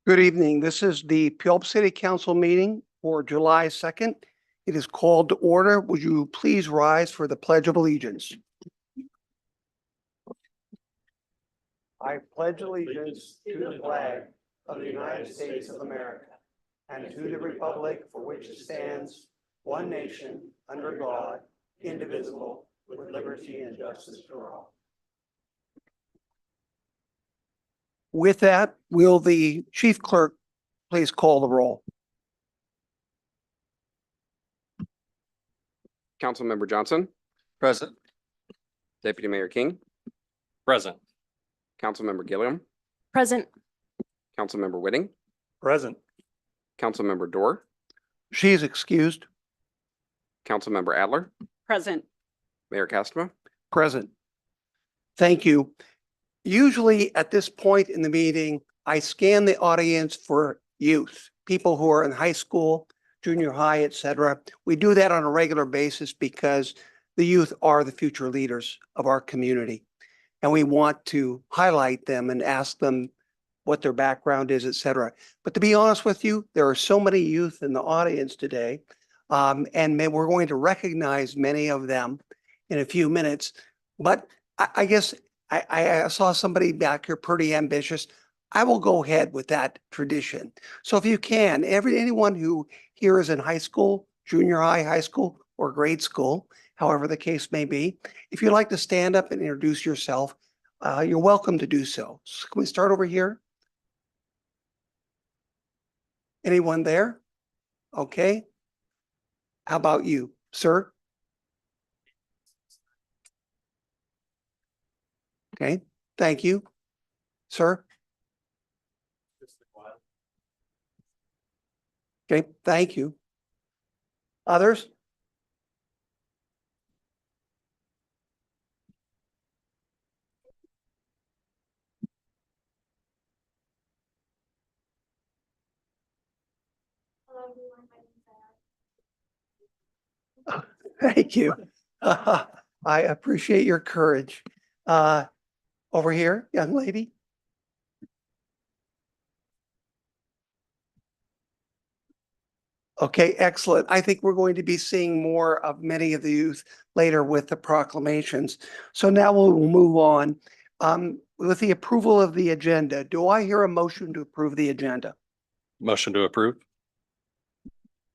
Good evening. This is the Puyallup City Council meeting for July 2nd. It is called to order. Would you please rise for the Pledge of Allegiance? I pledge allegiance to the flag of the United States of America and to the republic for which it stands, one nation, under God, indivisible, with liberty and justice for all. With that, will the chief clerk please call the roll? Councilmember Johnson, Present. Deputy Mayor King, Present. Councilmember Gilliam, Present. Councilmember Whitting, Present. Councilmember Dorr, She is excused. Councilmember Adler, Present. Mayor Castema. Present. Thank you. Usually at this point in the meeting, I scan the audience for youth, people who are in high school, junior high, et cetera. We do that on a regular basis because the youth are the future leaders of our community. And we want to highlight them and ask them what their background is, et cetera. But to be honest with you, there are so many youth in the audience today. And we're going to recognize many of them in a few minutes. But I guess I saw somebody back here pretty ambitious. I will go ahead with that tradition. So if you can, anyone who here is in high school, junior high school, or grade school, however the case may be, if you'd like to stand up and introduce yourself, you're welcome to do so. So can we start over here? Anyone there? Okay. How about you, sir? Okay, thank you. Sir? Okay, thank you. Others? Thank you. I appreciate your courage. Over here, young lady. Okay, excellent. I think we're going to be seeing more of many of the youth later with the proclamations. So now we'll move on. With the approval of the agenda, do I hear a motion to approve the agenda? Motion to approve.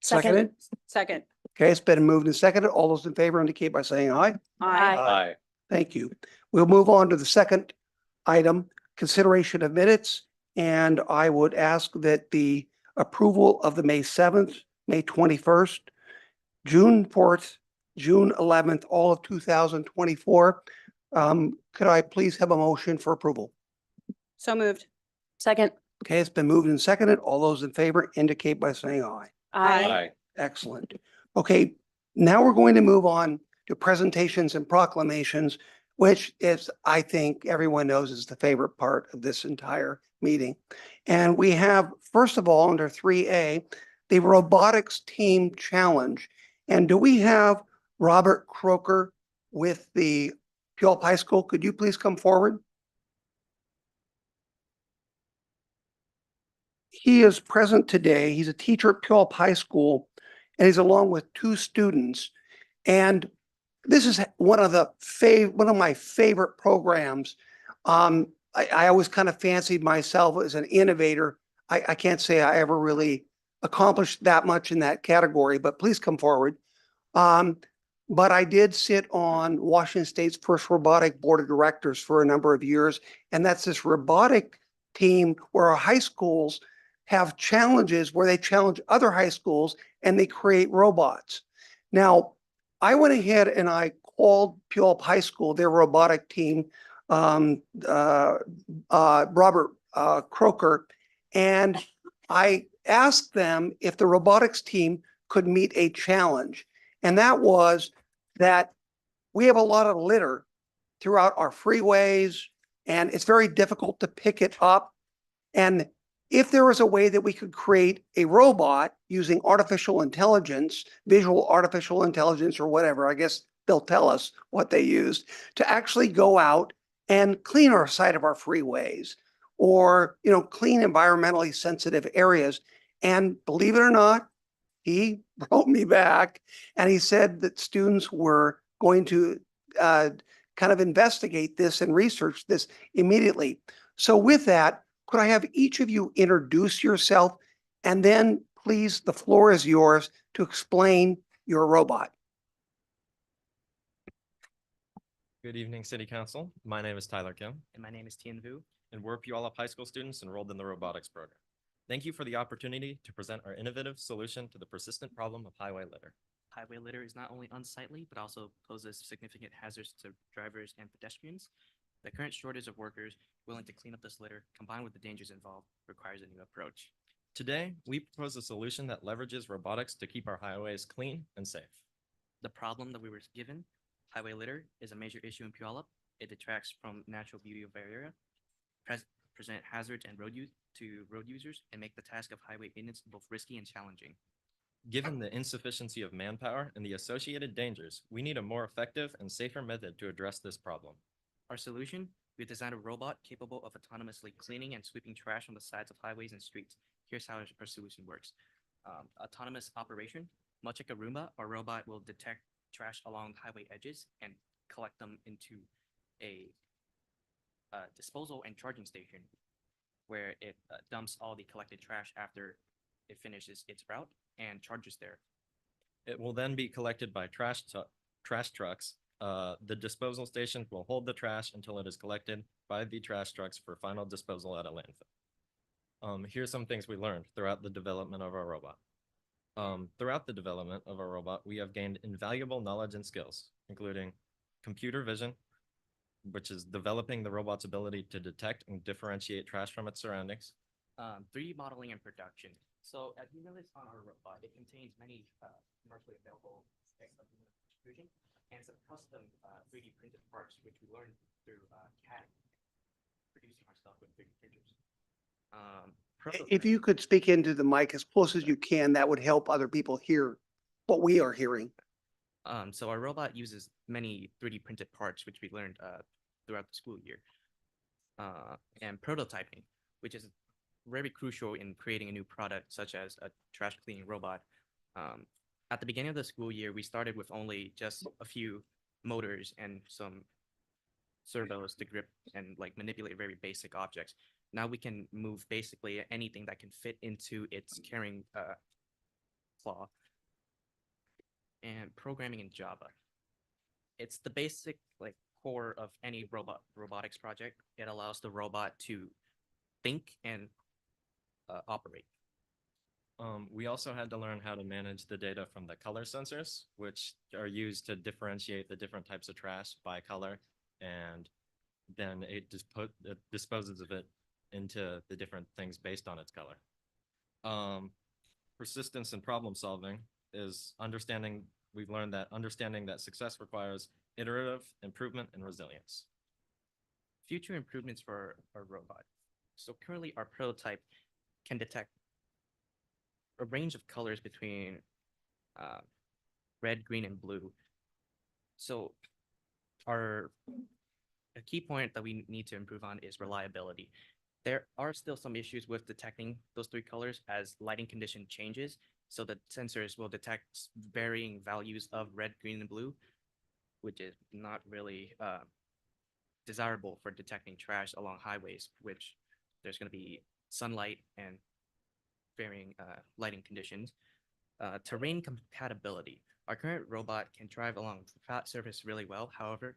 Seconded? Second. Okay, it's been moved and seconded. All those in favor indicate by saying aye. Aye. Thank you. We'll move on to the second item, consideration of minutes. And I would ask that the approval of the May 7th, May 21st, June 4th, June 11th, all of 2024. Could I please have a motion for approval? So moved. Second. Okay, it's been moved and seconded. All those in favor indicate by saying aye. Aye. Excellent. Okay, now we're going to move on to presentations and proclamations, which is, I think everyone knows, is the favorite part of this entire meeting. And we have, first of all, under 3A, the Robotics Team Challenge. And do we have Robert Croker with the Puyallup High School? Could you please come forward? He is present today. He's a teacher at Puyallup High School, and he's along with two students. And this is one of my favorite programs. I always kind of fancied myself as an innovator. I can't say I ever really accomplished that much in that category, but please come forward. But I did sit on Washington State's first robotic board of directors for a number of years. And that's this robotic team where our high schools have challenges where they challenge other high schools and they create robots. Now, I went ahead and I called Puyallup High School, their robotic team, Robert Croker, and I asked them if the robotics team could meet a challenge. And that was that we have a lot of litter throughout our freeways, and it's very difficult to pick it up. And if there was a way that we could create a robot using artificial intelligence, visual artificial intelligence or whatever, I guess they'll tell us what they used, to actually go out and clean our side of our freeways or, clean environmentally sensitive areas. And believe it or not, he wrote me back and he said that students were going to kind of investigate this and research this immediately. So with that, could I have each of you introduce yourself, and then please, the floor is yours to explain your robot. Good evening, City Council. My name is Tyler Kim, And my name is Tien Vu. and we're Puyallup High School students enrolled in the robotics program. Thank you for the opportunity to present our innovative solution to the persistent problem of highway litter. Highway litter is not only unsightly, but also poses significant hazards to drivers and pedestrians. The current shortage of workers willing to clean up this litter, combined with the dangers involved, requires a new approach. Today, we propose a solution that leverages robotics to keep our highways clean and safe. The problem that we were given, highway litter, is a major issue in Puyallup. It detracts from natural beauty of our area, present hazards and to road users, and make the task of highway maintenance both risky and challenging. Given the insufficiency of manpower and the associated dangers, we need a more effective and safer method to address this problem. Our solution, we designed a robot capable of autonomously cleaning and sweeping trash on the sides of highways and streets. Here's how our solution works. Autonomous operation, much like a Roomba, our robot will detect trash along highway edges and collect them into a disposal and charging station where it dumps all the collected trash after it finishes its route and charges there. It will then be collected by trash trucks. The disposal station will hold the trash until it is collected by the trash trucks for final disposal at a landfill. Here's some things we learned throughout the development of our robot. Throughout the development of our robot, we have gained invaluable knowledge and skills, including computer vision, which is developing the robot's ability to detect and differentiate trash from its surroundings. 3D modeling and production. So as you notice on our robot, it contains many commercially available distribution and some custom 3D printed parts, which we learned through CAD, producing our stuff with 3D printers. If you could speak into the mic as close as you can, that would help other people hear what we are hearing. So our robot uses many 3D printed parts, which we learned throughout the school year. And prototyping, which is very crucial in creating a new product, such as a trash cleaning robot. At the beginning of the school year, we started with only just a few motors and some servos to grip and like manipulate very basic objects. Now we can move basically anything that can fit into its carrying claw. And programming in Java. It's the basic like core of any robotics project. It allows the robot to think and operate. We also had to learn how to manage the data from the color sensors, which are used to differentiate the different types of trash by color, and then it disposes of it into the different things based on its color. Persistence and problem solving is we've learned that understanding that success requires iterative improvement and resilience. Future improvements for our robot. So currently our prototype can detect a range of colors between red, green, and blue. So a key point that we need to improve on is reliability. There are still some issues with detecting those 3 colors as lighting condition changes. So the sensors will detect varying values of red, green, and blue, which is not really desirable for detecting trash along highways, which there's going to be sunlight and varying lighting conditions. Terrain compatibility. Our current robot can drive along flat surface really well. However,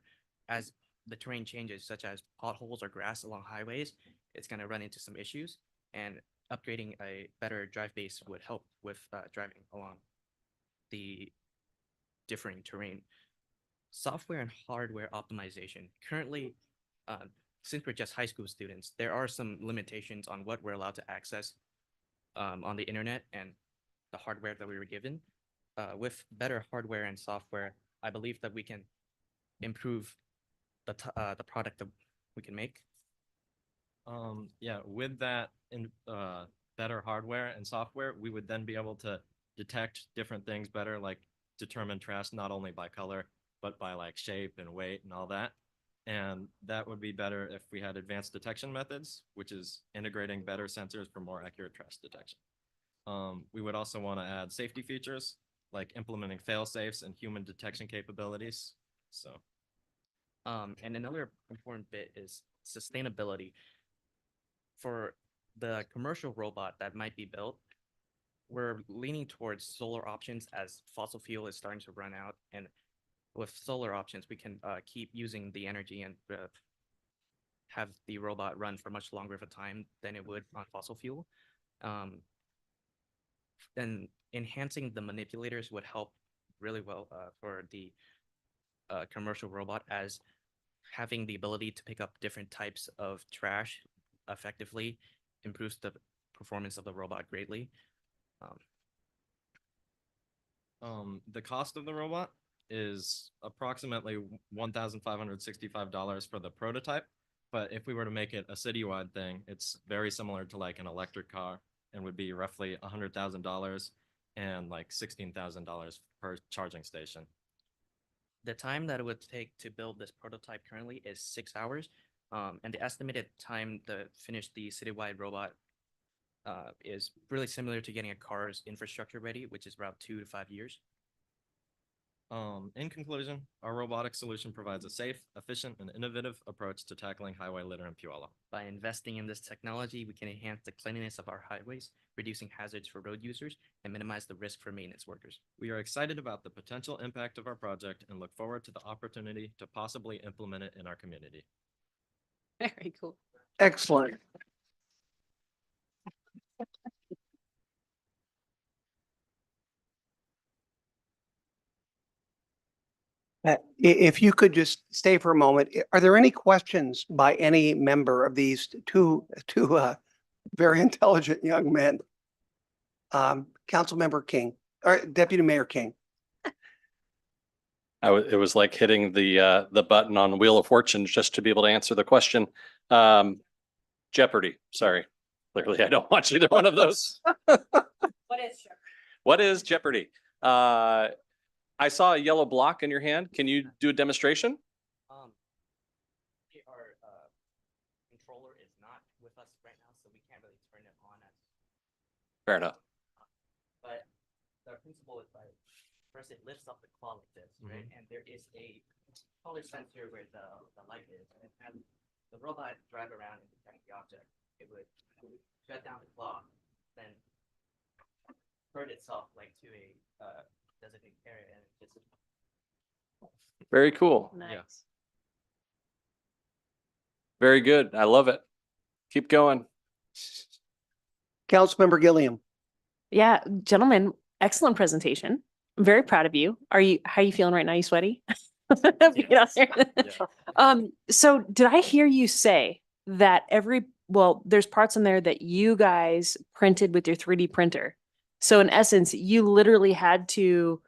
as the terrain changes, such as potholes or grass along highways, it's going to run into some issues, and upgrading a better drive base would help with driving along the differing terrain. Software and hardware optimization. Currently, since we're just high school students, there are some limitations on what we're allowed to access on the internet and the hardware that we were given. With better hardware and software, I believe that we can improve the product that we can make. Yeah, with that better hardware and software, we would then be able to detect different things better, like determine trash not only by color, but by like shape and weight and all that. And that would be better if we had advanced detection methods, which is integrating better sensors for more accurate trash detection. We would also want to add safety features like implementing fail safes and human detection capabilities. So And another important bit is sustainability. For the commercial robot that might be built, we're leaning towards solar options as fossil fuel is starting to run out. And with solar options, we can keep using the energy and have the robot run for much longer of a time than it would on fossil fuel. And enhancing the manipulators would help really well for the commercial robot, as having the ability to pick up different types of trash effectively improves the performance of the robot greatly. The cost of the robot is approximately $1,565 for the prototype. But if we were to make it a citywide thing, it's very similar to like an electric car and would be roughly $100,000 and like $16,000 per charging station. The time that it would take to build this prototype currently is 6 hours. And the estimated time to finish the citywide robot is really similar to getting a car's infrastructure ready, which is about 2 to 5 years. In conclusion, our robotic solution provides a safe, efficient, and innovative approach to tackling highway litter in Puyallup. By investing in this technology, we can enhance the cleanliness of our highways, reducing hazards for road users, and minimize the risk for maintenance workers. We are excited about the potential impact of our project and look forward to the opportunity to possibly implement it in our community. Very cool. Excellent. If you could just stay for a moment, are there any questions by any member of these two very intelligent young men? Councilmember King, or Deputy Mayor King. It was like hitting the button on Wheel of Fortune just to be able to answer the question. Jeopardy, sorry. Clearly, I don't watch either one of those. What is Jeopardy? I saw a yellow block in your hand. Can you do a demonstration? Our controller is not with us right now, so we can't really turn it on. Fair enough. But the principle is by first it lifts up the claw like this, right? And there is a color sensor where the light is, and as the robot drive around and detect the object, it would shut down the claw, then hurt itself like to a designated area, and it just Very cool. Nice. Very good. I love it. Keep going. Councilmember Gilliam. Yeah, gentlemen, excellent presentation. I'm very proud of you. How are you feeling right now? You sweaty? Get out there. So did I hear you say that there's parts in there that you guys printed with your 3D printer. So in essence, you literally had to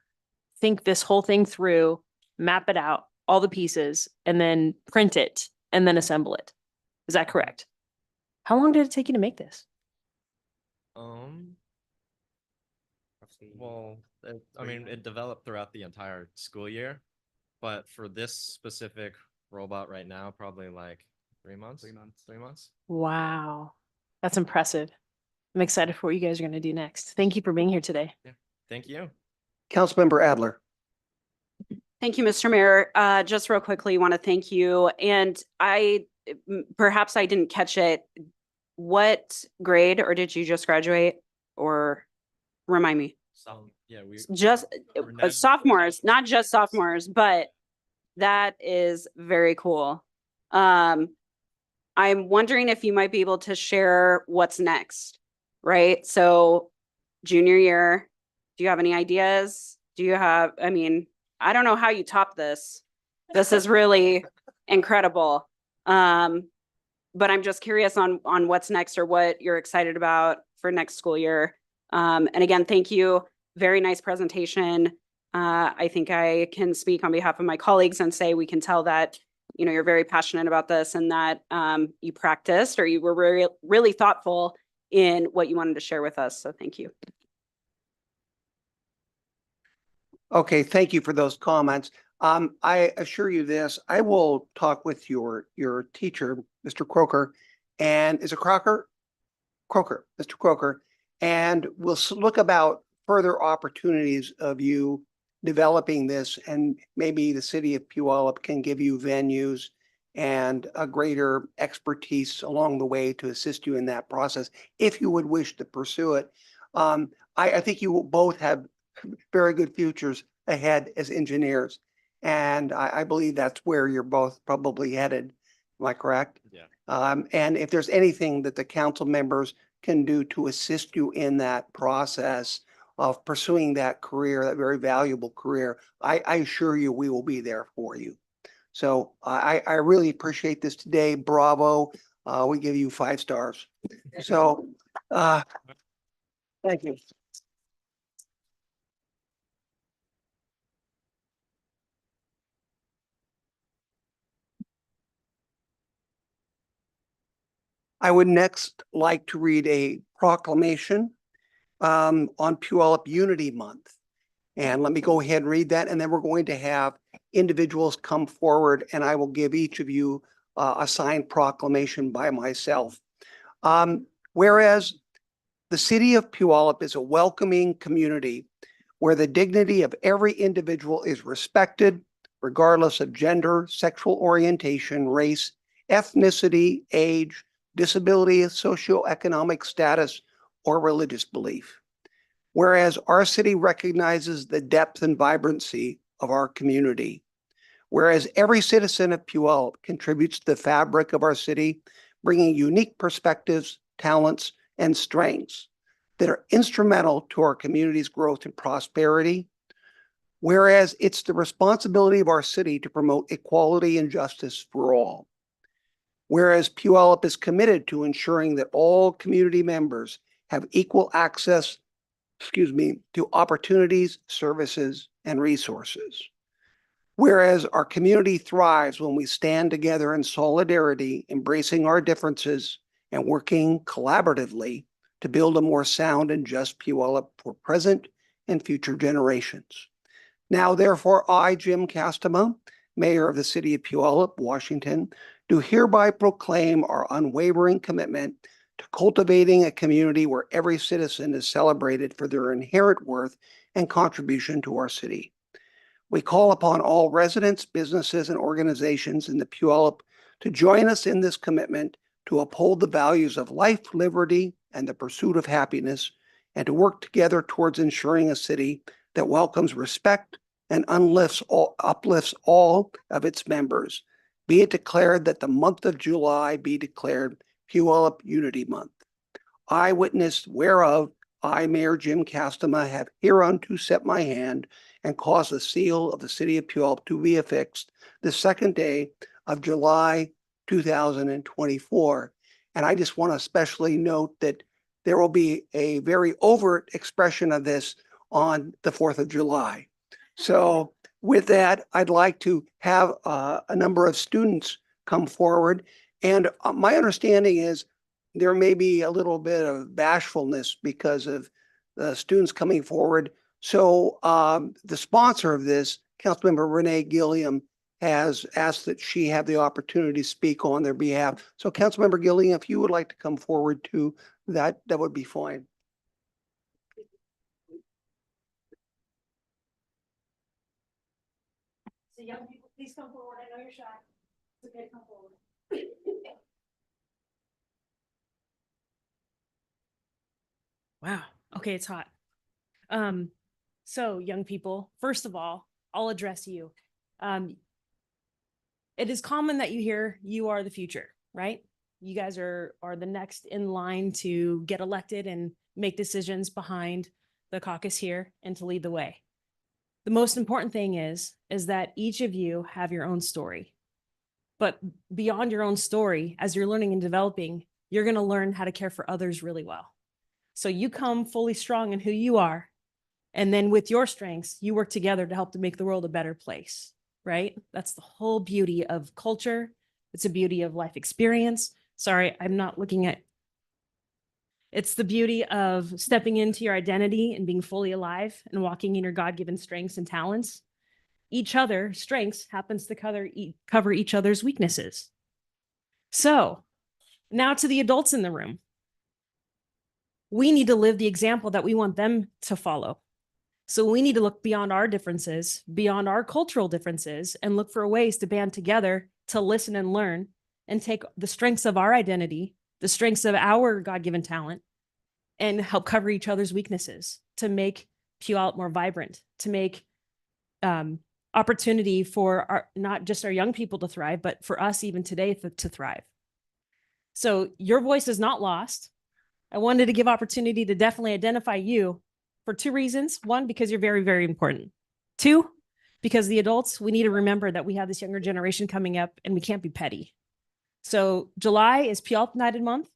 think this whole thing through, map it out, all the pieces, and then print it and then assemble it. Is that correct? How long did it take you to make this? Well, it developed throughout the entire school year, but for this specific robot right now, probably like 3 months. 3 months. Wow. That's impressive. I'm excited for what you guys are going to do next. Thank you for being here today. Thank you. Councilmember Adler. Thank you, Mr. Mayor. Just real quickly, want to thank you. And perhaps I didn't catch it. What grade, or did you just graduate, or remind me? Yeah, Just sophomores, not just sophomores, but that is very cool. I'm wondering if you might be able to share what's next, right? So junior year, do you have any ideas? I don't know how you top this. This is really incredible. But I'm just curious on what's next or what you're excited about for next school year. And again, thank you. Very nice presentation. I think I can speak on behalf of my colleagues and say we can tell that, you're very passionate about this and that you practiced, or you were really thoughtful in what you wanted to share with us. So thank you. Okay, thank you for those comments. I assure you this, I will talk with your teacher, Mr. Croker, and is it Crocker? Croker, Mr. Croker, and we'll look about further opportunities of you developing this, and maybe the city of Puyallup can give you venues and a greater expertise along the way to assist you in that process, if you would wish to pursue it. I think you will both have very good futures ahead as engineers. And I believe that's where you're both probably headed. Am I correct? Yeah. And if there's anything that the council members can do to assist you in that process of pursuing that career, that very valuable career, I assure you we will be there for you. So I really appreciate this today. Bravo. We give you 5 stars. So thank you. I would next like to read a proclamation on Puyallup Unity Month. And let me go ahead and read that, and then we're going to have individuals come forward, and I will give each of you a signed proclamation by myself. Whereas the city of Puyallup is a welcoming community where the dignity of every individual is respected, regardless of gender, sexual orientation, race, ethnicity, age, disability, socioeconomic status, or religious belief. Whereas our city recognizes the depth and vibrancy of our community. Whereas every citizen of Puyallup contributes to the fabric of our city, bringing unique perspectives, talents, and strengths that are instrumental to our community's growth and prosperity. Whereas it's the responsibility of our city to promote equality and justice for all. Whereas Puyallup is committed to ensuring that all community members have equal access, to opportunities, services, and resources. Whereas our community thrives when we stand together in solidarity, embracing our differences and working collaboratively to build a more sound and just Puyallup for present and future generations. Now, therefore, I, Jim Castema, Mayor of the City of Puyallup, Washington, do hereby proclaim our unwavering commitment to cultivating a community where every citizen is celebrated for their inherent worth and contribution to our city. We call upon all residents, businesses, and organizations in the Puyallup to join us in this commitment to uphold the values of life, liberty, and the pursuit of happiness, and to work together towards ensuring a city that welcomes respect and uplifts all of its members. Be it declared that the month of July be declared Puyallup Unity Month. I witnessed whereof I, Mayor Jim Castema, have hereunto set my hand and caused the seal of the city of Puyallup to be affixed the second day of July 2024. And I just want to especially note that there will be a very overt expression of this on the 4th of July. So with that, I'd like to have a number of students come forward. And my understanding is there may be a little bit of bashfulness because of the students coming forward. So the sponsor of this, Councilmember Renee Gilliam, has asked that she have the opportunity to speak on their behalf. So Councilmember Gilliam, if you would like to come forward to that, that would be fine. So young people, please come forward. I know you're shy. It's okay, come forward. Wow. Okay, it's hot. So young people, first of all, I'll address you. It is common that you hear you are the future, right? You guys are the next in line to get elected and make decisions behind the caucus here and to lead the way. The most important thing is that each of you have your own story. But beyond your own story, as you're learning and developing, you're going to learn how to care for others really well. So you come fully strong in who you are. And then with your strengths, you work together to help to make the world a better place, right? That's the whole beauty of culture. It's a beauty of life experience. Sorry, I'm not looking at. It's the beauty of stepping into your identity and being fully alive and walking in your God-given strengths and talents. each other's strengths happens to cover each other's weaknesses. So now to the adults in the room. We need to live the example that we want them to follow. So we need to look beyond our differences, beyond our cultural differences, and look for ways to band together to listen and learn and take the strengths of our identity, the strengths of our God-given talent, and help cover each other's weaknesses to make Puyallup more vibrant, to make opportunity for our, not just our young people to thrive, but for us even today to thrive. So your voice is not lost. I wanted to give opportunity to definitely identify you for two reasons. One, because you're very, very important. Two, because the adults, we need to remember that we have this younger generation coming up and we can't be petty. So July is Puyallup United Month.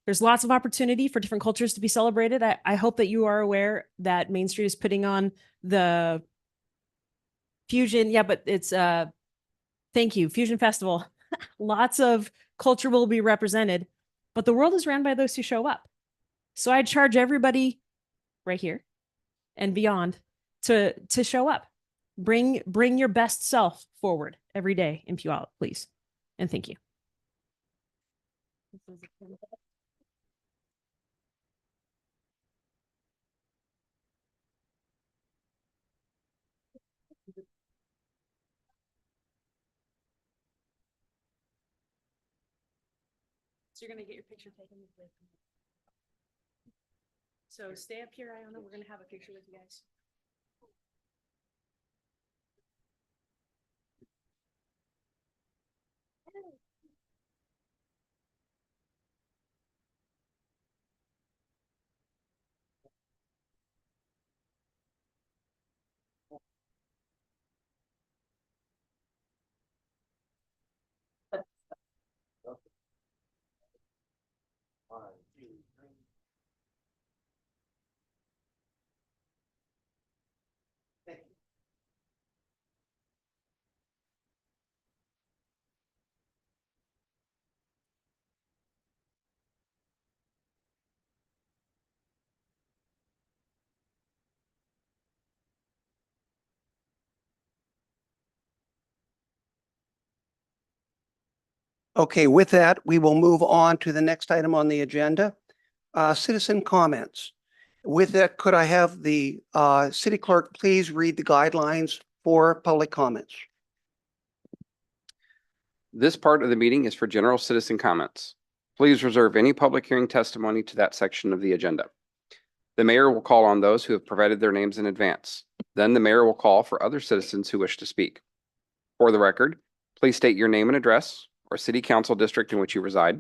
There's lots of opportunity for different cultures to be celebrated. I hope that you are aware that Main Street is putting on the Fusion. Yeah, but it's thank you, Fusion Festival. Lots of culture will be represented, but the world is ran by those who show up. So I charge everybody right here and beyond to show up. Bring your best self forward every day in Puyallup, please. And thank you. So you're gonna get your picture taken with the. So stay up here, Iona. We're gonna have a picture with you guys. Okay, with that, we will move on to the next item on the agenda, citizen comments. With that, could I have the city clerk please read the guidelines for public comments? This part of the meeting is for general citizen comments. Please reserve any public hearing testimony to that section of the agenda. The mayor will call on those who have provided their names in advance. Then the mayor will call for other citizens who wish to speak. For the record, please state your name and address or city council district in which you reside.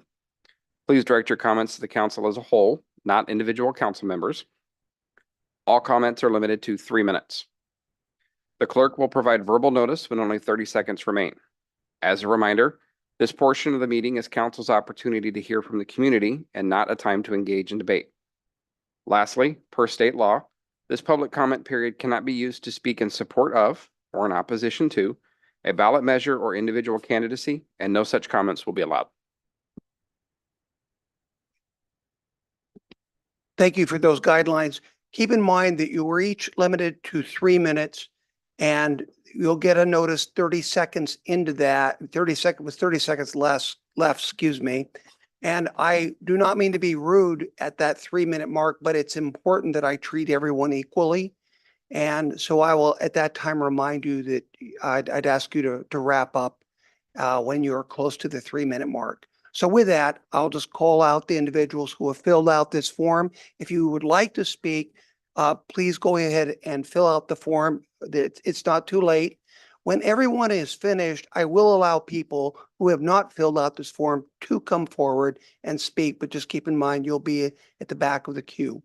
Please direct your comments to the council as a whole, not individual council members. All comments are limited to 3 minutes. The clerk will provide verbal notice when only 30 seconds remain. As a reminder, this portion of the meeting is council's opportunity to hear from the community and not a time to engage in debate. Lastly, per state law, this public comment period cannot be used to speak in support of or in opposition to a ballot measure or individual candidacy, and no such comments will be allowed. Thank you for those guidelines. Keep in mind that you were each limited to 3 minutes and you'll get a notice 30 seconds into that, 30 seconds left, excuse me. And I do not mean to be rude at that 3-minute mark, but it's important that I treat everyone equally. And so I will at that time remind you that I'd ask you to wrap up when you're close to the 3-minute mark. So with that, I'll just call out the individuals who have filled out this form. If you would like to speak, please go ahead and fill out the form. It's not too late. When everyone is finished, I will allow people who have not filled out this form to come forward and speak, but just keep in mind you'll be at the back of the queue.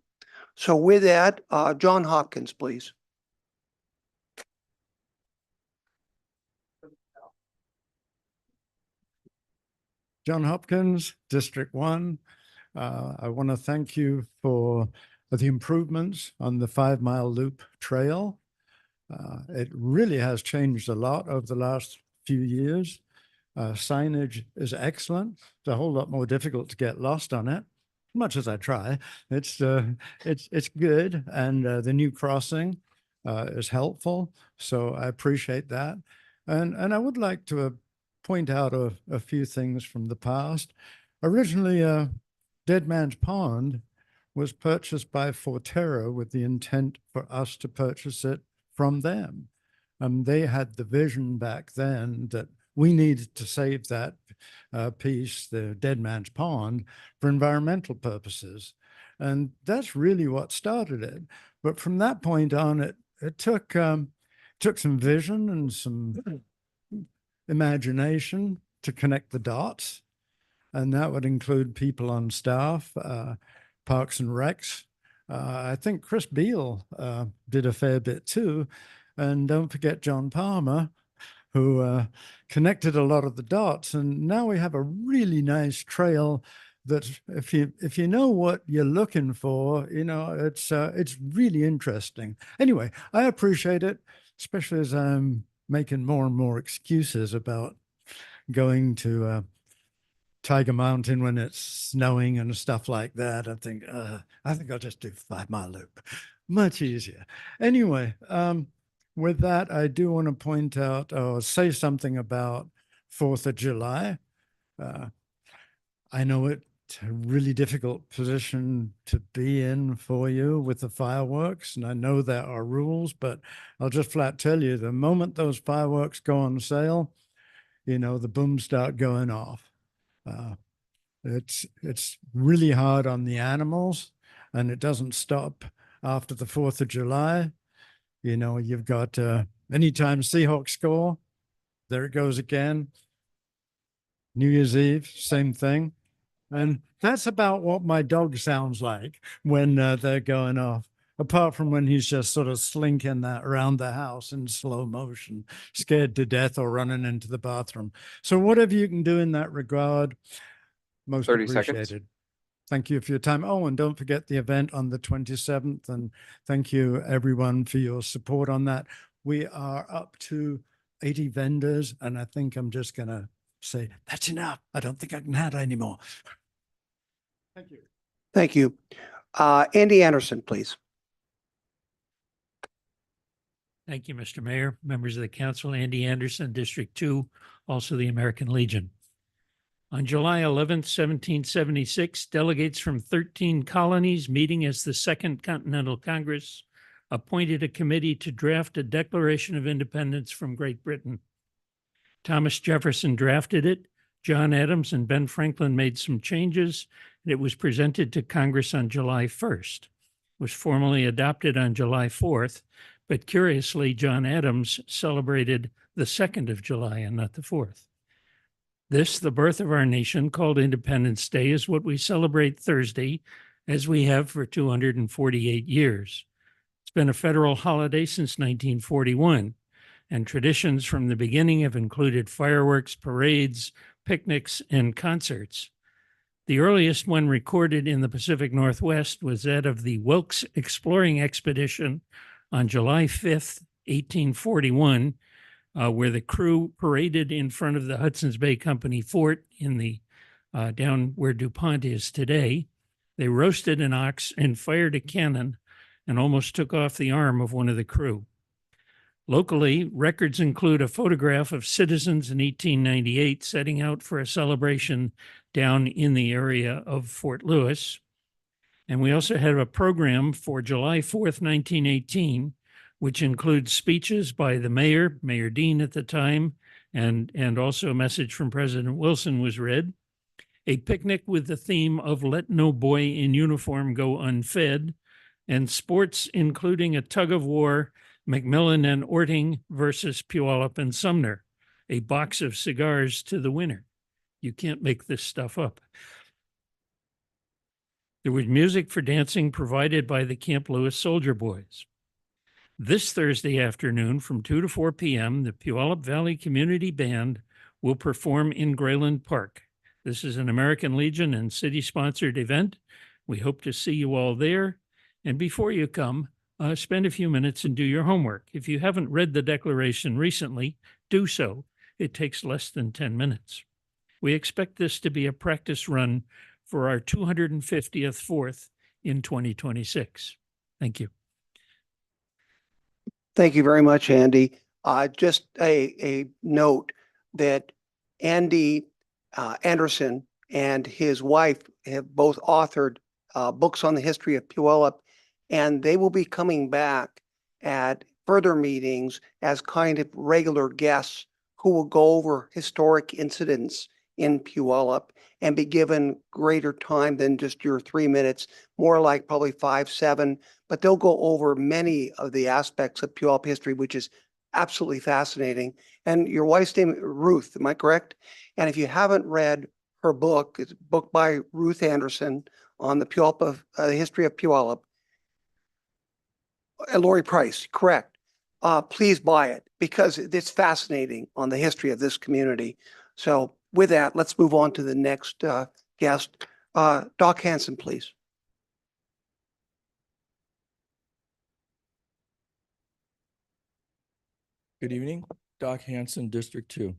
So with that, John Hopkins, please. John Hopkins, District 1. I want to thank you for the improvements on the 5-mile loop trail. It really has changed a lot over the last few years. Signage is excellent. It's a whole lot more difficult to get lost on it. Much as I try, it's good. And the new crossing is helpful. So I appreciate that. And I would like to point out a few things from the past. Originally, Dead Man's Pond was purchased by Forterra with the intent for us to purchase it from them. They had the vision back then that we needed to save that piece, the Dead Man's Pond, for environmental purposes. And that's really what started it. But from that point on, it took some vision and some imagination to connect the dots. And that would include people on staff, Parks and Recs. I think Chris Beal did a fair bit too. And don't forget John Palmer, who connected a lot of the dots. And now we have a really nice trail that if you know what you're looking for, you know, it's really interesting. Anyway, I appreciate it, especially as I'm making more and more excuses about going to Tiger Mountain when it's snowing and stuff like that. I think I'll just do 5 Mile Loop. Much easier. Anyway, with that, I do want to point out or say something about 4th of July. I know it's a really difficult position to be in for you with the fireworks, and I know there are rules, but I'll just flat tell you, the moment those fireworks go on sale, you know, the booms start going off. It's really hard on the animals, and it doesn't stop after the 4th of July. You know, you've got anytime Seahawks score, there it goes again. New Year's Eve, same thing. And that's about what my dog sounds like when they're going off, apart from when he's just sort of slinking that around the house in slow motion, scared to death or running into the bathroom. So whatever you can do in that regard, most 30 seconds. appreciated. Thank you for your time. Oh, and don't forget the event on the 27th. And thank you everyone for your support on that. We are up to 80 vendors, and I think I'm just going to say, that's enough. I don't think I can handle anymore. Thank you. Thank you. Andy Anderson, please. Thank you, Mr. Mayor, members of the council. Andy Anderson, District 2, also the American Legion. On July 11th, 1776, delegates from 13 colonies meeting as the Second Continental Congress appointed a committee to draft a Declaration of Independence from Great Britain. Thomas Jefferson drafted it. John Adams and Ben Franklin made some changes, and it was presented to Congress on July 1st. It was formally adopted on July 4th, but curiously, John Adams celebrated the 2nd of July and not the 4th. This, the birth of our nation, called Independence Day, is what we celebrate Thursday, as we have for 248 years. It's been a federal holiday since 1941, and traditions from the beginning have included fireworks, parades, picnics, and concerts. The earliest one recorded in the Pacific Northwest was that of the Wilkes Exploring Expedition on July 5th, 1841, where the crew paraded in front of the Hudson's Bay Company fort in the down where DuPont is today. They roasted an ox and fired a cannon and almost took off the arm of one of the crew. Locally, records include a photograph of citizens in 1898 setting out for a celebration down in the area of Fort Lewis. And we also had a program for July 4th, 1918, which includes speeches by the mayor, Mayor Dean at the time, and also a message from President Wilson was read. A picnic with the theme of Let No Boy in Uniform Go Unfed, and sports including a tug of war, McMillan and Orting versus Puyallup and Sumner, a box of cigars to the winner. You can't make this stuff up. There was music for dancing provided by the Camp Lewis Soldier Boys. This Thursday afternoon from 2 to 4 p.m., the Puyallup Valley Community Band will perform in Grayland Park. This is an American Legion and city-sponsored event. We hope to see you all there. And before you come, spend a few minutes and do your homework. If you haven't read the Declaration recently, do so. It takes less than 10 minutes. We expect this to be a practice run for our 250th 4th in 2026. Thank you. Thank you very much, Andy. Just a note that Andy Anderson and his wife have both authored books on the history of Puyallup, and they will be coming back at further meetings as kind of regular guests who will go over historic incidents in Puyallup and be given greater time than just your 3 minutes, more like probably 5, 7, but they'll go over many of the aspects of Puyallup history, which is absolutely fascinating. And your wife's name, Ruth, am I correct? And if you haven't read her book, it's a book by Ruth Anderson on the Puyallup the history of Puyallup. Lori Price, correct. Please buy it because it's fascinating on the history of this community. So with that, let's move on to the next guest. Doc Hanson, please. Good evening, Doc Hanson, District 2.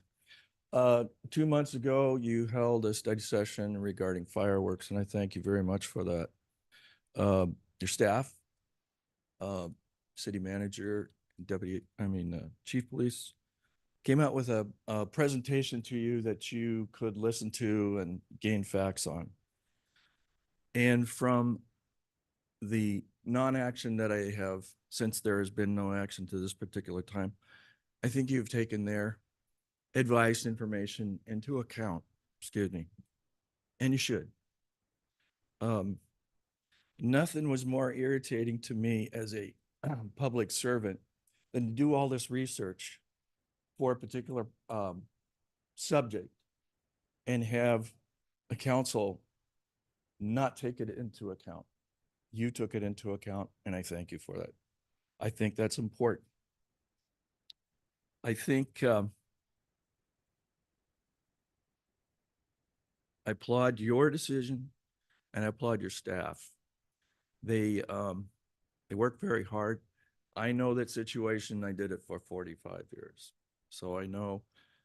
2 months ago, you held a study session regarding fireworks, and I thank you very much for that. Your staff, city manager, chief police, came out with a presentation to you that you could listen to and gain facts on. And from the non-action that I have, since there has been no action to this particular time, I think you've taken their advice, information into account, and you should. Nothing was more irritating to me as a public servant than to do all this research for a particular subject and have a council not take it into account. You took it into account, and I thank you for that. I think that's important. I think I applaud your decision and I applaud your staff. They work very hard. I know that situation. I did it for 45 years. So I know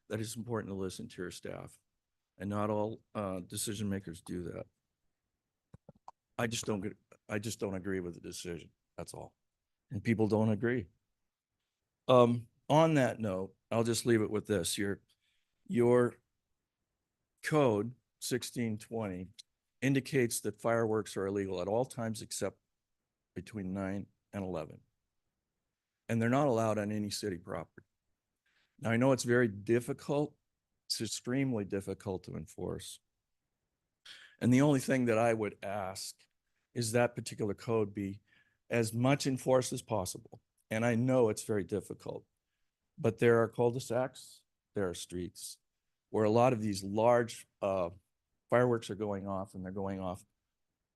that it's important to listen to your staff, and not all decision makers do that. I just don't agree with the decision. That's all. And people don't agree. On that note, I'll just leave it with this. Your code 1620 indicates that fireworks are illegal at all times except between 9 and 11. And they're not allowed on any city property. Now, I know it's very difficult. It's extremely difficult to enforce. And the only thing that I would ask is that particular code be as much enforced as possible. And I know it's very difficult, but there are cul-de-sacs, there are streets where a lot of these large fireworks are going off, and they're going off,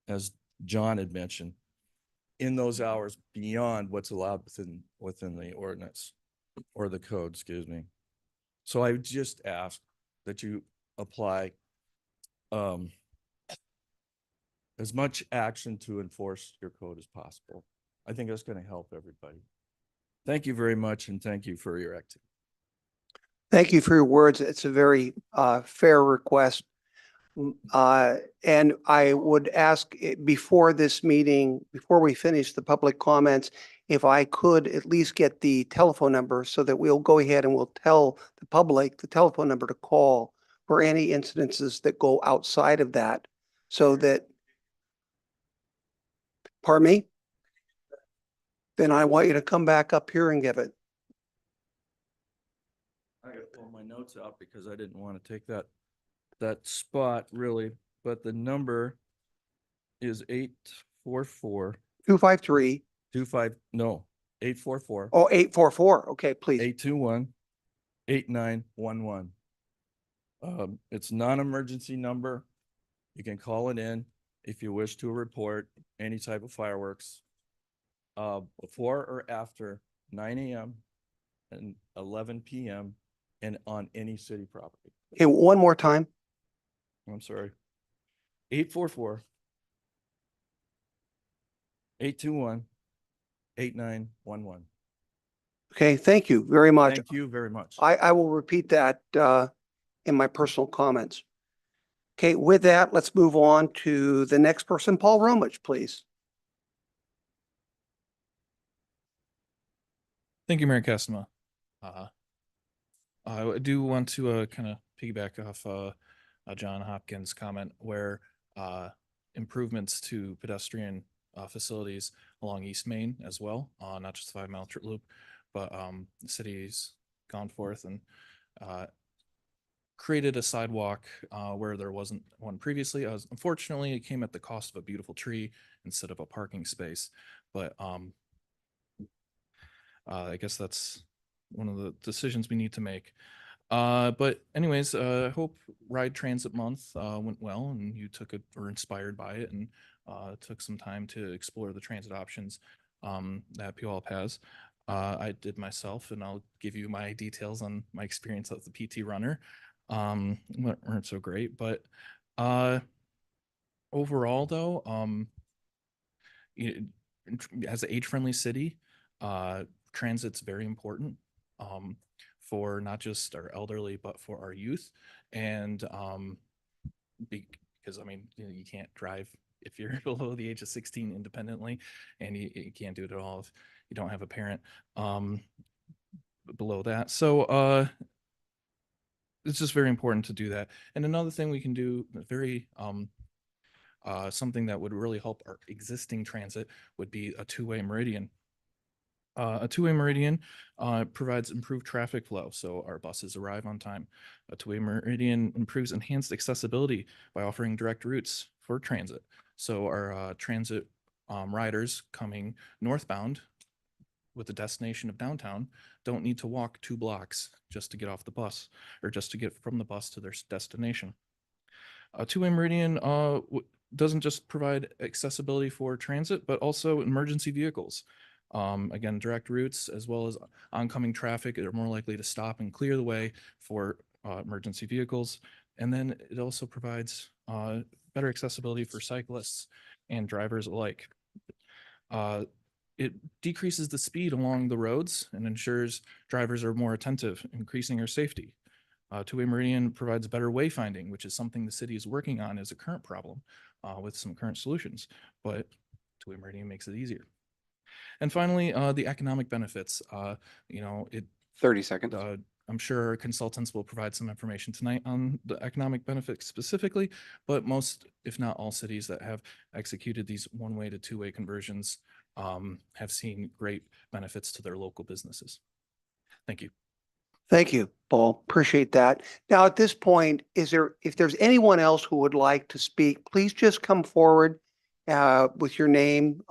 as John had mentioned, in those hours beyond what's allowed within the ordinance or the code, excuse me. So I would just ask that you apply as much action to enforce your code as possible. I think that's going to help everybody. Thank you very much, and thank you for your activity. Thank you for your words. It's a very fair request. And I would ask before this meeting, before we finish the public comments, if I could at least get the telephone number so that we'll go ahead and we'll tell the public the telephone number to call for any incidences that go outside of that, so that, pardon me? Then I want you to come back up here and give it. I gotta pull my notes out because I didn't want to take that spot really, but the number is 844 253. 844. Oh, 844. Okay, please. 821 8911. It's non-emergency number. You can call it in if you wish to report any type of fireworks before or after 9 a.m. and 11 p.m. and on any city property. Okay, one more time. I'm sorry. 844 821 8911. Okay, thank you very much. Thank you very much. I will repeat that in my personal comments. Okay, with that, let's move on to the next person, Paul Romich, please. Thank you, Mayor Castema. I do want to kind of piggyback off John Hopkins' comment where improvements to pedestrian facilities along East Main as well, not just the 5 Mile Loop, but the city's gone forth and created a sidewalk where there wasn't one previously. Unfortunately, it came at the cost of a beautiful tree instead of a parking space, but I guess that's one of the decisions we need to make. But anyways, I hope Ride Transit Month went well and you took it or inspired by it and took some time to explore the transit options that Puyallup has. I did myself, and I'll give you my details on my experience as the PT runner. Weren't so great, but overall though, as an age-friendly city, transit's very important for not just our elderly, but for our youth. And because I mean, you can't drive if you're below the age of 16 independently, and you can't do it at all if you don't have a parent below that. So it's just very important to do that. And another thing we can do, very something that would really help our existing transit would be a two-way meridian. A two-way meridian provides improved traffic flow, so our buses arrive on time. A two-way meridian improves enhanced accessibility by offering direct routes for transit. So our transit riders coming northbound with the destination of downtown don't need to walk 2 blocks just to get off the bus or just to get from the bus to their destination. A two-way meridian doesn't just provide accessibility for transit, but also emergency vehicles. Again, direct routes as well as oncoming traffic are more likely to stop and clear the way for emergency vehicles. And then it also provides better accessibility for cyclists and drivers alike. It decreases the speed along the roads and ensures drivers are more attentive, increasing our safety. Two-way meridian provides better wayfinding, which is something the city is working on as a current problem with some current solutions, but two-way meridian makes it easier. And finally, the economic benefits. 30 seconds. I'm sure our consultants will provide some information tonight on the economic benefits specifically, but most, if not all cities that have executed these one-way to two-way conversions have seen great benefits to their local businesses. Thank you. Thank you, Paul. Appreciate that. Now, at this point, if there's anyone else who would like to speak, please just come forward with your name,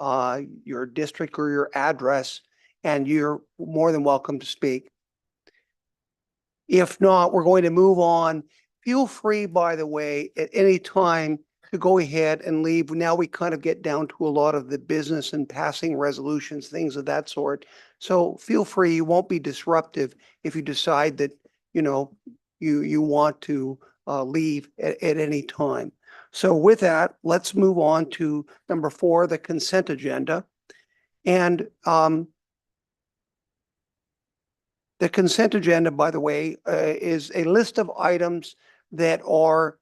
your district or your address, and you're more than welcome to speak. If not, we're going to move on. Feel free, by the way, at any time to go ahead and leave. Now we kind of get down to a lot of the business and passing resolutions, things of that sort. So feel free. You won't be disruptive if you decide that, you want to leave at any time. So with that, let's move on to number 4, the consent agenda. And the consent agenda, by the way, is a list of items that are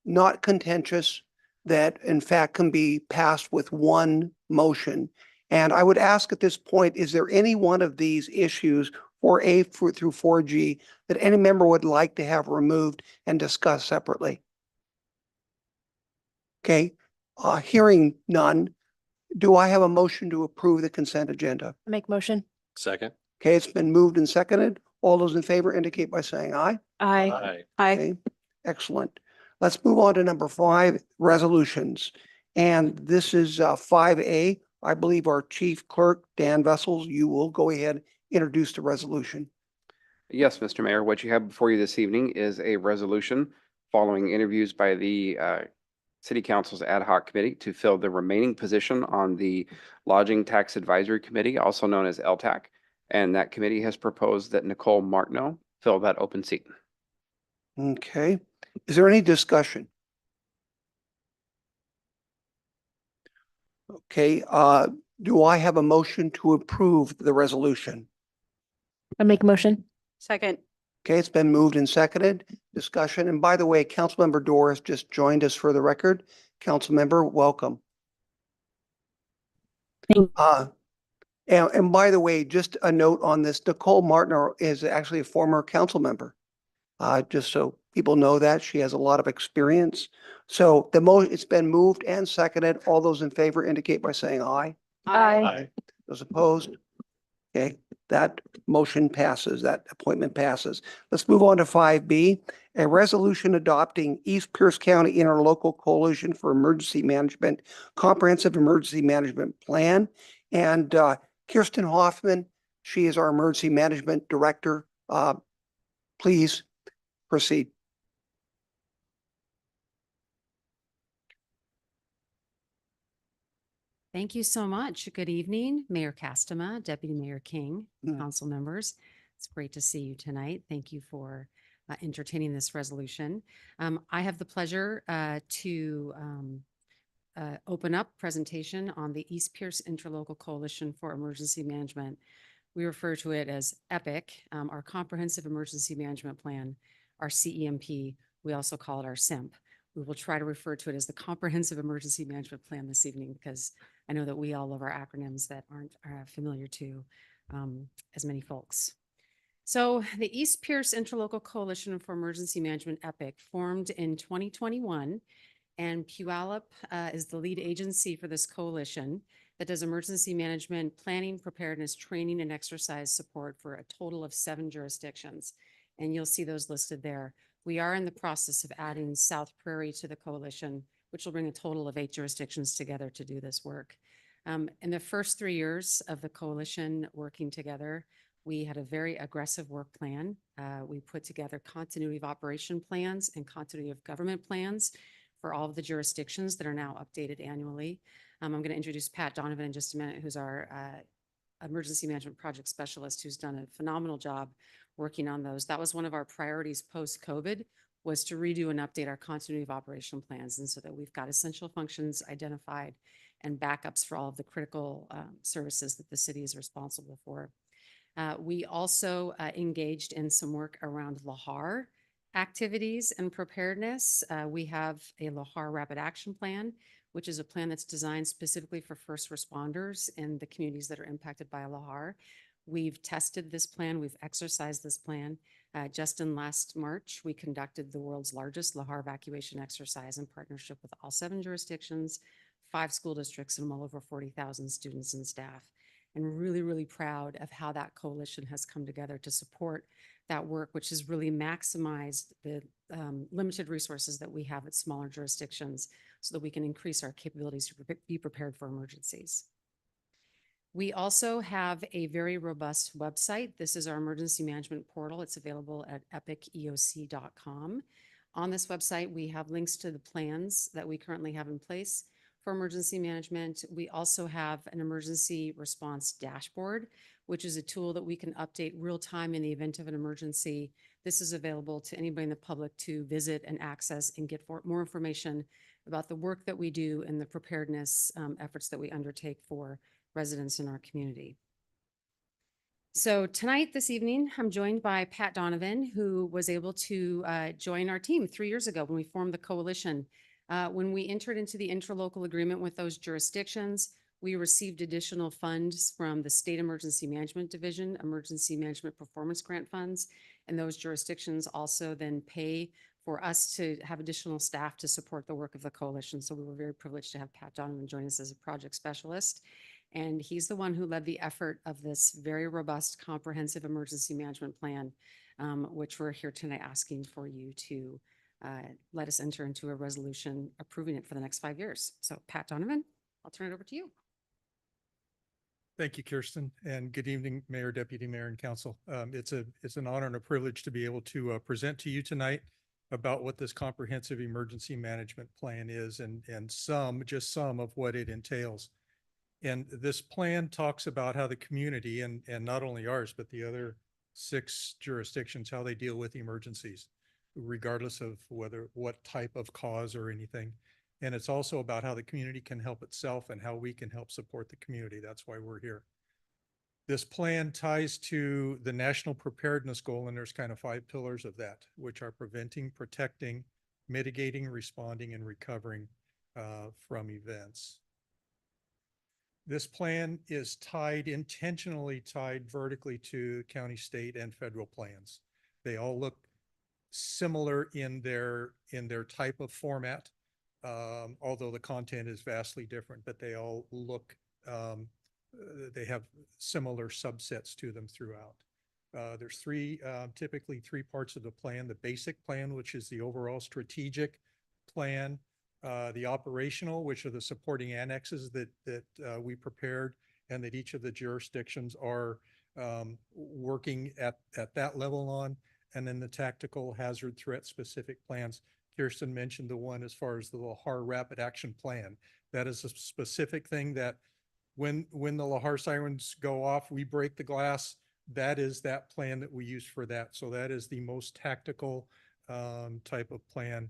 not contentious, that in fact can be passed with one motion. And I would ask at this point, is there any one of these issues, 4A through 4G, that any member would like to have removed and discussed separately? Okay, hearing none, do I have a motion to approve the consent agenda? Make motion. Second. Okay, it's been moved and seconded. All those in favor indicate by saying aye. Aye. Hi. Okay, excellent. Let's move on to number 5, resolutions. And this is 5A. I believe our chief clerk, Dan Vessels, you will go ahead and introduce the resolution. Yes, Mr. Mayor, what you have before you this evening is a resolution following interviews by the City Council's ad hoc committee to fill the remaining position on the Lodging Tax Advisory Committee, also known as LTAC. And that committee has proposed that Nicole Martineau fill that open seat. Okay, is there any discussion? Okay, do I have a motion to approve the resolution? I make motion. Second. Okay, it's been moved and seconded. Discussion. And by the way, Councilmember Doris just joined us for the record. Councilmember, welcome. Thank And by the way, just a note on this, Nicole Martiner is actually a former council member. Just so people know that she has a lot of experience. So it's been moved and seconded. All those in favor indicate by saying aye. Aye. Those opposed? Okay, that motion passes, that appointment passes. Let's move on to 5B, a resolution adopting East Pierce County Interlocal Coalition for Emergency Management, Comprehensive Emergency Management Plan. And Kirsten Hoffman, she is our Emergency Management Director. Please proceed. Thank you so much. Good evening, Mayor Castema, Deputy Mayor King, Mm. council members. It's great to see you tonight. Thank you for entertaining this resolution. I have the pleasure to open up presentation on the East Pierce Interlocal Coalition for Emergency Management. We refer to it as EPIC, our Comprehensive Emergency Management Plan, our CEMP. We also call it our SIMP. We will try to refer to it as the Comprehensive Emergency Management Plan this evening because I know that we all love our acronyms that aren't familiar to as many folks. So the East Pierce Interlocal Coalition for Emergency Management, EPIC, formed in 2021, and Puyallup is the lead agency for this coalition that does emergency management, planning, preparedness, training, and exercise support for a total of 7 jurisdictions. And you'll see those listed there. We are in the process of adding South Prairie to the coalition, which will bring a total of 8 jurisdictions together to do this work. In the first 3 years of the coalition working together, we had a very aggressive work plan. We put together continuity of operation plans and continuity of government plans for all of the jurisdictions that are now updated annually. I'm going to introduce Pat Donovan in just a minute, who's our emergency management project specialist, who's done a phenomenal job working on those. That was one of our priorities post-COVID, was to redo and update our continuity of operation plans, and so that we've got essential functions identified and backups for all of the critical services that the city is responsible for. We also engaged in some work around LAHAR activities and preparedness. We have a LAHAR Rapid Action Plan, which is a plan that's designed specifically for first responders in the communities that are impacted by a LAHAR. We've tested this plan, we've exercised this plan. Just in last March, we conducted the world's largest LAHAR evacuation exercise in partnership with all 7 jurisdictions, 5 school districts, and well over 40,000 students and staff. And really, really proud of how that coalition has come together to support that work, which has really maximized the limited resources that we have at smaller jurisdictions so that we can increase our capabilities to be prepared for emergencies. We also have a very robust website. This is our emergency management portal. It's available at epiceoc.com. On this website, we have links to the plans that we currently have in place for emergency management. We also have an emergency response dashboard, which is a tool that we can update real time in the event of an emergency. This is available to anybody in the public to visit and access and get more information about the work that we do and the preparedness efforts that we undertake for residents in our community. So tonight, this evening, I'm joined by Pat Donovan, who was able to join our team 3 years ago when we formed the coalition. When we entered into the interlocal agreement with those jurisdictions, we received additional funds from the State Emergency Management Division, Emergency Management Performance Grant funds, and those jurisdictions also then pay for us to have additional staff to support the work of the coalition. So we were very privileged to have Pat Donovan join us as a project specialist. And he's the one who led the effort of this very robust, comprehensive emergency management plan, which we're here tonight asking for you to let us enter into a resolution approving it for the next 5 years. So Pat Donovan, I'll turn it over to you. Thank you, Kirsten, and good evening, Mayor, Deputy Mayor, and Council. It's an honor and a privilege to be able to present to you tonight about what this comprehensive emergency management plan is and just some of what it entails. And this plan talks about how the community and not only ours, but the other 6 jurisdictions, how they deal with emergencies, regardless of what type of cause or anything. And it's also about how the community can help itself and how we can help support the community. That's why we're here. This plan ties to the national preparedness goal, and there's kind of 5 pillars of that, which are preventing, protecting, mitigating, responding, and recovering from events. This plan is intentionally tied vertically to county, state, and federal plans. They all look similar in their type of format, although the content is vastly different, but they all look, they have similar subsets to them throughout. There's typically three parts of the plan: the basic plan, which is the overall strategic plan, the operational, which are the supporting annexes that we prepared and that each of the jurisdictions are working at that level on, and then the tactical hazard threat specific plans. Kirsten mentioned the one as far as the Lahar Rapid Action Plan. That is a specific thing that when the Lahar sirens go off, we break the glass. That is that plan that we use for that. So that is the most tactical type of plan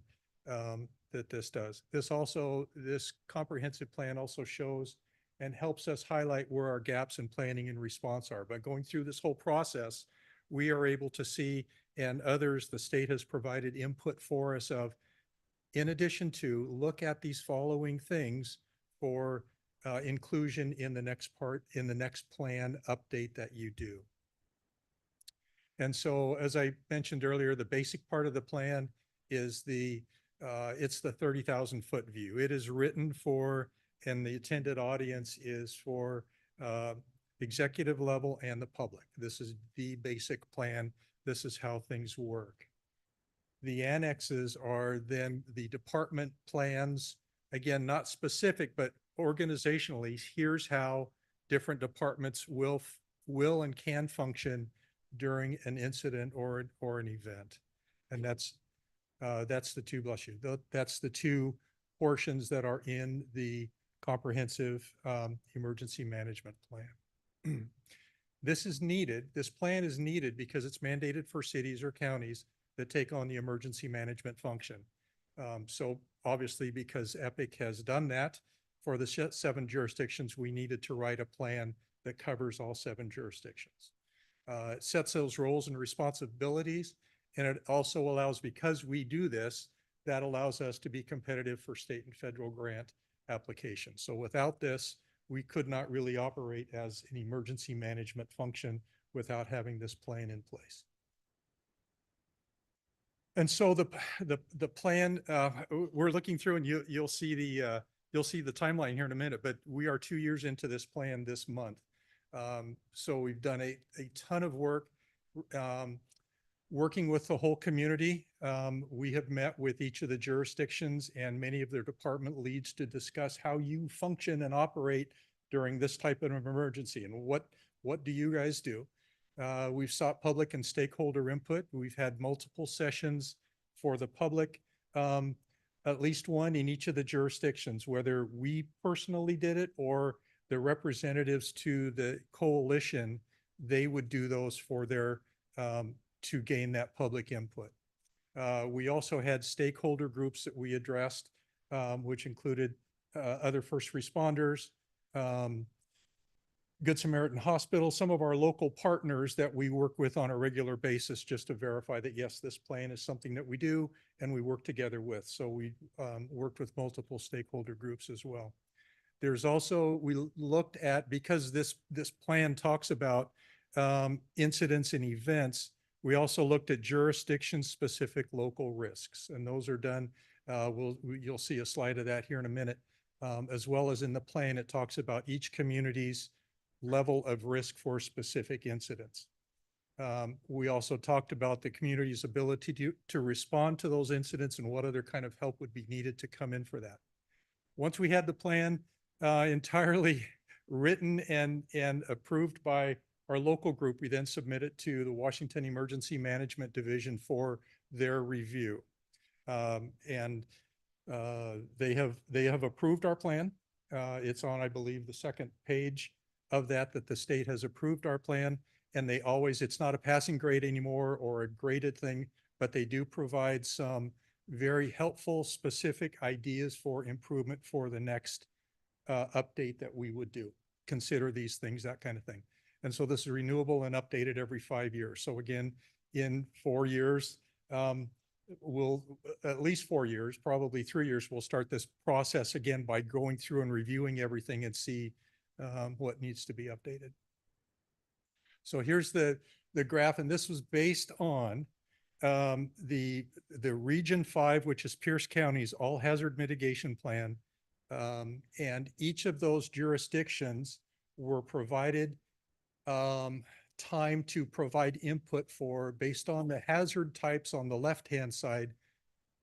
that this does. This comprehensive plan also shows and helps us highlight where our gaps in planning and response are. By going through this whole process, we are able to see, and others, the state has provided input for us of, in addition to, look at these following things for inclusion in the next plan update that you do. And so, as I mentioned earlier, the basic part of the plan is it's the 30,000-foot view. It is written for, and the intended audience is for executive level and the public. This is the basic plan. This is how things work. The annexes are then the department plans. Again, not specific, but organizationally, here's how different departments will and can function during an incident or an event. And that's the two, bless you. That's the two portions that are in the comprehensive emergency management plan. This is needed. This plan is needed because it's mandated for cities or counties that take on the emergency management function. So obviously, because EPIC has done that for the 7 jurisdictions, we needed to write a plan that covers all 7 jurisdictions. It sets those roles and responsibilities, and it also allows, because we do this, that allows us to be competitive for state and federal grant applications. So without this, we could not really operate as an emergency management function without having this plan in place. And so the plan, we're looking through, and you'll see the timeline here in a minute, but we are 2 years into this plan this month. So we've done a ton of work working with the whole community. We have met with each of the jurisdictions and many of their department leads to discuss how you function and operate during this type of emergency, and what do you guys do? We've sought public and stakeholder input. We've had multiple sessions for the public, at least one in each of the jurisdictions, whether we personally did it or the representatives to the coalition, they would do those for their, to gain that public input. We also had stakeholder groups that we addressed, which included other first responders, Good Samaritan Hospital, some of our local partners that we work with on a regular basis, just to verify that, yes, this plan is something that we do and we work together with. So we worked with multiple stakeholder groups as well. There's also, we looked at, because this plan talks about incidents and events, we also looked at jurisdiction-specific local risks, and those are done. You'll see a slide of that here in a minute, as well as in the plan, it talks about each community's level of risk for specific incidents. We also talked about the community's ability to respond to those incidents and what other kind of help would be needed to come in for that. Once we had the plan entirely written and approved by our local group, we then submit it to the Washington Emergency Management Division for their review. They have approved our plan. It's on, I believe, the second page of that the state has approved our plan, and they always, it's not a passing grade anymore or a graded thing, but they do provide some very helpful, specific ideas for improvement for the next update that we would do. Consider these things, that kind of thing. And so this is renewable and updated every 5 years. So again, in 4 years, we'll, at least 4 years, probably 3 years, we'll start this process again by going through and reviewing everything and see what needs to be updated. So here's the graph, and this was based on the Region 5, which is Pierce County's all hazard mitigation plan. And each of those jurisdictions were provided time to provide input for, based on the hazard types on the left-hand side,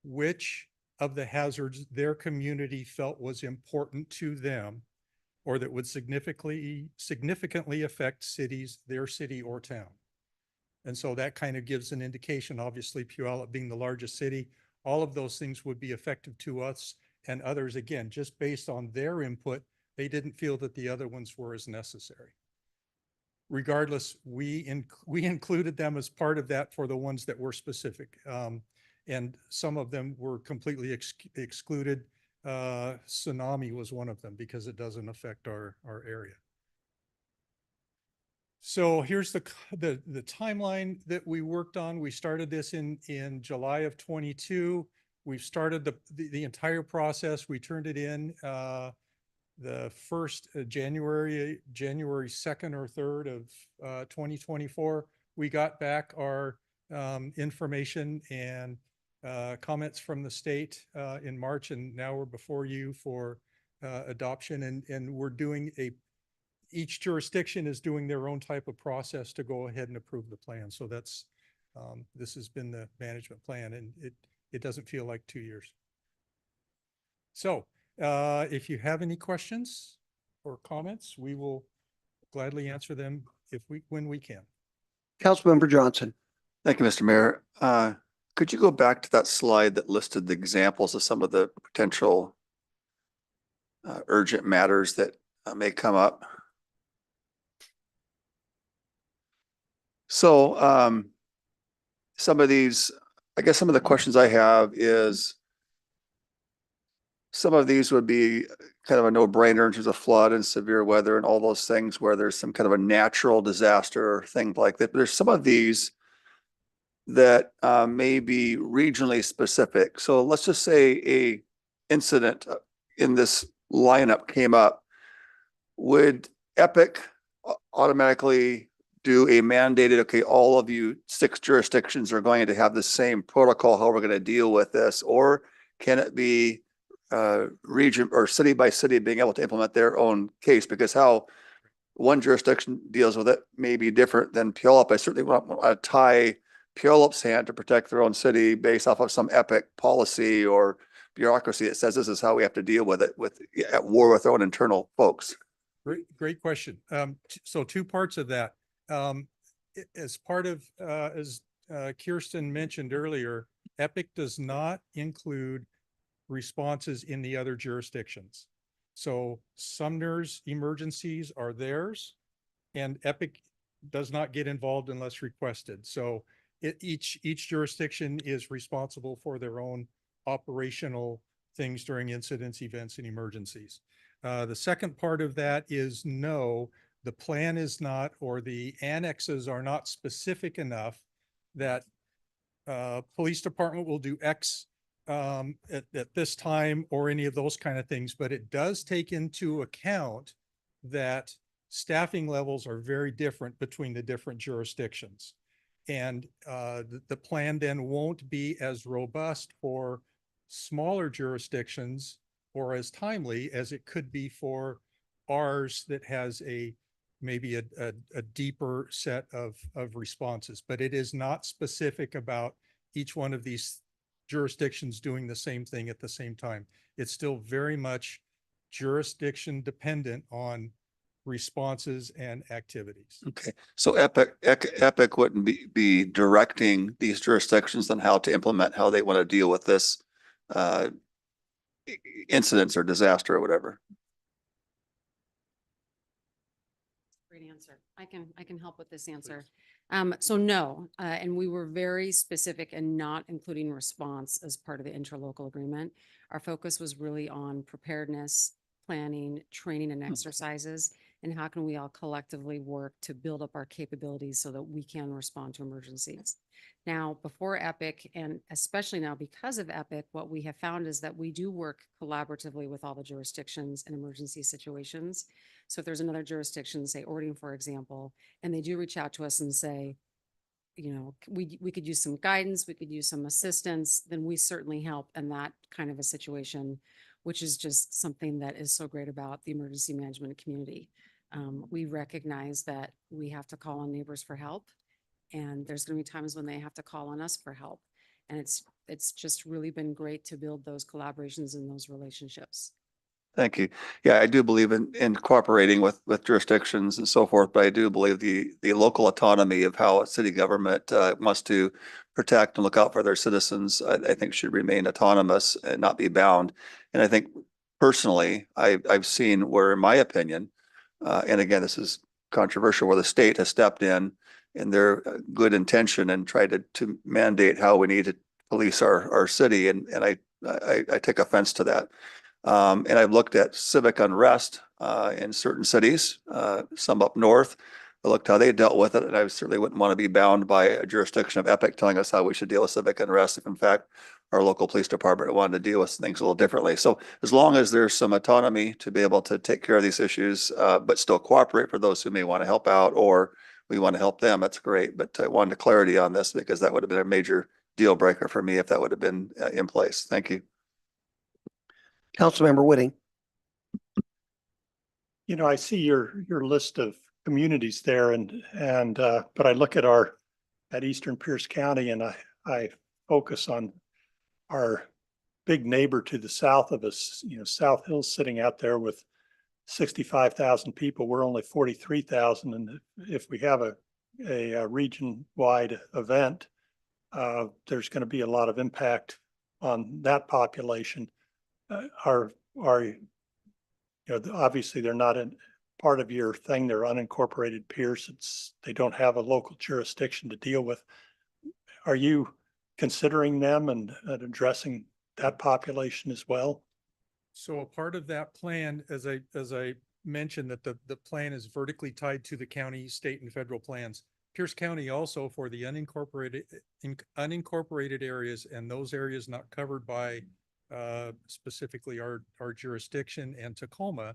which of the hazards their community felt was important to them, or that would significantly affect their city or town. And so that kind of gives an indication, obviously Puyallup being the largest city, all of those things would be effective to us, and others, again, just based on their input, they didn't feel that the other ones were as necessary. Regardless, we included them as part of that for the ones that were specific. And some of them were completely excluded. Tsunami was one of them because it doesn't affect our area. So here's the timeline that we worked on. We started this in July of 22. We've started the entire process. We turned it in the first January 2nd or 3rd of 2024. We got back our information and comments from the state in March, and now we're before you for adoption, and we're doing each jurisdiction is doing their own type of process to go ahead and approve the plan. So that's this has been the management plan, and it doesn't feel like 2 years. So if you have any questions or comments, we will gladly answer them when we can. Councilmember Johnson. Thank you, Mr. Mayor. Could you go back to that slide that listed the examples of some of the potential urgent matters that may come up? So some of these, I guess some of the questions I have is, some of these would be kind of a no-brainer in terms of flood and severe weather and all those things where there's some kind of a natural disaster or thing like that. But there's some of these that may be regionally specific. So let's just say a incident in this lineup came up. Would EPIC automatically do a mandated, okay, all of you 6 jurisdictions are going to have the same protocol, how we're going to deal with this? Or can it be region or city by city being able to implement their own case? Because how one jurisdiction deals with it may be different than Puyallup. I certainly want to tie Puyallup's hand to protect their own city based off of some EPIC policy or bureaucracy that says this is how we have to deal with it, at war with our own internal folks. Great question. So 2 parts of that. As part of, as Kirsten mentioned earlier, EPIC does not include responses in the other jurisdictions. So Sumner's emergencies are theirs, and EPIC does not get involved unless requested. So each jurisdiction is responsible for their own operational things during incidents, events, and emergencies. The second part of that is no, the plan is not, or the annexes are not specific enough that police department will do X at this time or any of those kind of things, but it does take into account that staffing levels are very different between the different jurisdictions. And the plan then won't be as robust for smaller jurisdictions or as timely as it could be for ours that has maybe a deeper set of responses. But it is not specific about each one of these jurisdictions doing the same thing at the same time. It's still very much jurisdiction dependent on responses and activities. Okay, so EPIC wouldn't be directing these jurisdictions on how to implement, how they want to deal with this incidents or disaster or whatever. Great answer. I can help with this answer. So no, and we were very specific in not including response as part of the interlocal agreement. Our focus was really on preparedness, planning, training, and exercises. and how can we all collectively work to build up our capabilities so that we can respond to emergencies. Now, before Epic, and especially now because of Epic, what we have found is that we do work collaboratively with all the jurisdictions in emergency situations. So if there's another jurisdiction, say Ording, for example, and they do reach out to us and say, you know, we could use some guidance, we could use some assistance, then we certainly help in that kind of a situation, which is just something that is so great about the emergency management community. We recognize that we have to call on neighbors for help, and there's going to be times when they have to call on us for help. And it's just really been great to build those collaborations and those relationships. Thank you. Yeah, I do believe in cooperating with jurisdictions and so forth, but I do believe the local autonomy of how a city government wants to protect and look out for their citizens, I think should remain autonomous and not be bound. And I think personally, I've seen where, in my opinion, and again, this is controversial, where the state has stepped in their good intention and tried to mandate how we need to police our city, and I take offense to that. And I've looked at civic unrest in certain cities, some up north. I looked how they dealt with it, and I certainly wouldn't want to be bound by a jurisdiction of Epic telling us how we should deal with civic unrest if in fact our local police department wanted to deal with things a little differently. So as long as there's some autonomy to be able to take care of these issues, but still cooperate for those who may want to help out or we want to help them, that's great. But I wanted clarity on this because that would have been a major deal breaker for me if that would have been in place. Thank you. Councilmember Whitting. You know, I see your list of communities there but I look at Eastern Pierce County and I focus on our big neighbor to the south of us, you know, South Hill's sitting out there with 65,000 people. We're only 43,000. And if we have a region-wide event, there's going to be a lot of impact on that population. You know, obviously they're not in part of your thing. They're unincorporated peers. They don't have a local jurisdiction to deal with. Are you considering them and addressing that population as well? So a part of that plan, as I mentioned, that the plan is vertically tied to the county, state, and federal plans. Pierce County also, for the unincorporated areas and those areas not covered by specifically our jurisdiction and Tacoma,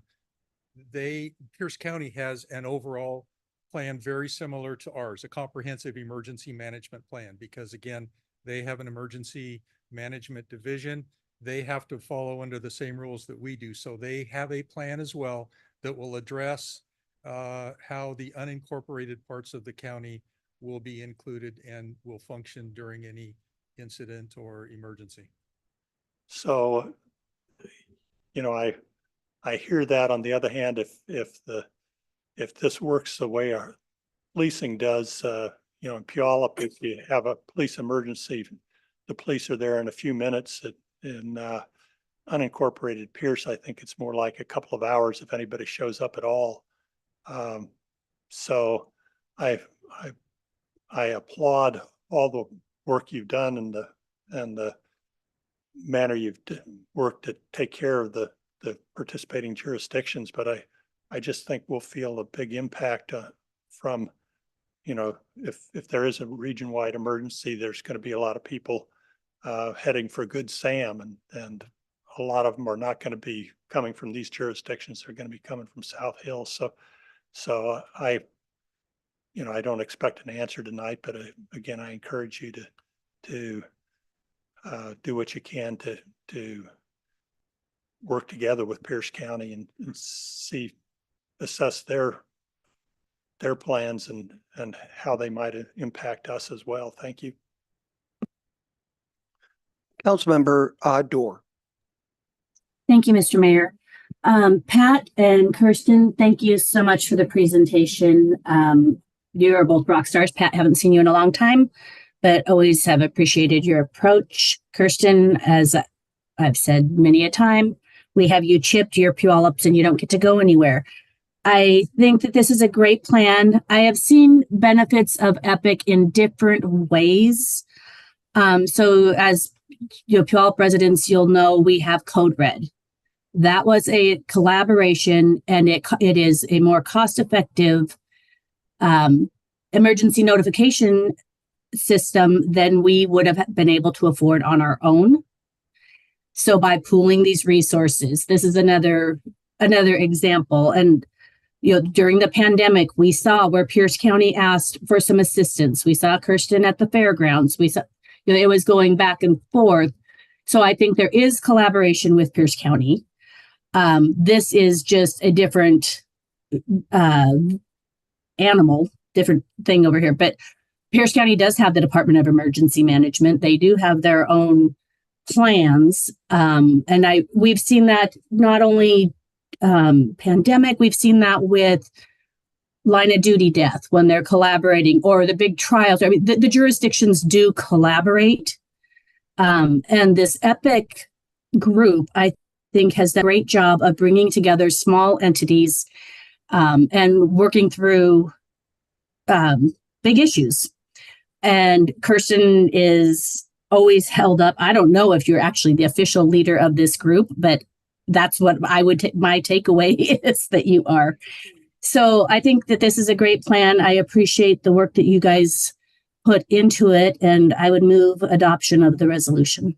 Pierce County has an overall plan very similar to ours, a comprehensive emergency management plan, because again, they have an emergency management division. They have to follow under the same rules that we do. So they have a plan as well that will address how the unincorporated parts of the county will be included and will function during any incident or emergency. So, you know, I hear that. On the other hand, if this works the way our policing does, you know, in Puyallup, if you have a police emergency, the police are there in a few minutes. In unincorporated Pierce, I think it's more like a couple of hours if anybody shows up at all. So I applaud all the work you've done and the manner you've worked to take care of the participating jurisdictions, but I just think we'll feel a big impact from, you know, if there is a region-wide emergency, there's going to be a lot of people heading for Good Sam, and a lot of them are not going to be coming from these jurisdictions. They're going to be coming from South Hill. So I don't expect an answer tonight, but again, I encourage you to do what you can to work together with Pierce County and assess their plans and how they might impact us as well. Thank you. Councilmember Dorr. Thank you, Mr. Mayor. Pat and Kirsten, thank you so much for the presentation. You are both rock stars. Pat, haven't seen you in a long time, but always have appreciated your approach. Kirsten, as I've said many a time, we have you chipped, your Puyallups, and you don't get to go anywhere. I think that this is a great plan. I have seen benefits of Epic in different ways. So as you know, Puyallup residents, you'll know we have Code Red. That was a collaboration, and it is a more cost-effective emergency notification system than we would have been able to afford on our own. So by pooling these resources, this is another example. And during the pandemic, we saw where Pierce County asked for some assistance. We saw Kirsten at the fairgrounds. We saw, it was going back and forth. So I think there is collaboration with Pierce County. This is just a different animal, different thing over here. But Pierce County does have the Department of Emergency Management. They do have their own plans. And we've seen that not only pandemic, we've seen that with line of duty death when they're collaborating, or the big trials. I mean, the jurisdictions do collaborate. And this EPIC group, I think, has done a great job of bringing together small entities and working through big issues. And Kirsten is always held up. I don't know if you're actually the official leader of this group, but that's what I would my takeaway is, that you are. So I think that this is a great plan. I appreciate the work that you guys put into it, and I would move adoption of the resolution.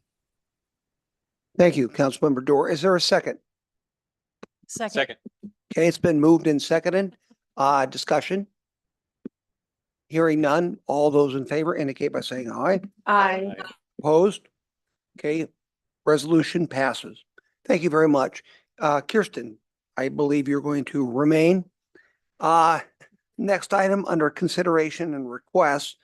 Thank you, Councilmember Dorr. Is there a second? Second. Okay, it's been moved and seconded. Discussion? Hearing none. All those in favor indicate by saying aye. Aye. Opposed? Okay, resolution passes. Thank you very much. Kirsten, I believe you're going to remain. Next item under consideration and request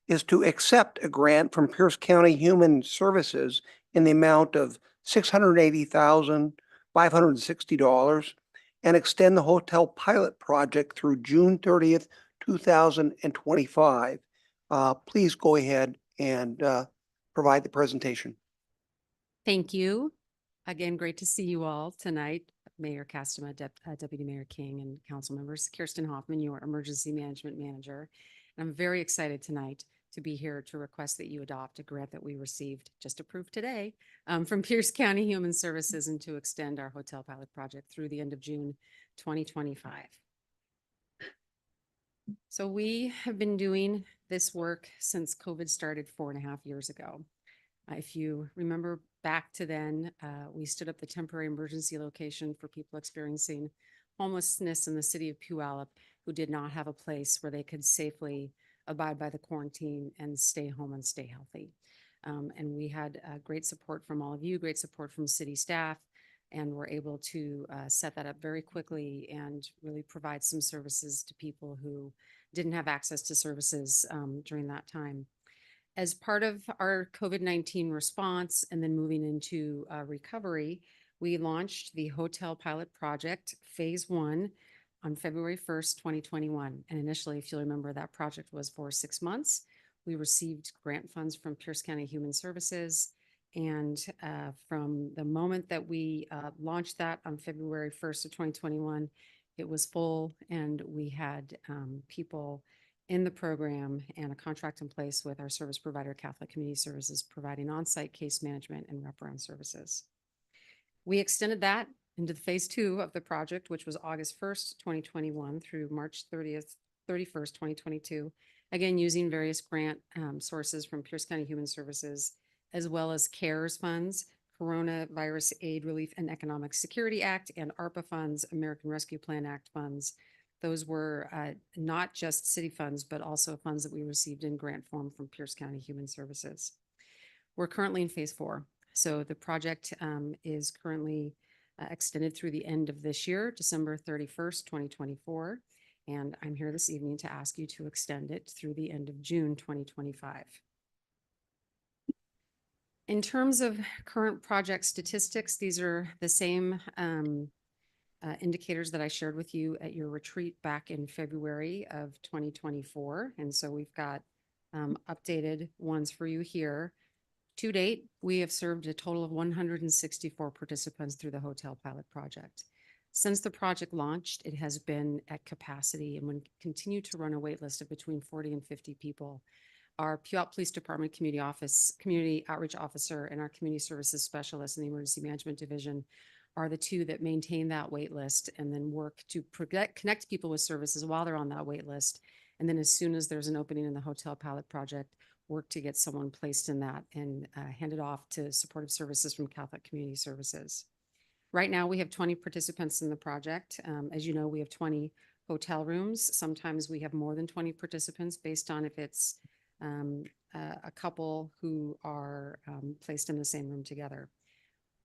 is to accept a grant from Pierce County Human Services in the amount of $680,560 and extend the hotel pilot project through June 30th, 2025. Please go ahead and provide the presentation. Thank you. Again, great to see you all tonight. Mayor Castema, Deputy Mayor King, and council members. Kirsten Hoffman, your Emergency Management Manager. And I'm very excited tonight to be here to request that you adopt a grant that we received, just approved today, from Pierce County Human Services, and to extend our hotel pilot project through the end of June 2025. So we have been doing this work since COVID started 4.5 years ago. If you remember back to then, we stood up the temporary emergency location for people experiencing homelessness in the city of Puyallup who did not have a place where they could safely abide by the quarantine and stay home and stay healthy. And we had great support from all of you, great support from city staff, and were able to set that up very quickly and really provide some services to people who didn't have access to services during that time. As part of our COVID-19 response and then moving into recovery, we launched the Hotel Pilot Project Phase 1 on February 1st, 2021. And initially, if you'll remember, that project was for 6 months. We received grant funds from Pierce County Human Services. And from the moment that we launched that on February 1st of 2021, it was full, and we had people in the program and a contract in place with our service provider, Catholic Community Services, providing on-site case management and wraparound services. We extended that into the phase 2 of the project, which was August 1st, 2021 through March 31st, 2022. Again, using various grant sources from Pierce County Human Services, as well as CARES funds, Coronavirus Aid Relief and Economic Security Act, and ARPA funds, American Rescue Plan Act funds. Those were not just city funds, but also funds that we received in grant form from Pierce County Human Services. We're currently in phase 4. So the project is currently extended through the end of this year, December 31st, 2024. And I'm here this evening to ask you to extend it through the end of June, 2025. In terms of current project statistics, these are the same indicators that I shared with you at your retreat back in February of 2024. And so we've got updated ones for you here. To date, we have served a total of 164 participants through the Hotel Pilot Project. Since the project launched, it has been at capacity and will continue to run a wait list of between 40 and 50 people. Our Puyallup Police Department Community Outreach Officer, and our Community Services Specialist in the Emergency Management Division are the two that maintain that wait list and then work to connect people with services while they're on that wait list. And then as soon as there's an opening in the hotel pilot project, work to get someone placed in that and hand it off to supportive services from Catholic Community Services. Right now, we have 20 participants in the project. As you know, we have 20 hotel rooms. Sometimes we have more than 20 participants based on if it's a couple who are placed in the same room together.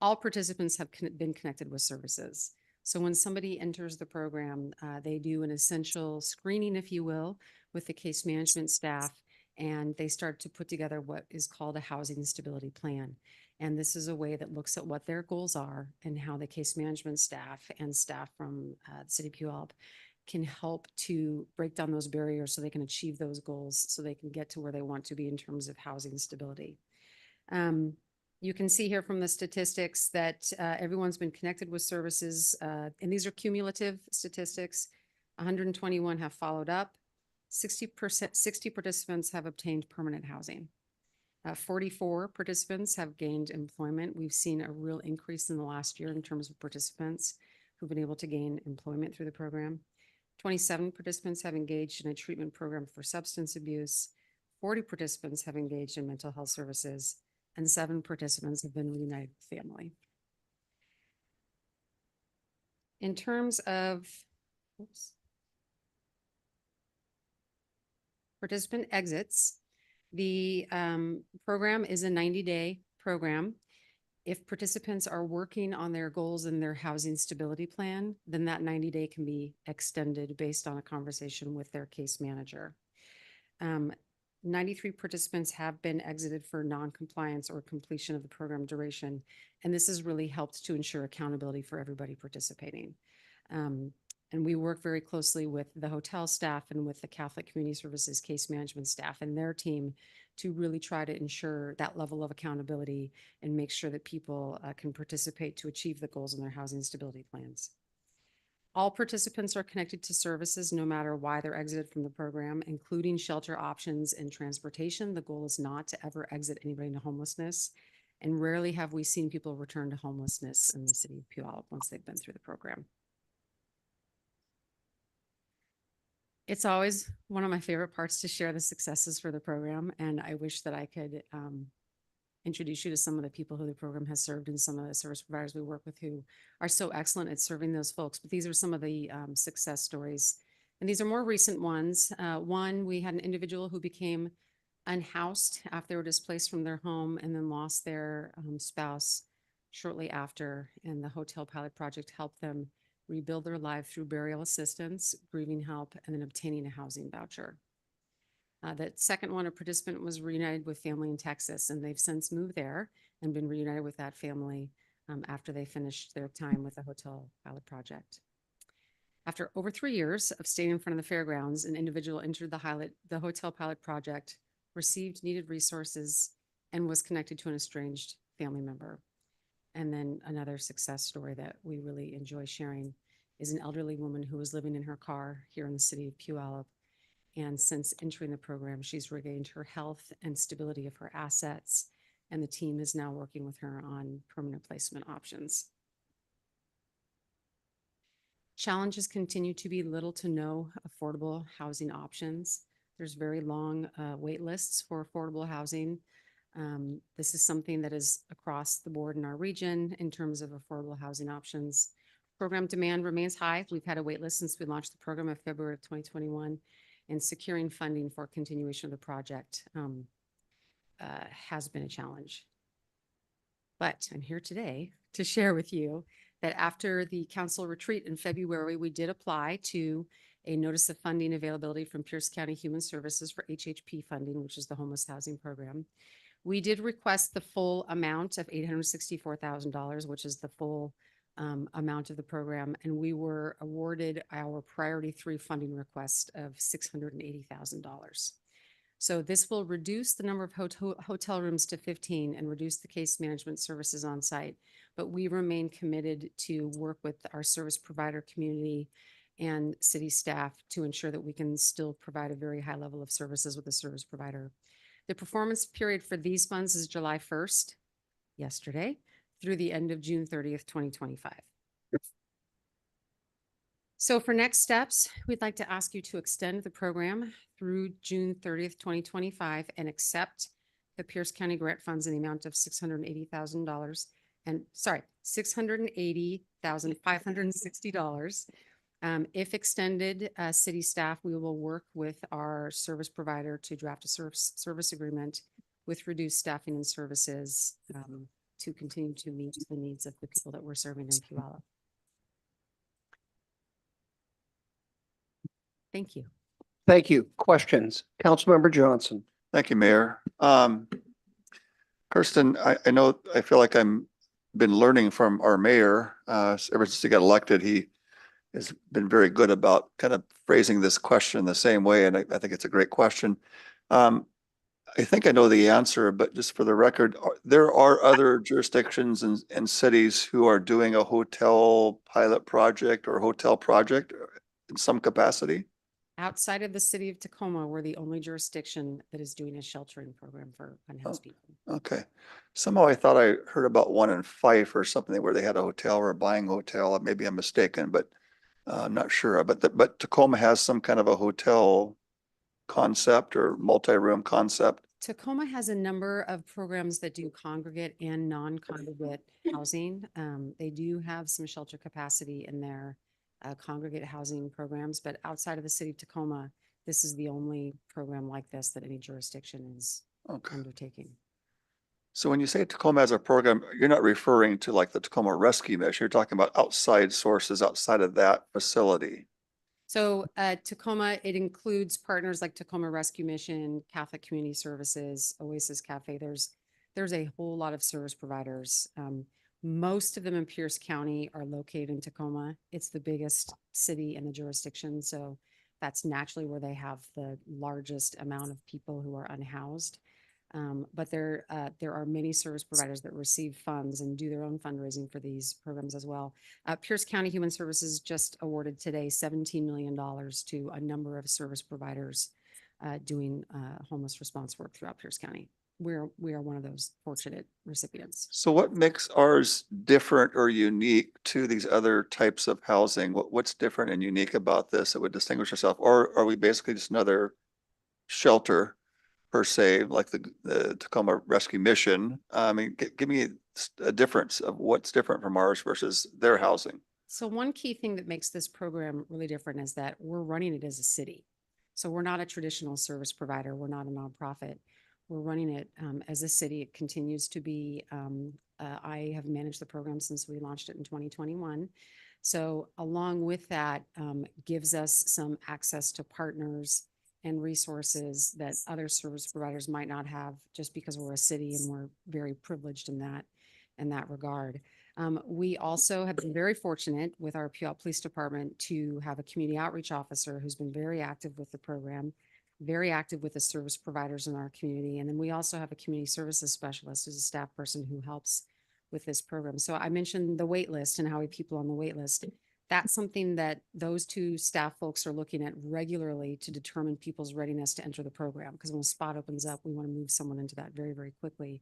All participants have been connected with services. So when somebody enters the program, they do an essential screening, if you will, with the case management staff, and they start to put together what is called a housing stability plan. And this is a way that looks at what their goals are and how the case management staff and staff from the City of Puyallup can help to break down those barriers so they can achieve those goals, so they can get to where they want to be in terms of housing stability. You can see here from the statistics that everyone's been connected with services, and these are cumulative statistics. 121 have followed up. 60 participants have obtained permanent housing. 44 participants have gained employment. We've seen a real increase in the last year in terms of participants who've been able to gain employment through the program. 27 participants have engaged in a treatment program for substance abuse. 40 participants have engaged in mental health services, and 7 participants have been reunited with family. In terms of participant exits, the program is a 90-day program. If participants are working on their goals in their housing stability plan, then that 90-day can be extended based on a conversation with their case manager. 93 participants have been exited for non-compliance or completion of the program duration, and this has really helped to ensure accountability for everybody participating. And we work very closely with the hotel staff and with the Catholic Community Services case management staff and their team to really try to ensure that level of accountability and make sure that people can participate to achieve the goals in their housing stability plans. All participants are connected to services no matter why they're exited from the program, including shelter options and transportation. The goal is not to ever exit anybody into homelessness. And rarely have we seen people return to homelessness in the City of Puyallup once they've been through the program. It's always one of my favorite parts to share the successes for the program, and I wish that I could introduce you to some of the people who the program has served and some of the service providers we work with who are so excellent at serving those folks. But these are some of the success stories, and these are more recent ones. One, we had an individual who became unhoused after they were displaced from their home and then lost their spouse shortly after, and the Hotel Pilot Project helped them rebuild their life through burial assistance, grieving help, and then obtaining a housing voucher. That second one, a participant was reunited with family in Texas, and they've since moved there and been reunited with that family after they finished their time with the Hotel Pilot Project. After over 3 years of staying in front of the fairgrounds, an individual entered the Hotel Pilot Project, received needed resources, and was connected to an estranged family member. And then another success story that we really enjoy sharing is an elderly woman who was living in her car here in the City of Puyallup. And since entering the program, she's regained her health and stability of her assets, and the team is now working with her on permanent placement options. Challenges continue to be little to no affordable housing options. There's very long wait lists for affordable housing. This is something that is across the board in our region in terms of affordable housing options. Program demand remains high. We've had a wait list since we launched the program in February of 2021, and securing funding for continuation of the project has been a challenge. But I'm here today to share with you that after the council retreat in February, we did apply to a notice of funding availability from Pierce County Human Services for HHP funding, which is the homeless housing program. We did request the full amount of $864,000, which is the full amount of the program, and we were awarded our priority 3 funding request of $680,000. So this will reduce the number of hotel rooms to 15 and reduce the case management services on site, but we remain committed to work with our service provider community and city staff to ensure that we can still provide a very high level of services with the service provider. The performance period for these funds is July 1st, yesterday, through the end of June 30th, 2025. So for next steps, we'd like to ask you to extend the program through June 30th, 2025 and accept the Pierce County grant funds in the amount of $680,000 $680,560. If extended, city staff, we will work with our service provider to draft a service agreement with reduced staffing and services to continue to meet the needs of the people that we're serving in Puyallup. Thank you. Thank you. Questions? Councilmember Johnson. Thank you, Mayor. Kirsten, I know, I feel like been learning from our mayor, ever since he got elected. He has been very good about kind of phrasing this question the same way, and I think it's a great question. I think I know the answer, but just for the record, there are other jurisdictions and cities who are doing a hotel pilot project or hotel project in some capacity? Outside of the city of Tacoma, we're the only jurisdiction that is doing a sheltering program for unhoused people. Okay. Somehow I thought I heard about one in Fife or something where they had a hotel or a buying hotel. Maybe I'm mistaken, but I'm not sure. But Tacoma has some kind of a hotel concept or multi-room concept. Tacoma has a number of programs that do congregate and non-congregate housing. They do have some shelter capacity in their congregate housing programs, but outside of the city of Tacoma, this is the only program like this that any jurisdiction is undertaking. So when you say Tacoma has a program, you're not referring to like the Tacoma Rescue Mission. You're talking about outside sources outside of that facility. So Tacoma, it includes partners like Tacoma Rescue Mission, Catholic Community Services, Oasis Cafe. There's a whole lot of service providers. Most of them in Pierce County are located in Tacoma. It's the biggest city in the jurisdiction, so that's naturally where they have the largest amount of people who are unhoused. But there are many service providers that receive funds and do their own fundraising for these programs as well. Pierce County Human Services just awarded today $17 million to a number of service providers doing homeless response work throughout Pierce County. We are one of those fortunate recipients. So what makes ours different or unique to these other types of housing? What's different and unique about this that would distinguish ourselves? Or are we basically just another shelter per se, like the Tacoma Rescue Mission? I mean, give me a difference of what's different from ours versus their housing. So one key thing that makes this program really different is that we're running it as a city. So we're not a traditional service provider. We're not a nonprofit. We're running it as a city. It continues to be, I have managed the program since we launched it in 2021. So along with that, gives us some access to partners and resources that other service providers might not have, just because we're a city and we're very privileged in that regard. We also have been very fortunate with our Puyallup Police Department to have a community outreach officer who's been very active with the program, very active with the service providers in our community. And then we also have a community services specialist who's a staff person who helps with this program. So I mentioned the wait list and how we have people on the wait list. That's something that those two staff folks are looking at regularly to determine people's readiness to enter the program. Because when a spot opens up, we want to move someone into that very, very quickly.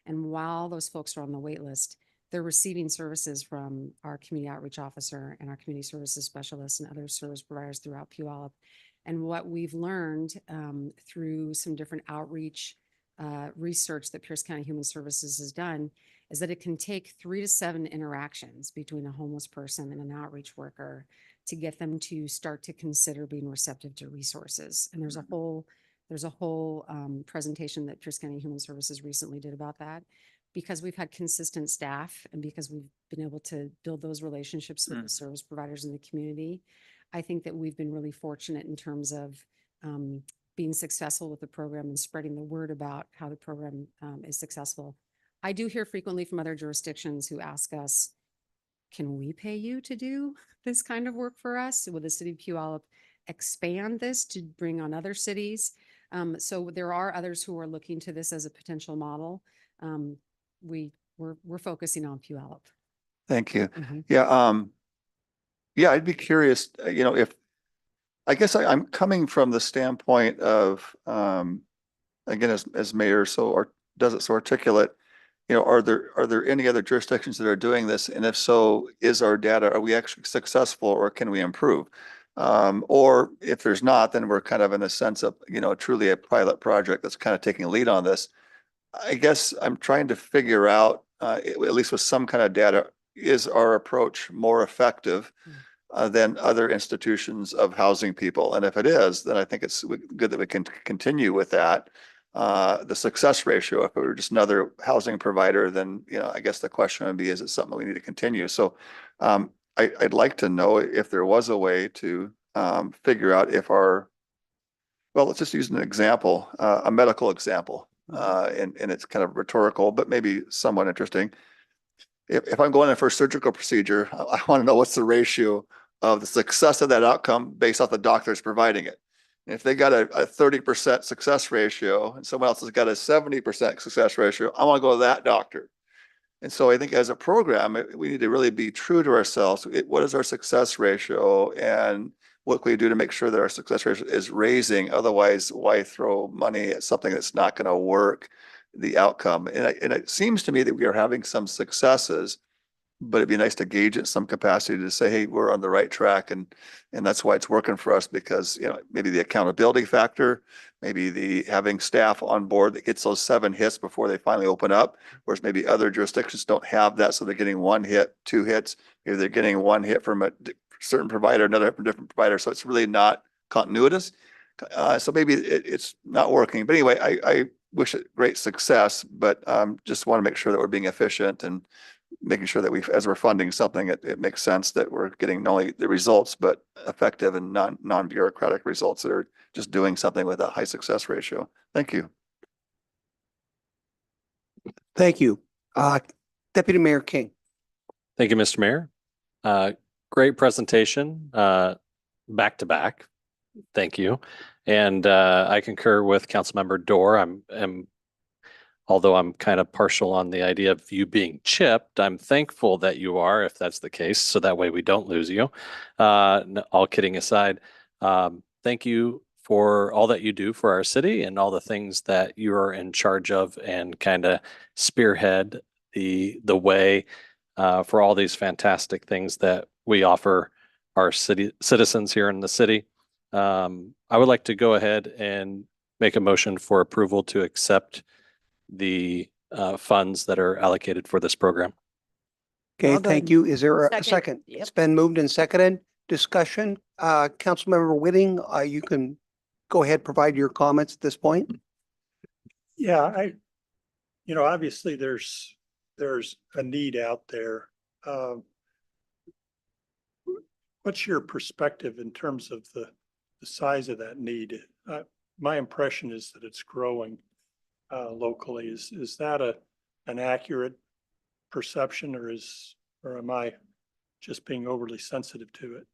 And while those folks are on the wait list, they're receiving services from our community outreach officer and our community services specialists and other service providers throughout Puyallup. And what we've learned through some different outreach research that Pierce County Human Services has done is that it can take 3 to 7 interactions between a homeless person and an outreach worker to get them to start to consider being receptive to resources. And there's a whole presentation that Pierce County Human Services recently did about that. Because we've had consistent staff and because we've been able to build those relationships with the service providers in the community, I think that we've been really fortunate in terms of being successful with the program and spreading the word about how the program is successful. I do hear frequently from other jurisdictions who ask us, can we pay you to do this kind of work for us? Will the city of Puyallup expand this to bring on other cities? So there are others who are looking to this as a potential model. We're focusing on Puyallup. Thank you. Yeah, I'd be curious, if, I guess I'm coming from the standpoint of, again, as mayor, does it so articulate, are there any other jurisdictions that are doing this? And if so, is our data, are we actually successful or can we improve? Or if there's not, then we're kind of in a sense of, truly a pilot project that's kind of taking a lead on this. I guess I'm trying to figure out, at least with some kind of data, is our approach more effective than other institutions of housing people? And if it is, then I think it's good that we can continue with that. The success ratio, if it were just another housing provider, then, I guess the question would be, is it something we need to continue? So I'd like to know if there was a way to figure out if well, let's just use an example, a medical example. And it's kind of rhetorical, but maybe somewhat interesting. If I'm going in for a surgical procedure, I want to know what's the ratio of the success of that outcome based off the doctors providing it. And if they got a 30% success ratio and someone else has got a 70% success ratio, I want to go to that doctor. And so I think as a program, we need to really be true to ourselves. What is our success ratio and what can we do to make sure that our success ratio is raising? Otherwise, why throw money at something that's not going to work, the outcome? And it seems to me that we are having some successes, but it'd be nice to gauge it some capacity to say, hey, we're on the right track. And that's why it's working for us, because, maybe the accountability factor, maybe the having staff on board that gets those 7 hits before they finally open up, whereas maybe other jurisdictions don't have that. So they're getting 1 hit, 2 hits, maybe they're getting 1 hit from a certain provider, another from a different provider. So it's really not continuous. So maybe it's not working. But anyway, I wish it great success, but just want to make sure that we're being efficient and making sure that as we're funding something, it makes sense that we're getting not only the results, but effective and non-bureaucratic results that are just doing something with a high success ratio. Thank you. Thank you. Deputy Mayor King. Thank you, Mr. Mayor. Great presentation, back to back. Thank you. And I concur with Councilmember Dorr. Although I'm kind of partial on the idea of you being chipped, I'm thankful that you are, if that's the case, so that way we don't lose you. All kidding aside, thank you for all that you do for our city and all the things that you are in charge of and kind of spearhead the way for all these fantastic things that we offer our citizens here in the city. I would like to go ahead and make a motion for approval to accept the funds that are allocated for this program. Okay, Well done. thank you. Is there a Second. second? Yep. It's been moved and seconded. Discussion. Councilmember Whitting, you can go ahead, provide your comments at this point. Yeah, obviously there's a need out there. What's your perspective in terms of the size of that need? My impression is that it's growing locally. Is that an accurate perception, or am I just being overly sensitive to it?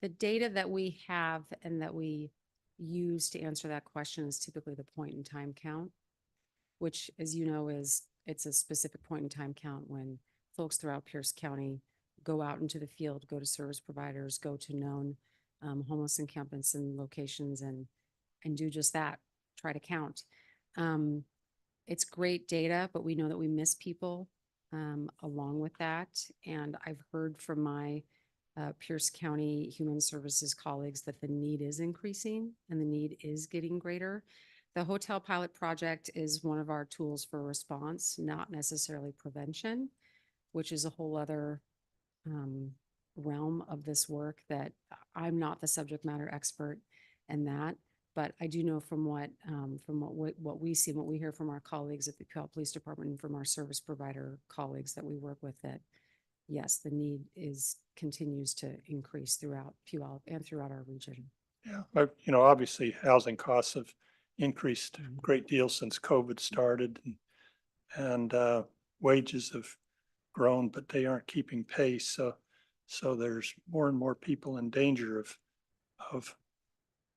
The data that we have and that we use to answer that question is typically the point in time count, which, as you know, it's a specific point in time count when folks throughout Pierce County go out into the field, go to service providers, go to known homeless encampments and locations and do just that, try to count. It's great data, but we know that we miss people along with that. And I've heard from my Pierce County Human Services colleagues that the need is increasing and the need is getting greater. The hotel pilot project is one of our tools for response, not necessarily prevention, which is a whole other realm of this work that I'm not the subject matter expert in that. But I do know from what we see and what we hear from our colleagues at the Puyallup Police Department and from our service provider colleagues that we work with, that yes, the need continues to increase throughout Puyallup and throughout our region. Yeah, but obviously housing costs have increased a great deal since COVID started, and wages have grown, but they aren't keeping pace. So there's more and more people in danger of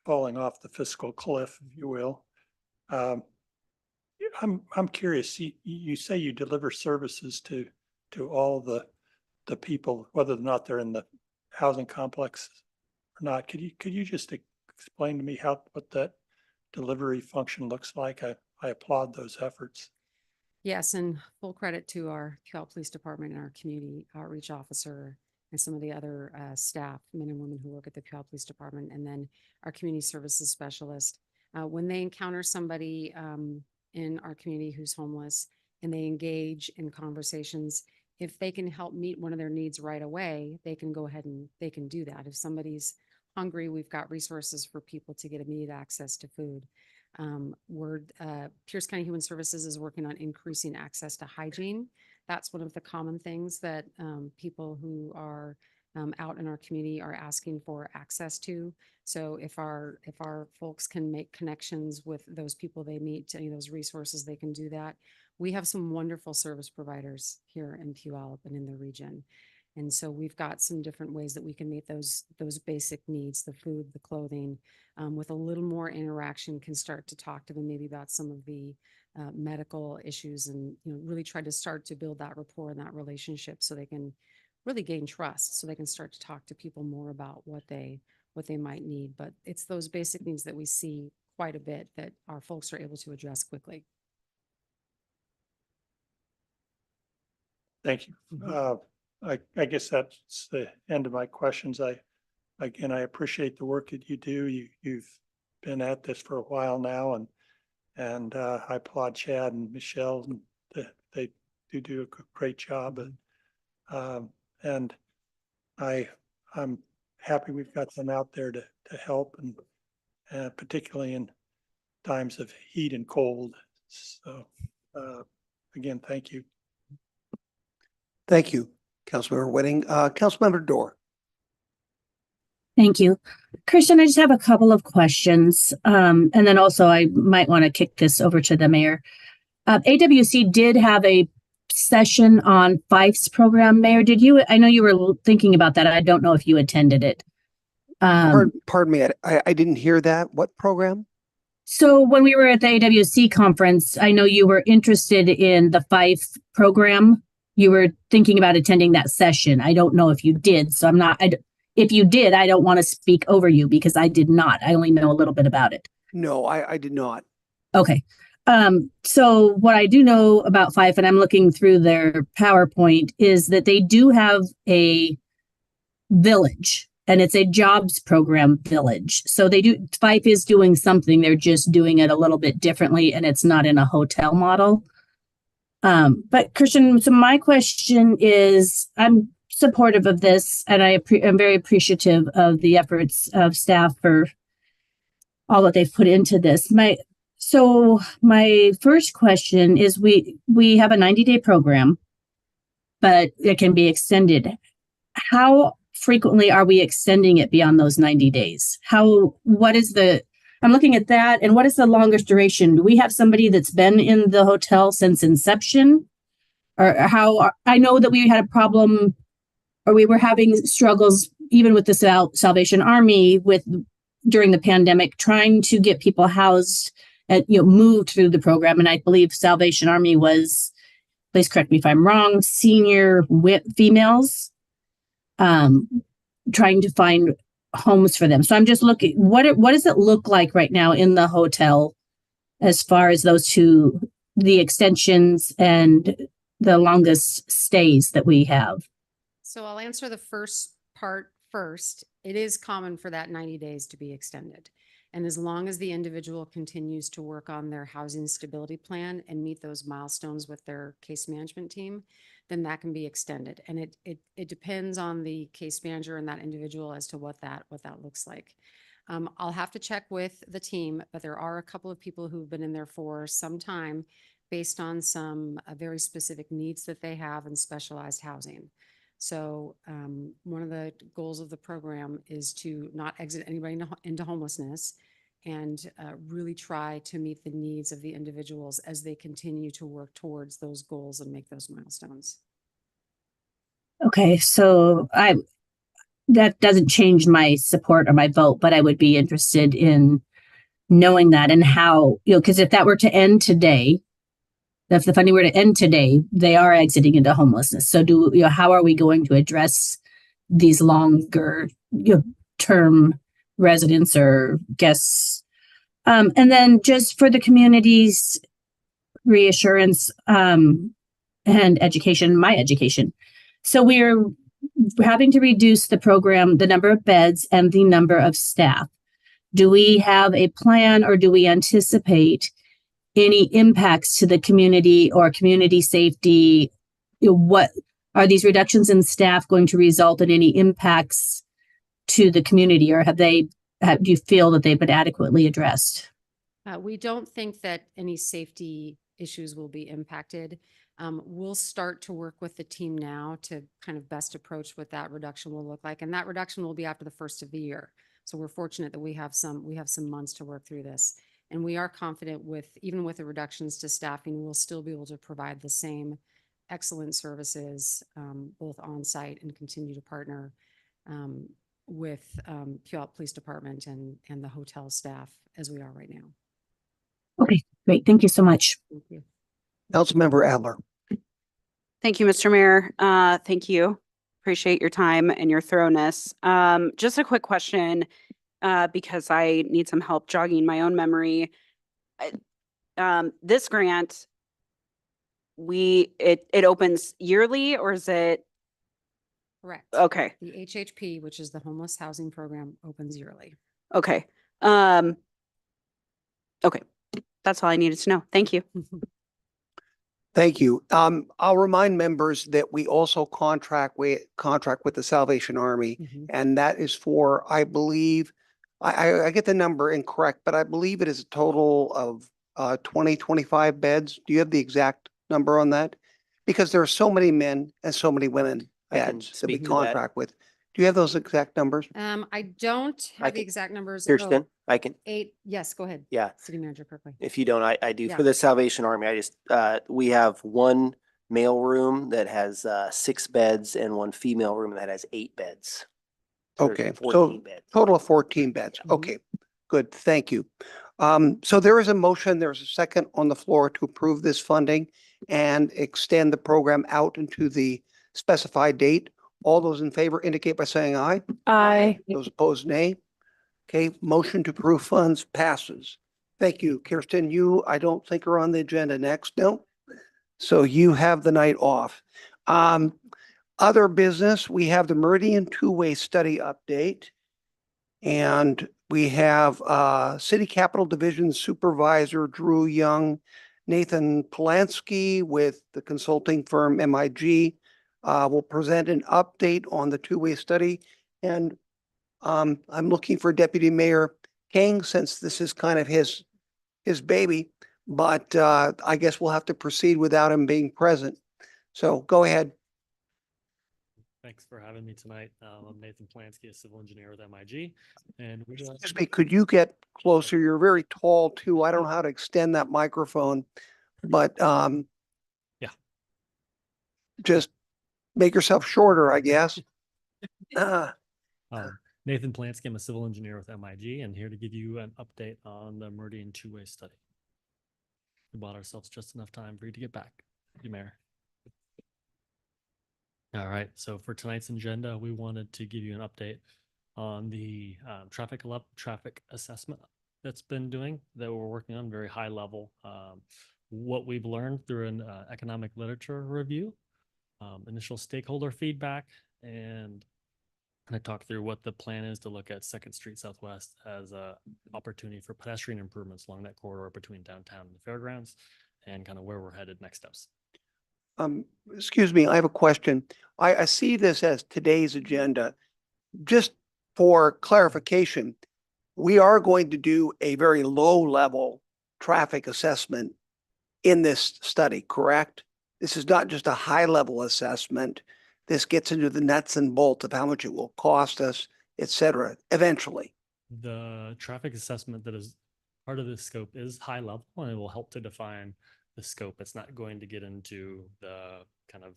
falling off the fiscal cliff, if you will. I'm curious. You say you deliver services to all the people, whether or not they're in the housing complex or not. Could you just explain to me what that delivery function looks like? I applaud those efforts. Yes, and full credit to our Puyallup Police Department and our community outreach officer and some of the other staff, men and women who work at the Puyallup Police Department, and then our community services specialist. When they encounter somebody in our community who's homeless and they engage in conversations, if they can help meet one of their needs right away, they can go ahead and they can do that. If somebody's hungry, we've got resources for people to get immediate access to food. Pierce County Human Services is working on increasing access to hygiene. That's one of the common things that people who are out in our community are asking for access to. So if our folks can make connections with those people they meet, to any of those resources, they can do that. We have some wonderful service providers here in Puyallup and in the region. And so we've got some different ways that we can meet those basic needs, the food, the clothing, with a little more interaction, can start to talk to them maybe about some of the medical issues, and really try to start to build that rapport and that relationship so they can really gain trust, so they can start to talk to people more about what they might need. But it's those basic needs that we see quite a bit that our folks are able to address quickly. Thank you. I guess that's the end of my questions. I appreciate the work that you do. You've been at this for a while now, and I applaud Chad and Michelle, and they do a great job. And I'm happy we've got them out there to help, and particularly in times of heat and cold. So again, thank you. Thank you, Councilmember Whitting. Councilmember Dorr. Thank you. Christian, I just have a couple of questions. And then also I might want to kick this over to the mayor. AWC did have a session on Fife's program. Mayor, I know you were thinking about that. I don't know if you attended it. Pardon me, I didn't hear that. What program? So when we were at the AWC conference, I know you were interested in the Fife program. You were thinking about attending that session. I don't know if you did. So if you did, I don't want to speak over you because I did not. I only know a little bit about it. No, I did not. Okay. So what I do know about Fife, and I'm looking through their PowerPoint, is that they do have a village, and it's a jobs program village. So Fife is doing something. They're just doing it a little bit differently, and it's not in a hotel model. But Christian, so my question is, I'm supportive of this, and I'm very appreciative of the efforts of staff for all that they've put into this. So my first question is, we have a 90-day program, but it can be extended. How frequently are we extending it beyond those 90 days? I'm looking at that, and what is the longest duration? Do we have somebody that's been in the hotel since inception? Or I know that we had a problem, or we were having struggles even with the Salvation Army during the pandemic, trying to get people housed and moved through the program. And I believe Salvation Army was, please correct me if I'm wrong, senior females, trying to find homes for them. So I'm just looking, what does it look like right now in the hotel as far as those two, the extensions and the longest stays that we have? So I'll answer the first part first. It is common for that 90 days to be extended. And as long as the individual continues to work on their housing stability plan and meet those milestones with their case management team, then that can be extended. And it depends on the case manager and that individual as to what that looks like. I'll have to check with the team, but there are a couple of people who've been in there for some time based on some very specific needs that they have in specialized housing. So one of the goals of the program is to not exit anybody into homelessness, and really try to meet the needs of the individuals as they continue to work towards those goals and make those milestones. Okay, so that doesn't change my support or my vote, but I would be interested in knowing that, and how, because if that were to end today, if the funding were to end today, they are exiting into homelessness. So how are we going to address these longer term residents or guests? And then just for the communities reassurance and education, my education. So we're having to reduce the program, the number of beds and the number of staff. Do we have a plan or do we anticipate any impacts to the community or community safety? What are these reductions in staff going to result in any impacts to the community, or do you feel that they've been adequately addressed? We don't think that any safety issues will be impacted. We'll start to work with the team now to kind of best approach what that reduction will look like. And that reduction will be after the first of the year. So we're fortunate that we have some months to work through this. And we are confident even with the reductions to staffing, we'll still be able to provide the same excellent services, both on site and continue to partner with Puyallup Police Department and the hotel staff as we are right now. Okay, great. Thank you so much. Thank you. Councilmember Adler. Thank you, Mr. Mayor. Thank you. Appreciate your time and your thoroughness. Just a quick question, because I need some help jogging my own memory. This grant, it opens yearly, or is it? Correct. Okay. The HHP, which is the homeless housing program, opens yearly. Okay. Okay. That's all I needed to know. Thank you. Thank you. I'll remind members that we also contract with the Salvation Army, and that is for, I believe, I get the number incorrect, but I believe it is a total of 25 beds. Do you have the exact number on that? Because there are so many men and so many women beds that we contract with. Do you have those exact numbers? I don't have the exact numbers. Kirsten, I can, 8. Yes, go ahead. yeah. City Manager Kirkley. If you don't, I do. Yeah. For the Salvation Army, I just, we have one male room that has 6 beds and one female room that has 8 beds. So there's Okay, 14 so beds. total of 14 beds. Okay, good. Thank you. So there is a motion, there's a second on the floor to approve this funding and extend the program out into the specified date. All those in favor indicate by saying aye. Aye. Those opposed, nay. Okay, motion to approve funds passes. Thank you. Kirsten, you, I don't think are on the agenda next. No. So you have the night off. Other business, we have the Meridian two-way study update. And we have City Capital Division Supervisor Drew Young, Nathan Polanski with the consulting firm MIG will present an update on the two-way study. And I'm looking for Deputy Mayor King, since this is kind of his baby, but I guess we'll have to proceed without him being present. So go ahead. Thanks for having me tonight. I'm Nathan Polanski, a civil engineer with MIG. And Excuse me, could you get closer? You're very tall too. I don't know how to extend that microphone, but yeah, just make yourself shorter, I guess. Nathan Polanski, I'm a civil engineer with MIG, and here to give you an update on the Meridian two-way study. We bought ourselves just enough time for you to get back. Thank you, Mayor. All right, so for tonight's agenda, we wanted to give you an update on the traffic assessment that's been doing, that we're working on, very high level. What we've learned through an economic literature review, initial stakeholder feedback, and I talked through what the plan is to look at 2nd Street Southwest as a opportunity for pedestrian improvements along that corridor between downtown and the fairgrounds, and kind of where we're headed next steps. Excuse me, I have a question. I see this as today's agenda. Just for clarification, we are going to do a very low level traffic assessment in this study, correct? This is not just a high level assessment. This gets into the nuts and bolts of how much it will cost us, et cetera, eventually. The traffic assessment that is part of this scope is high level, and it will help to define the scope. It's not going to get into the kind of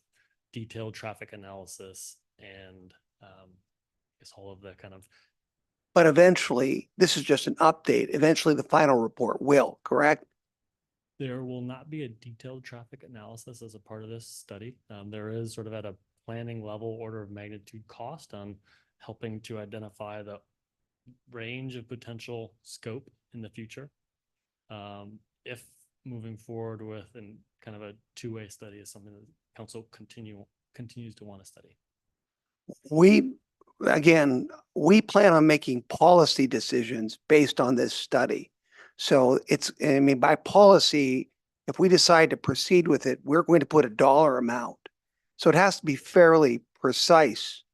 detailed traffic analysis and it's all of the kind of. But eventually, this is just an update. Eventually, the final report will, correct? There will not be a detailed traffic analysis as a part of this study. There is sort of at a planning level order of magnitude cost on helping to identify the range of potential scope in the future. If moving forward with and kind of a two-way study is something that council continues to want to study. We plan on making policy decisions based on this study. So I mean, by policy, if we decide to proceed with it, we're going to put a dollar amount. So it has to be fairly precise.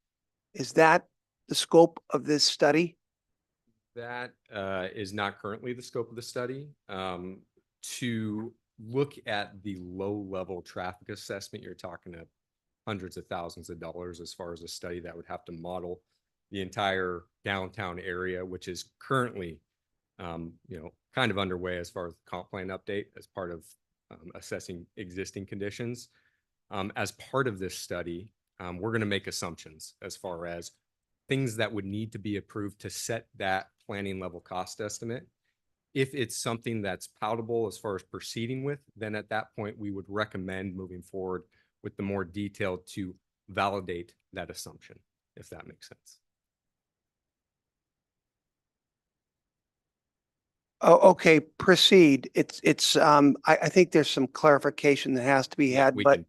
Is that the scope of this study? That is not currently the scope of the study. To look at the low-level traffic assessment, you're talking of hundreds of thousands of dollars as far as a study that would have to model the entire downtown area, which is currently, kind of underway as far as the comp plan update as part of assessing existing conditions. As part of this study, we're going to make assumptions as far as things that would need to be approved to set that planning level cost estimate. If it's something that's palatable as far as proceeding with, then at that point, we would recommend moving forward with the more detailed to validate that assumption, if that makes sense. Oh, okay, proceed. I think there's some clarification that has to be had, We but, can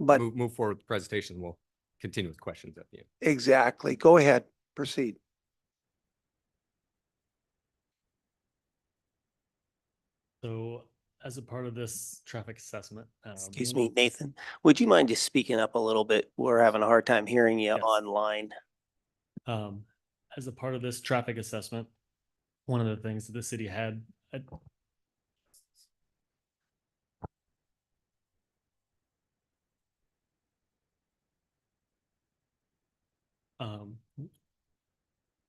but move forward with the presentation. We'll continue with questions at the end. exactly. Go ahead, proceed. So as a part of this traffic assessment. Excuse me, Nathan, would you mind just speaking up a little bit? We're having a hard time hearing you Yes. online. As a part of this traffic assessment, one of the things that the city had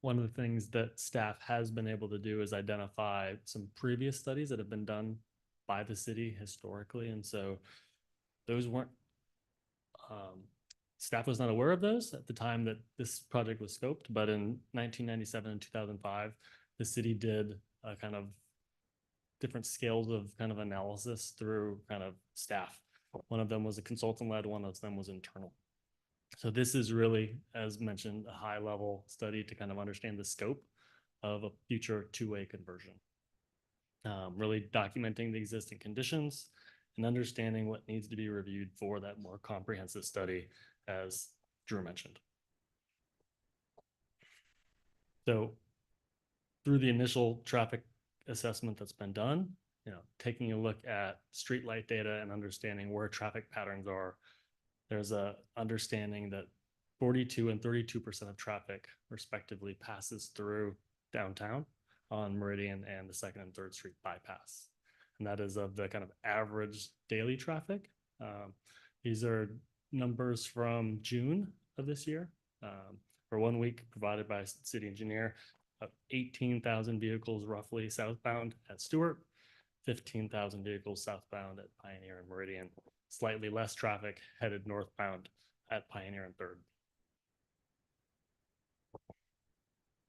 one of the things that staff has been able to do is identify some previous studies that have been done by the city historically. And so those weren't, staff was not aware of those at the time that this project was scoped, but in 1997 and 2005, the city did a kind of different scales of kind of analysis through kind of staff. One of them was a consultant led, one of them was internal. So this is really, as mentioned, a high level study to kind of understand the scope of a future two-way conversion. Really documenting the existing conditions and understanding what needs to be reviewed for that more comprehensive study, as Drew mentioned. So through the initial traffic assessment that's been done, taking a look at streetlight data and understanding where traffic patterns are, there's a understanding that 42% and 32% of traffic respectively passes through downtown on Meridian and the 2nd and 3rd Street bypass. And that is of the kind of average daily traffic. These are numbers from June of this year. For 1 week provided by city engineer, of 18,000 vehicles roughly southbound at Stewart, 15,000 vehicles southbound at Pioneer and Meridian. Slightly less traffic headed northbound at Pioneer and 3rd.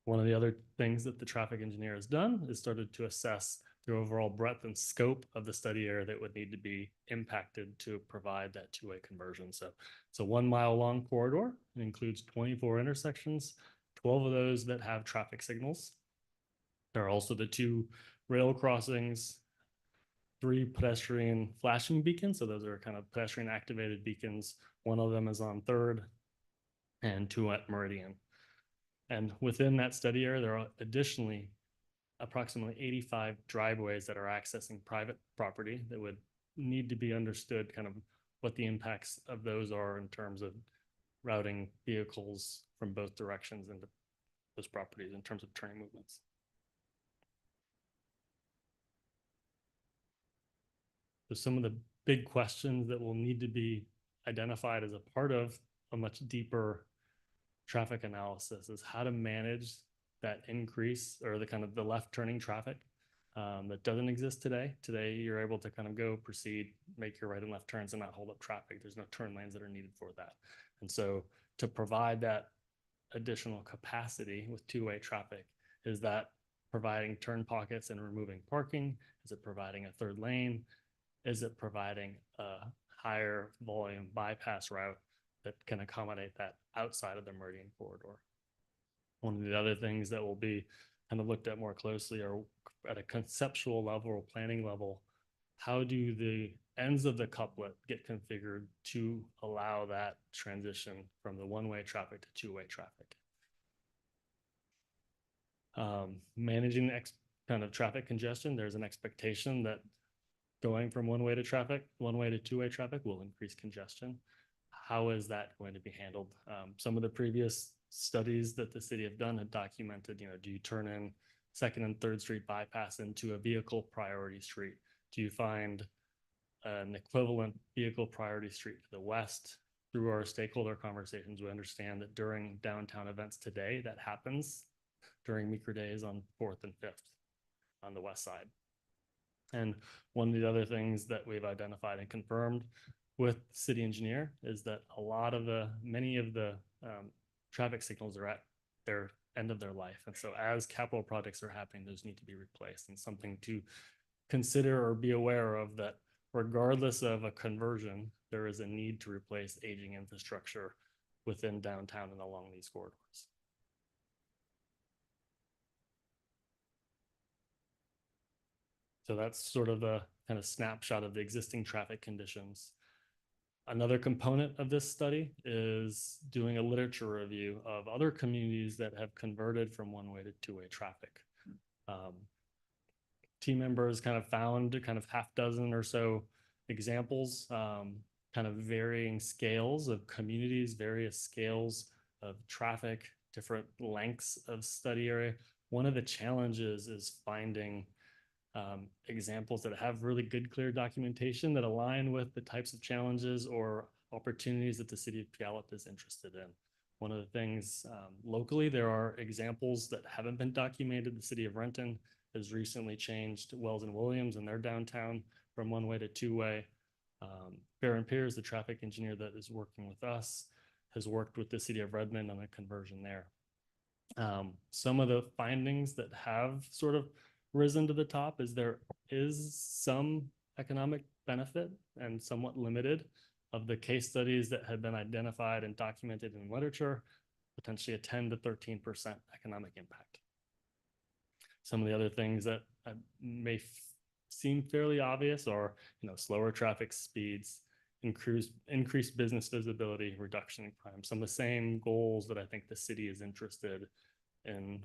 One of the other things that the traffic engineer has done is started to assess the overall breadth and scope of the study area that would need to be impacted to provide that two-way conversion. So it's a 1 mile long corridor. It includes 24 intersections, 12 of those that have traffic signals. There are also the 2 rail crossings, 3 pedestrian flashing beacons. So those are kind of pedestrian activated beacons. One of them is on 3rd and 2 at Meridian. And within that study area, there are additionally approximately 85 driveways that are accessing private property that would need to be understood kind of what the impacts of those are in terms of routing vehicles from both directions into those properties in terms of turning movements. So some of the big questions that will need to be identified as a part of a much deeper traffic analysis is how to manage that increase or the kind of the left turning traffic that doesn't exist today. Today, you're able to kind of go, proceed, make your right and left turns and not hold up traffic. There's no turn lanes that are needed for that. And so to provide that additional capacity with two-way traffic, is that providing turn pockets and removing parking? Is it providing a 3rd lane? Is it providing a higher volume bypass route that can accommodate that outside of the Meridian corridor? One of the other things that will be kind of looked at more closely are at a conceptual level or planning level, how do the ends of the couplet get configured to allow that transition from the one-way traffic to two-way traffic? Managing the kind of traffic congestion, there's an expectation that going from one way to two-way traffic will increase congestion. How is that going to be handled? Some of the previous studies that the city have done had documented, do you turn in Second and Third Street bypass into a vehicle priority street? Do you find an equivalent vehicle priority street to the west? Through our stakeholder conversations, we understand that during downtown events today, that happens during Meeker days on 4th and 5th on the west side. And one of the other things that we've identified and confirmed with city engineer is that many of the traffic signals are at their end of their life. And so as capital projects are happening, those need to be replaced, and something to consider or be aware of, that regardless of a conversion, there is a need to replace aging infrastructure within downtown and along these corridors. So that's sort of a kind of snapshot of the existing traffic conditions. Another component of this study is doing a literature review of other communities that have converted from one-way to two-way traffic. Team members kind of found kind of half dozen or so examples, kind of varying scales of communities, various scales of traffic, different lengths of study area. One of the challenges is finding examples that have really good, clear documentation that align with the types of challenges or opportunities that the city of Puyallup is interested in. One of the things locally, there are examples that haven't been documented. The city of Renton has recently changed Wells and Williams in their downtown from one-way to two-way. Farron Pierce, the traffic engineer that is working with us, has worked with the city of Redmond on a conversion there. Some of the findings that have sort of risen to the top is there is some economic benefit, and somewhat limited, of the case studies that have been identified and documented in literature, potentially a 10 to 13% economic impact. Some of the other things that may seem fairly obvious are, slower traffic speeds, increased business visibility, reduction in crime, some of the same goals that I think the city is interested in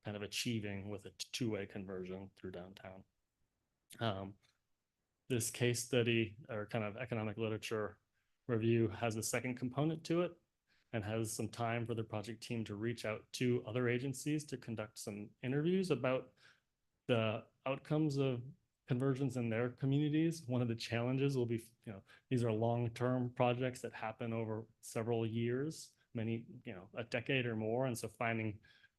kind of achieving with a two-way conversion through downtown. This case study or kind of economic literature review has a second component to it, and has some time for the project team to reach out to other agencies to conduct some interviews about the outcomes of conversions in their communities. One of the challenges will be, these are long-term projects that happen over several years, many, a decade or more. And so finding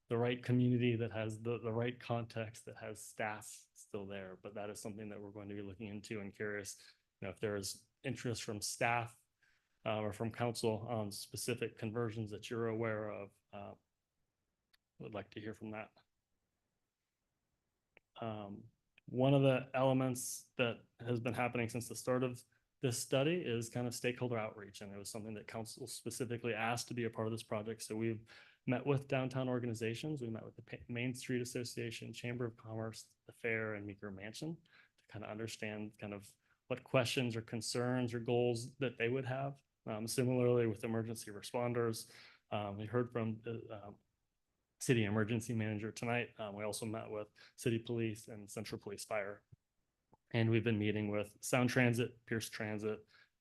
the right community that has the right context, that has staff still there. But that is something that we're going to be looking into, and curious, if there's interest from staff or from council on specific conversions that you're aware of. Would like to hear from that. One of the elements that has been happening since the start of this study is kind of stakeholder outreach, and it was something that council specifically asked to be a part of this project. So we've met with downtown organizations. We met with the Main Street Association, Chamber of Commerce, the Fair, and Meeker Mansion to kind of understand kind of what questions or concerns or goals that they would have. Similarly with emergency responders, we heard from the city emergency manager tonight. We also met with city police and Central Police Fire. And we've been meeting with Sound Transit, Pierce Transit,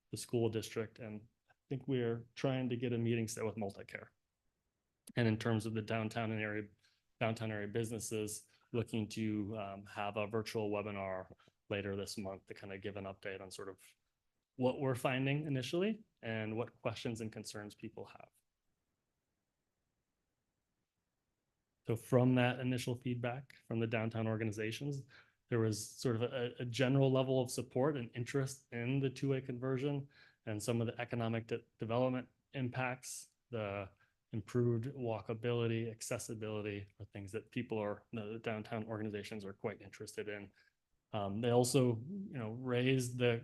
the school district, and I think we're trying to get a meeting set with Multicare. And in terms of the downtown area businesses, looking to have a virtual webinar later this month to kind of give an update on sort of what we're finding initially and what questions and concerns people have. So from that initial feedback from the downtown organizations, there was sort of a general level of support and interest in the two-way conversion, and some of the economic development impacts, the improved walkability, accessibility, are things that the downtown organizations are quite interested in. They also, raised the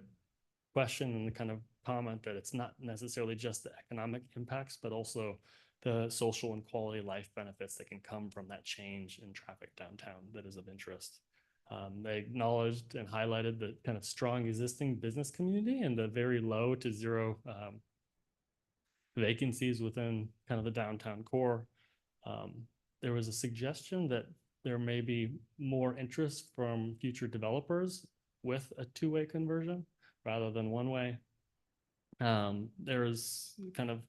question and the kind of comment that it's not necessarily just the economic impacts, but also the social and quality life benefits that can come from that change in traffic downtown that is of interest. They acknowledged and highlighted the kind of strong existing business community and the very low to zero vacancies within kind of the downtown core. There was a suggestion that there may be more interest from future developers with a two-way conversion rather than one-way. There was kind of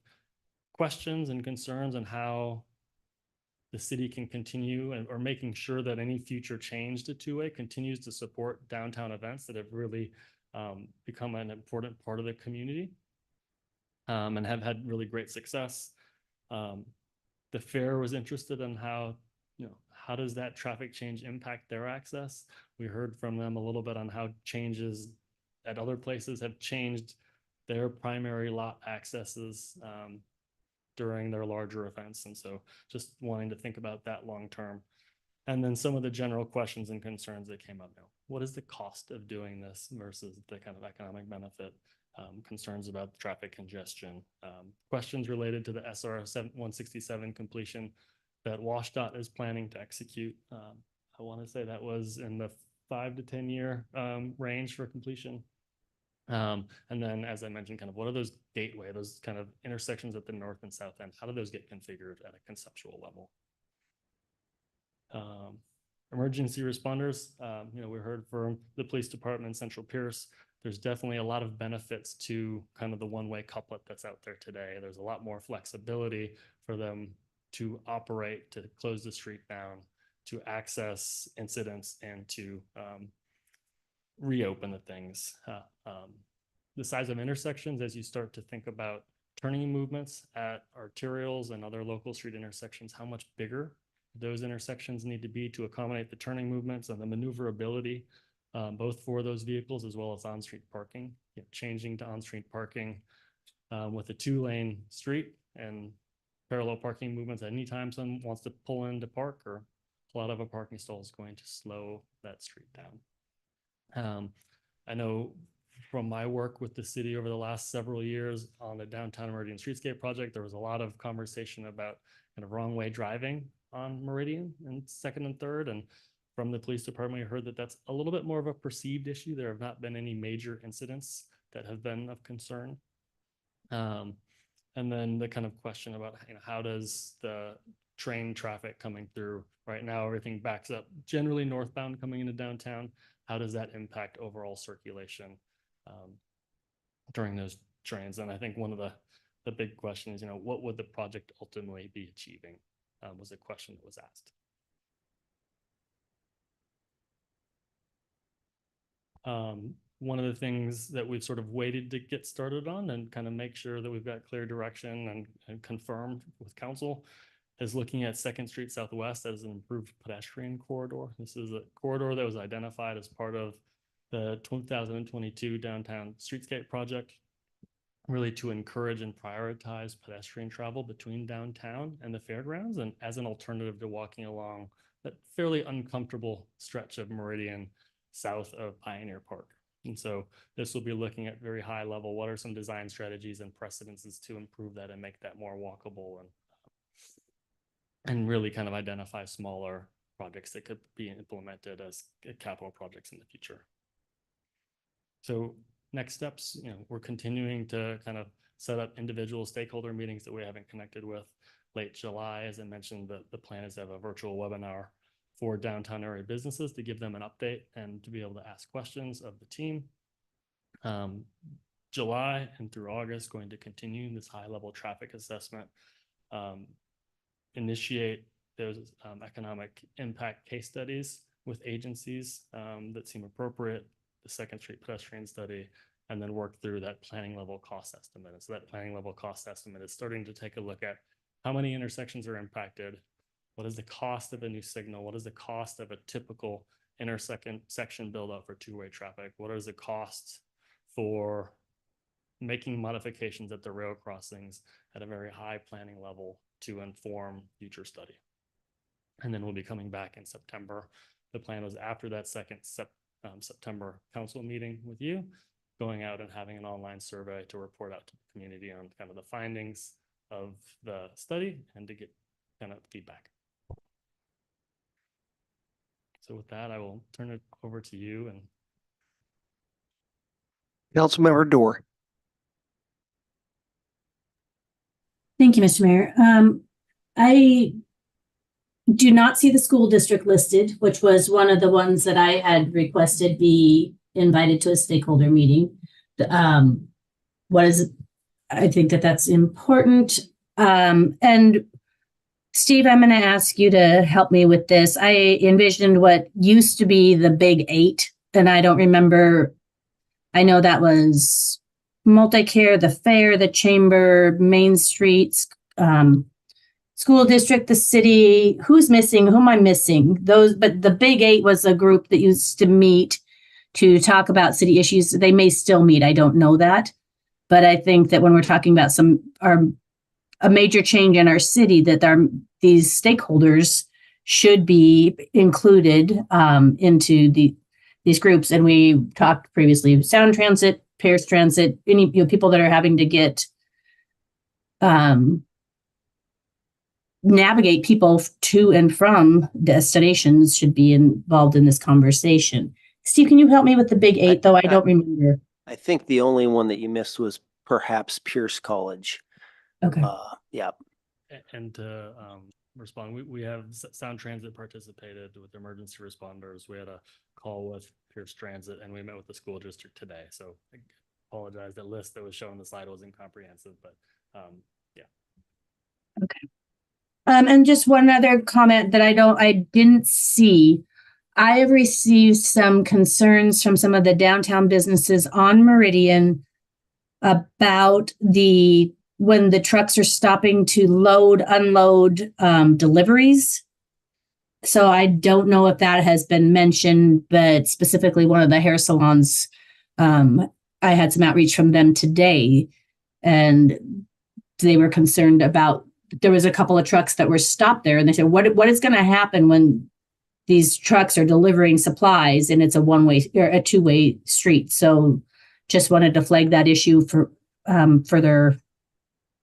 questions and concerns on how the city can continue or making sure that any future change to two-way continues to support downtown events that have really become an important part of the community and have had really great success. The fair was interested in how, how does that traffic change impact their access? We heard from them a little bit on how changes at other places have changed their primary lot accesses during their larger events. And so just wanting to think about that long term. And then some of the general questions and concerns that came up. What is the cost of doing this versus the kind of economic benefit? Concerns about traffic congestion, questions related to the SR 167 completion that WashDOT is planning to execute. I want to say that was in the 5 to 10 year range for completion. And then, as I mentioned, kind of what are those gateway, those kind of intersections at the north and south end? How do those get configured at a conceptual level? Emergency responders, we heard from the police department, Central Pierce. There's definitely a lot of benefits to kind of the one-way couplet that's out there today. There's a lot more flexibility for them to operate, to close the street down, to access incidents, and to reopen the things. The size of intersections, as you start to think about turning movements at arterials and other local street intersections, how much bigger those intersections need to be to accommodate the turning movements and the maneuverability, both for those vehicles as well as on-street parking. Changing to on-street parking with a 2-lane street and parallel parking movements anytime someone wants to pull in to park or pull out of a parking stall is going to slow that street down. I know from my work with the city over the last several years on the downtown Meridian Streetscape project, there was a lot of conversation about kind of wrong way driving on Meridian and 2nd and 3rd. And from the police department, we heard that that's a little bit more of a perceived issue. There have not been any major incidents that have been of concern. And then the kind of question about how does the train traffic coming through right now, everything backs up generally northbound coming into downtown. How does that impact overall circulation during those trains? And I think one of the big questions, what would the project ultimately be achieving was a question that was asked. One of the things that we've sort of waited to get started on and kind of make sure that we've got clear direction and confirmed with council is looking at 2nd Street Southwest as an improved pedestrian corridor. This is a corridor that was identified as part of the 2022 Downtown Streetscape project, really to encourage and prioritize pedestrian travel between downtown and the fairgrounds and as an alternative to walking along that fairly uncomfortable stretch of Meridian south of Pioneer Park. And so this will be looking at very high level, what are some design strategies and precedences to improve that and make that more walkable and really kind of identify smaller projects that could be implemented as capital projects in the future. So next steps, we're continuing to kind of set up individual stakeholder meetings that we haven't connected with. Late July, as I mentioned, the plan is to have a virtual webinar for downtown area businesses to give them an update and to be able to ask questions of the team. July and through August, going to continue this high-level traffic assessment, initiate those economic impact case studies with agencies that seem appropriate, the 2nd Street pedestrian study, and then work through that planning level cost estimate. And so that planning level cost estimate is starting to take a look at how many intersections are impacted, what is the cost of a new signal, what is the cost of a typical intersection build out for two-way traffic, what is the cost for making modifications at the rail crossings at a very high planning level to inform future study. And then we'll be coming back in September. The plan was after that second September council meeting with you, going out and having an online survey to report out to the community on kind of the findings of the study and to get kind of feedback. So with that, I will turn it over to you and Councilmember Dorr. Thank you, Mr. Mayor. I do not see the school district listed, which was one of the ones that I had requested be invited to a stakeholder meeting. What is, I think that that's important. And Steve, I'm going to ask you to help me with this. I envisioned what used to be the Big Eight, and I don't remember. I know that was multi-care, the fair, the chamber, Main Streets, school district, the city. Who's missing? Who am I missing? Those, but the Big Eight was a group that used to meet to talk about city issues. They may still meet. I don't know that. But I think that when we're talking about a major change in our city, that these stakeholders should be included into these groups. And we talked previously, Sound Transit, Pierce Transit, any people that are having to get navigate people to and from destinations should be involved in this conversation. Steve, can you help me with the Big Eight, though? I don't remember. I think the only one that you missed was perhaps Pierce College. Okay. Yeah. and to respond, we have Sound Transit participated with emergency responders. We had a call with Pierce Transit, and we met with the school district today. So I apologize, the list that was shown on the slide wasn't comprehensive, but yeah. Okay. And just one other comment that I didn't see. I have received some concerns from some of the downtown businesses on Meridian about when the trucks are stopping to load, unload deliveries. So I don't know if that has been mentioned, but specifically one of the hair salons, I had some outreach from them today, and they were concerned about, there was a couple of trucks that were stopped there, and they said, what is going to happen when these trucks are delivering supplies and it's a one-way or a two-way street? So just wanted to flag that issue for further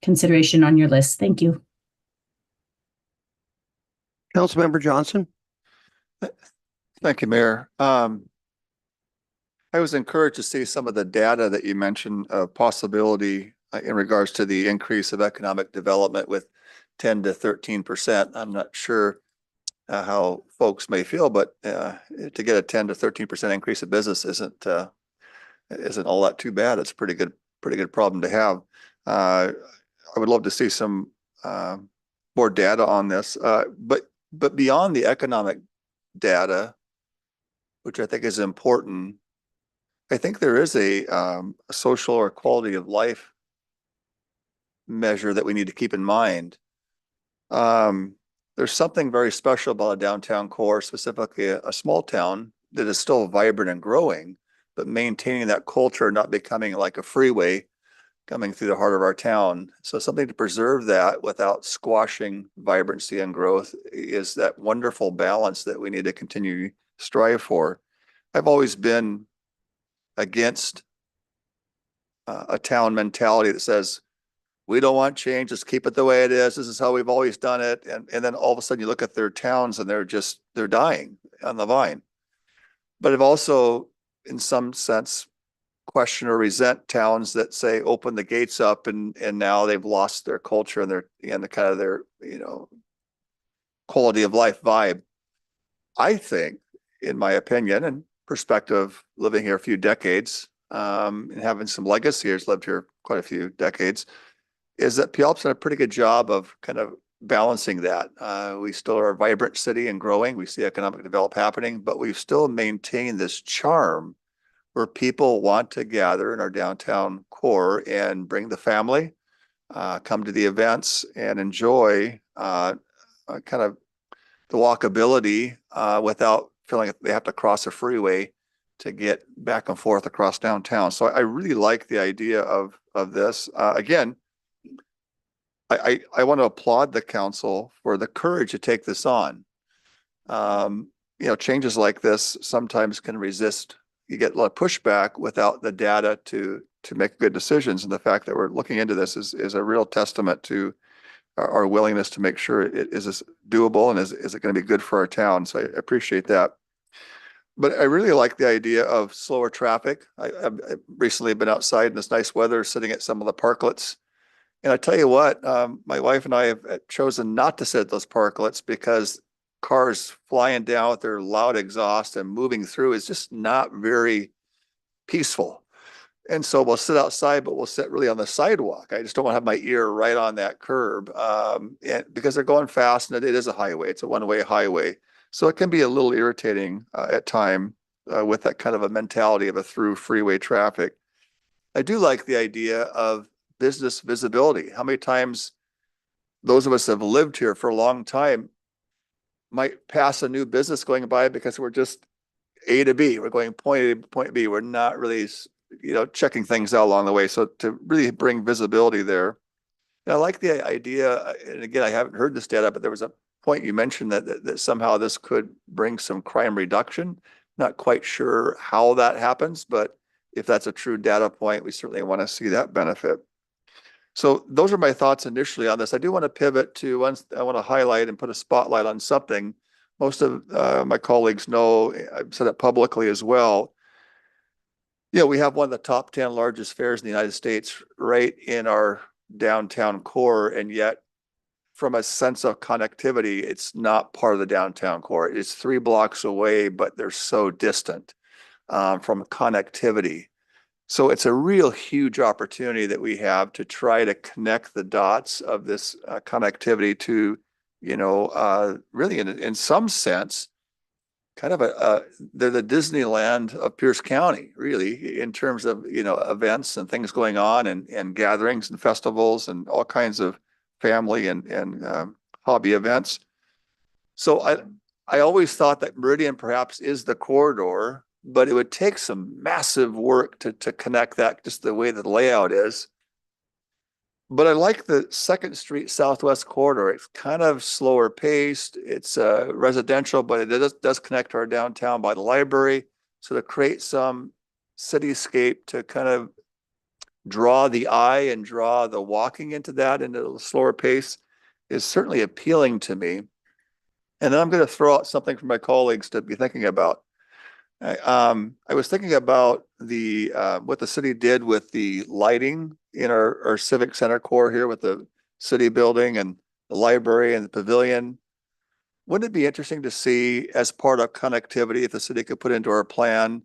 consideration on your list. Thank you. Councilmember Johnson. Thank you, Mayor. I was encouraged to see some of the data that you mentioned of possibility in regards to the increase of economic development with 10 to 13%. I'm not sure how folks may feel, but to get a 10 to 13% increase of business isn't all that too bad. It's a pretty good problem to have. I would love to see some more data on this, but beyond the economic data, which I think is important, I think there is a social or quality of life measure that we need to keep in mind. There's something very special about a downtown core, specifically a small town that is still vibrant and growing, but maintaining that culture, not becoming like a freeway coming through the heart of our town. So something to preserve that without squashing vibrancy and growth is that wonderful balance that we need to continue to strive for. I've always been against a town mentality that says, we don't want change, just keep it the way it is. This is how we've always done it. And then all of a sudden you look at their towns and they're dying on the vine. But I've also, in some sense, question or resent towns that say open the gates up and now they've lost their culture and the kind of their quality of life vibe. I think, in my opinion and perspective, living here a few decades and having some legacy years, lived here quite a few decades, is that Puyallup's done a pretty good job of kind of balancing that. We still are a vibrant city and growing. We see economic development happening, but we've still maintained this charm where people want to gather in our downtown core and bring the family, come to the events and enjoy kind of the walkability without feeling like they have to cross a freeway to get back and forth across downtown. So I really like the idea of this. Again, I want to applaud the council for the courage to take this on. Changes like this sometimes can resist. You get a lot of pushback without the data to make good decisions. And the fact that we're looking into this is a real testament to our willingness to make sure it is doable and is it going to be good for our town. So I appreciate that. But I really like the idea of slower traffic. I've recently been outside in this nice weather, sitting at some of the parklets. And I tell you what, my wife and I have chosen not to sit at those parklets because cars flying down with their loud exhaust and moving through is just not very peaceful. And so we'll sit outside, but we'll sit really on the sidewalk. I just don't want to have my ear right on that curb, and because they're going fast and it is a highway. It's a one-way highway. So it can be a little irritating at time with that kind of a mentality of a through freeway traffic. I do like the idea of business visibility. How many times those of us have lived here for a long time might pass a new business going by because we're just A to B. We're going point A to point B. We're not really, checking things out along the way. So to really bring visibility there. And I like the idea, and again, I haven't heard this data, but there was a point you mentioned that somehow this could bring some crime reduction. Not quite sure how that happens, but if that's a true data point, we certainly want to see that benefit. So those are my thoughts initially on this. I do want to pivot to I want to highlight and put a spotlight on something. Most of my colleagues know, I've said it publicly as well. We have one of the top 10 largest fairs in the United States right in our downtown core, and yet from a sense of connectivity, it's not part of the downtown core. It's 3 blocks away, but they're so distant from connectivity. So it's a real huge opportunity that we have to try to connect the dots of this connectivity to, really in some sense, kind of they're the Disneyland of Pierce County, really, in terms of, events and things going on and gatherings and festivals and all kinds of family and hobby events. So I always thought that Meridian perhaps is the corridor, but it would take some massive work to connect that, just the way the layout is. But I like the 2nd Street Southwest corridor. It's kind of slower paced. It's residential, but it does connect to our downtown by the library. So to create some cityscape to kind of draw the eye and draw the walking into that into a slower pace is certainly appealing to me. And then I'm going to throw out something for my colleagues to be thinking about. I was thinking about what the city did with the lighting in our civic center core here with the city building and the library and the pavilion. Wouldn't it be interesting to see, as part of connectivity, if the city could put into our plan,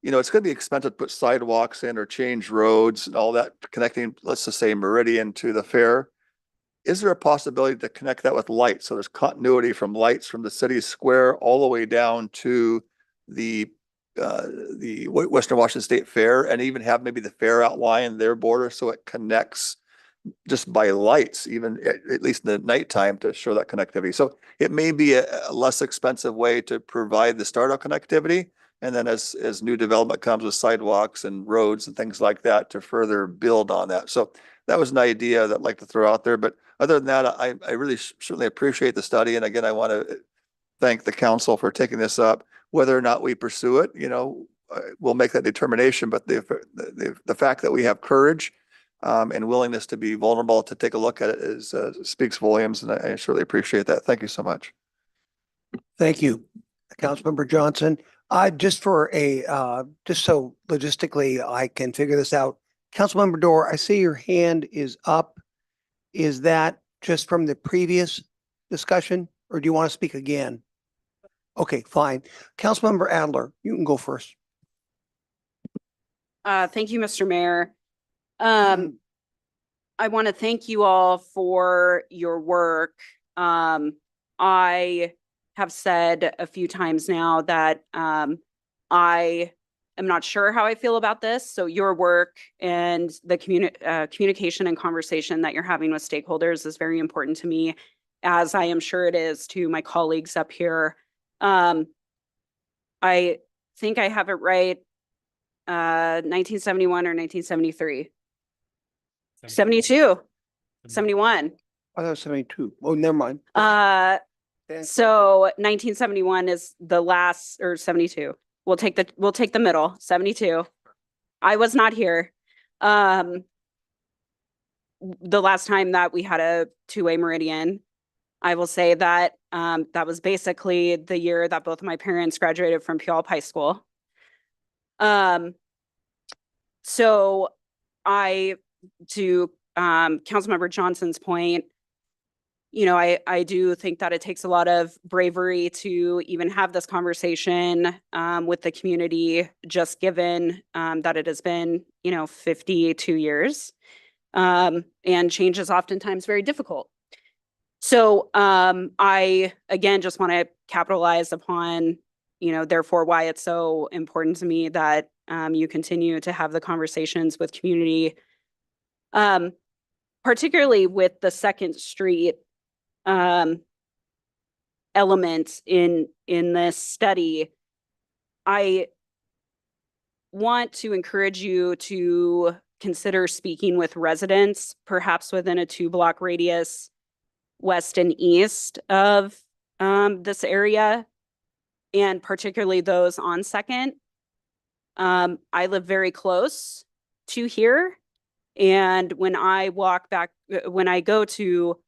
it's going to be expensive to put sidewalks in or change roads and all that, connecting, let's just say, Meridian to the fair. Is there a possibility to connect that with lights? So there's continuity from lights from the city square all the way down to the Western Washington State Fair, and even have maybe the fair outline their border so it connects just by lights, even at least in the nighttime, to show that connectivity. So it may be a less expensive way to provide the startup connectivity. And then as new development comes with sidewalks and roads and things like that, to further build on that. So that was an idea that I'd like to throw out there. But other than that, I really certainly appreciate the study. And again, I want to thank the council for taking this up. Whether or not we pursue it, we'll make that determination. But the fact that we have courage and willingness to be vulnerable to take a look at it speaks volumes. And I surely appreciate that. Thank you so much. Thank you, Councilmember Johnson. Just so logistically I can figure this out. Councilmember Dorr, I see your hand is up. Is that just from the previous discussion, or do you want to speak again? Okay, fine. Councilmember Adler, you can go first. Thank you, Mr. Mayor. I want to thank you all for your work. I have said a few times now that I am not sure how I feel about this. So your work and the communication and conversation that you're having with stakeholders is very important to me, as I am sure it is to my colleagues up here. I think I have it right. 1971 or 1973? 72. 71. I thought 72. Oh, never mind. So 1971 is the last, or 72. We'll take the middle, 72. I was not here. The last time that we had a 2-way Meridian. I will say that that was basically the year that both of my parents graduated from Puyallup High School. So to Councilmember Johnson's point, you know, I do think that it takes a lot of bravery to even have this conversation with the community, just given that it has been, you know, 52 years. And change is oftentimes very difficult. So I, again, just want to capitalize upon, you know, therefore why it's so important to me that you continue to have the conversations with community, particularly with the Second Street element in this study. I want to encourage you to consider speaking with residents, perhaps within a 2-block radius west and east of this area, and particularly those on Second. I live very close to here, and when I go to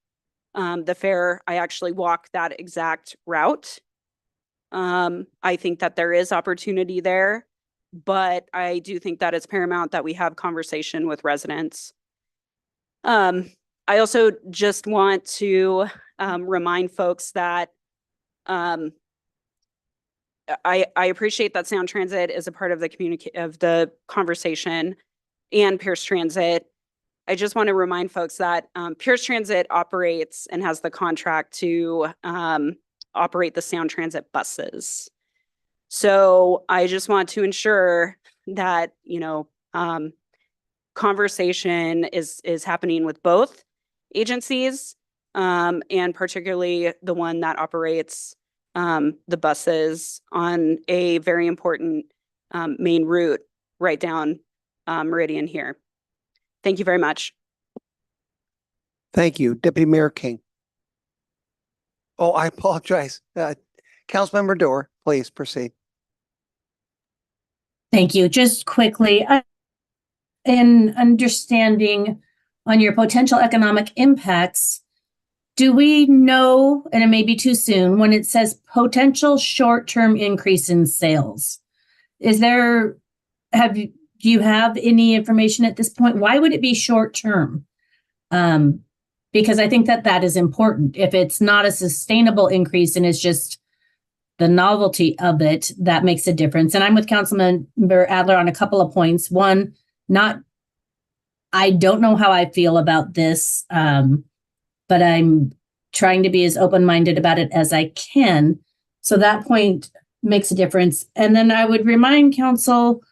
the fair, I actually walk that exact route. I think that there is opportunity there, but I do think that it's paramount that we have conversation with residents. I also just want to remind folks that I appreciate that Sound Transit is a part of the conversation, and Pierce Transit. I just want to remind folks that Pierce Transit operates and has the contract to operate the Sound Transit buses. So I just want to ensure that, you know, conversation is happening with both agencies, and particularly the one that operates the buses on a very important main route right down Meridian here. Thank you very much. Thank you. Deputy Mayor King. Oh, I apologize. Councilmember Dorr, please proceed. Thank you. Just quickly, in understanding on your potential economic impacts, do we know, and it may be too soon, when it says potential short-term increase in sales? Do you have any information at this point? Why would it be short-term? Because I think that is important. If it's not a sustainable increase and it's just the novelty of it, that makes a difference. And I'm with Councilmember Adler on a couple of points. One, I don't know how I feel about this, but I'm trying to be as open-minded about it as I can. So that point makes a difference. And then I would remind council,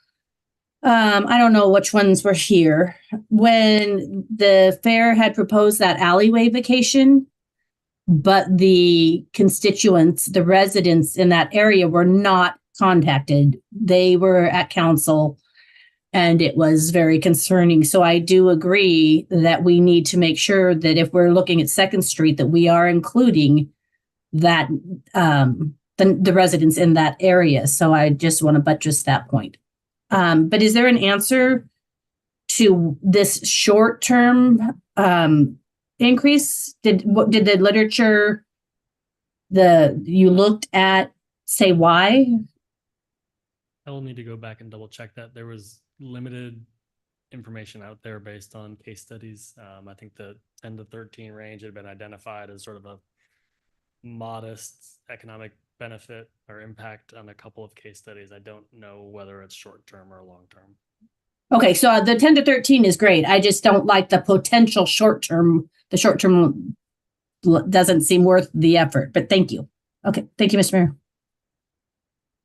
I don't know which ones were here, when the fair had proposed that alleyway vacation, but the constituents, the residents in that area were not contacted. They were at council, and it was very concerning. So I do agree that we need to make sure that if we're looking at Second Street, that we are including that the residents in that area. So I just want to buttress that point. But is there an answer to this short-term increase? Did the literature you looked at say why? I will need to go back and double check that. There was limited information out there based on case studies. I think the 10 to 13 range had been identified as sort of a modest economic benefit or impact on a couple of case studies. I don't know whether it's short-term or long-term. Okay, so the 10 to 13 is great. I just don't like the potential short-term. The short-term doesn't seem worth the effort, but thank you. Okay, thank you, Mr. Mayor.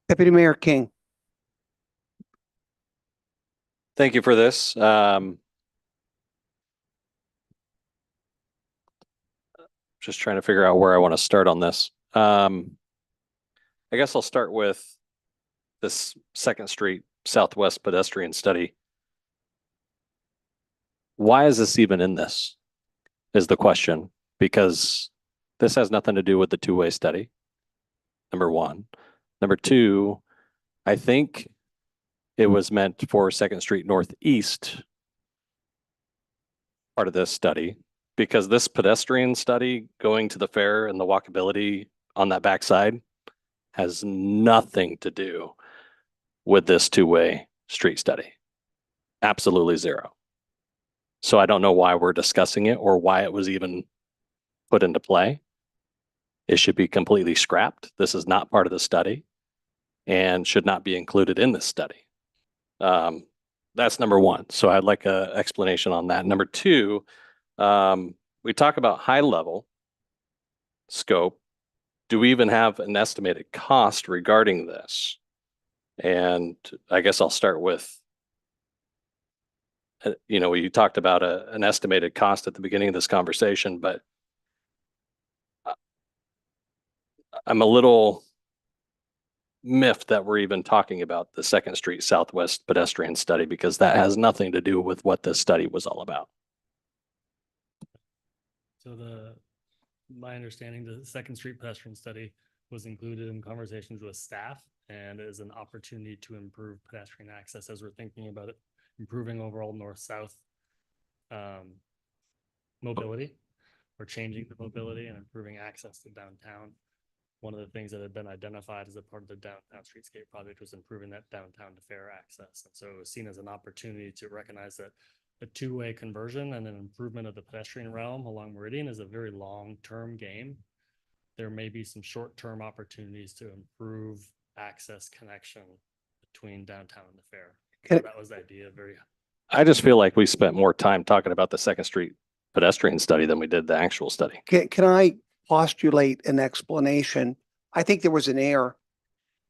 Deputy Mayor King. Thank you for this. Just trying to figure out where I want to start on this. I guess I'll start with this Second Street Southwest pedestrian study. Why is this even in this? Is the question, because this has nothing to do with the two-way study. Number one. Number two, I think it was meant for Second Street Northeast part of this study. because this pedestrian study going to the fair and the walkability on that backside has nothing to do with this two-way street study. Absolutely zero. So I don't know why we're discussing it or why it was even put into play. It should be completely scrapped. This is not part of the study and should not be included in this study. That's number one. So I'd like an explanation on that. Number two, we talk about high level scope. Do we even have an estimated cost regarding this? And I guess I'll start with, you talked about an estimated cost at the beginning of this conversation, but I'm a little miffed that we're even talking about the 2nd Street Southwest pedestrian study, because that has nothing to do with what this study was all about. So my understanding, the 2nd Street pedestrian study was included in conversations with staff and is an opportunity to improve pedestrian access as we're thinking about it, improving overall north-south mobility, or changing the mobility and improving access to downtown. One of the things that had been identified as a part of the downtown streetscape project was improving that downtown to fair access. And so it was seen as an opportunity to recognize that a two-way conversion and an improvement of the pedestrian realm along Meridian is a very long-term game. There may be some short-term opportunities to improve access connection between downtown and the fair. So that was the idea. I just feel like we spent more time talking about the 2nd Street pedestrian study than we did the actual study. Can I postulate an explanation? I think there was an error.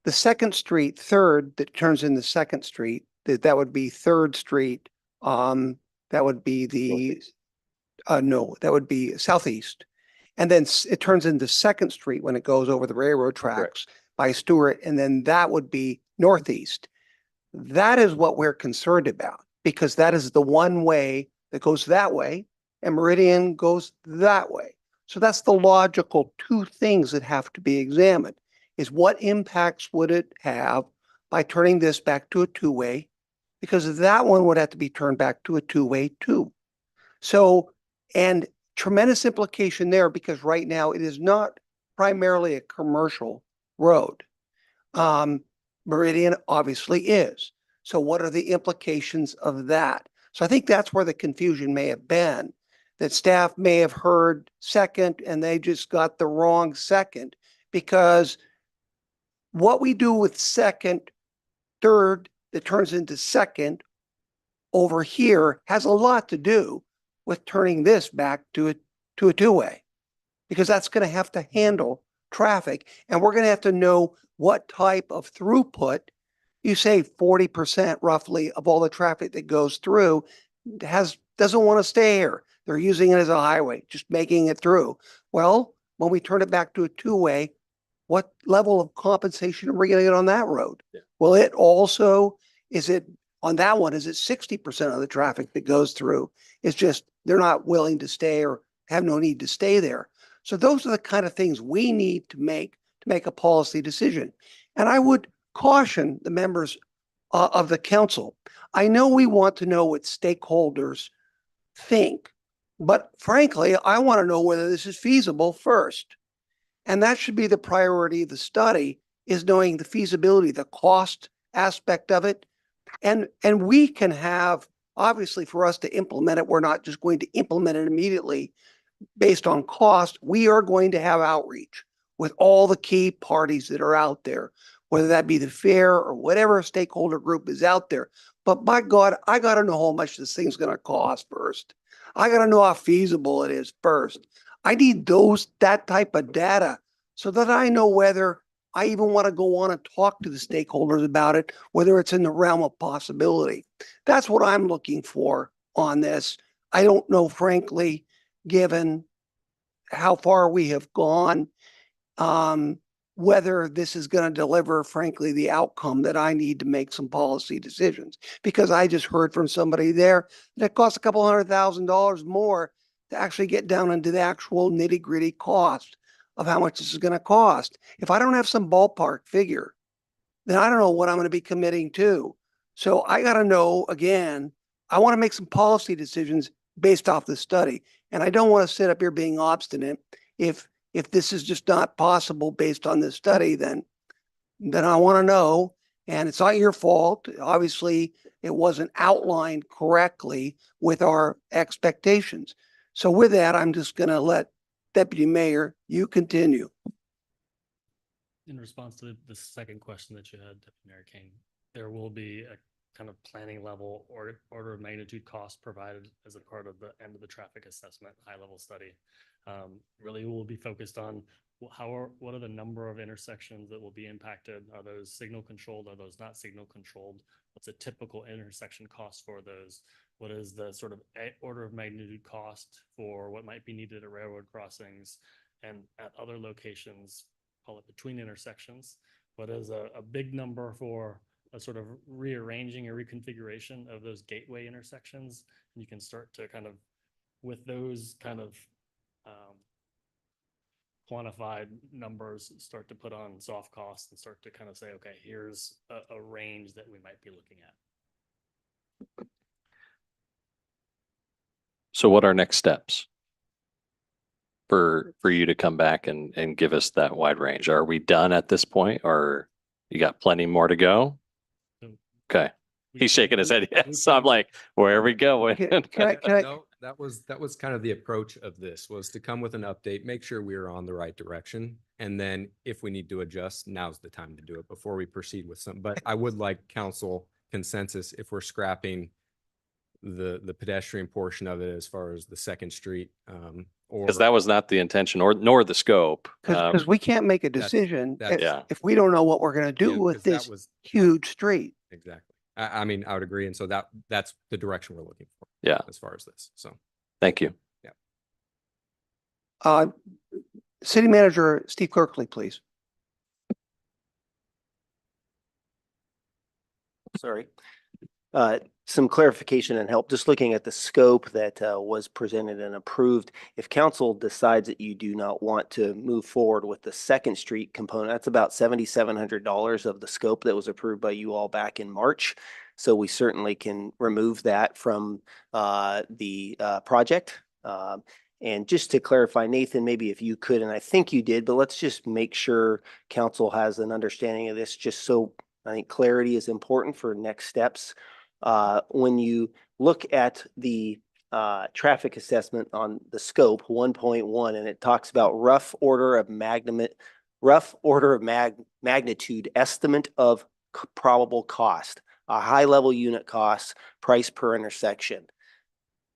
The 2nd Street, 3rd, that turns into 2nd Street, that would be 3rd Street. That would be the, no, that would be southeast. And then it turns into 2nd Street when it goes over the railroad tracks by Stewart. And then that would be northeast. That is what we're concerned about, because that is the one way that goes that way and Meridian goes that way. So that's the logical two things that have to be examined, is what impacts would it have by turning this back to a two-way, because that one would have to be turned back to a two-way too. So, and tremendous implication there, because right now it is not primarily a commercial road. Meridian obviously is. So what are the implications of that? So I think that's where the confusion may have been, that staff may have heard 2nd and they just got the wrong 2nd, because what we do with 2nd, 3rd, that turns into 2nd over here has a lot to do with turning this back to a two-way, because that's going to have to handle traffic, and we're going to have to know what type of throughput. You say 40% roughly of all the traffic that goes through doesn't want to stay here. They're using it as a highway, just making it through. Well, when we turn it back to a two-way, what level of compensation are we going to get on that road? Yeah. Will it also, on that one, is it 60% of the traffic that goes through? It's just they're not willing to stay or have no need to stay there. So those are the kind of things we need to make a policy decision. And I would caution the members of the council. I know we want to know what stakeholders think, but frankly, I want to know whether this is feasible first. And that should be the priority of the study, is knowing the feasibility, the cost aspect of it. And we can have, obviously, for us to implement it, we're not just going to implement it immediately based on cost. We are going to have outreach with all the key parties that are out there, whether that be the fair or whatever stakeholder group is out there. But by God, I got to know how much this thing's going to cost first. I got to know how feasible it is first. I need that type of data so that I know whether I even want to go on and talk to the stakeholders about it, whether it's in the realm of possibility. That's what I'm looking for on this. I don't know, frankly, given how far we have gone, whether this is going to deliver, frankly, the outcome that I need to make some policy decisions. Because I just heard from somebody there that it costs a couple $100,000 more to actually get down into the actual nitty-gritty cost of how much this is going to cost. If I don't have some ballpark figure, then I don't know what I'm going to be committing to. So I got to know, again, I want to make some policy decisions based off the study. And I don't want to sit up here being obstinate. If this is just not possible based on this study, then I want to know, and it's not your fault. Obviously, it wasn't outlined correctly with our expectations. So with that, I'm just going to let Deputy Mayor, you continue. In response to the second question that you had, Deputy Mayor King, there will be a kind of planning level or order of magnitude cost provided as a part of the end of the traffic assessment high level study. Really will be focused on what are the number of intersections that will be impacted? Are those signal controlled? Are those not signal controlled? What's a typical intersection cost for those? What is the sort of order of magnitude cost for what might be needed at railroad crossings and at other locations, call it between intersections? What is a big number for a sort of rearranging or reconfiguration of those gateway intersections? And you can start to kind of, with those kind of quantified numbers, start to put on soft costs and start to kind of say, okay, here's a range that we might be looking at. So what are next steps for you to come back and give us that wide range? Are we done at this point, or you got plenty more to go? Okay. He's shaking his head. Yes. So I'm like, where are we going? Can I, No, that was kind of the approach of this, was to come with an update, make sure we were on the right direction. And then if we need to adjust, now's the time to do it before we proceed with some. But I would like council consensus if we're scrapping the pedestrian portion of it as far as the Second Street, or Because that was not the intention nor the scope. because we can't make a decision that's- if we don't know what we're going to do Yeah, with 'cause that this was- huge street. Exactly. I mean, I would agree. And so that's the direction we're looking for. Yeah. As far as this. So. Thank you. City Manager Steve Kirkley, please. Sorry. Some clarification and help, just looking at the scope that was presented and approved. If council decides that you do not want to move forward with the Second Street component, that's about $7,700 of the scope that was approved by you all back in March. So we certainly can remove that from the project. And just to clarify, Nathan, maybe if you could, and I think you did, but let's just make sure council has an understanding of this, just so I think clarity is important for next steps. When you look at the traffic assessment on the scope 1.1, and it talks about rough order of magnitude estimate of probable cost, a high level unit cost, price per intersection.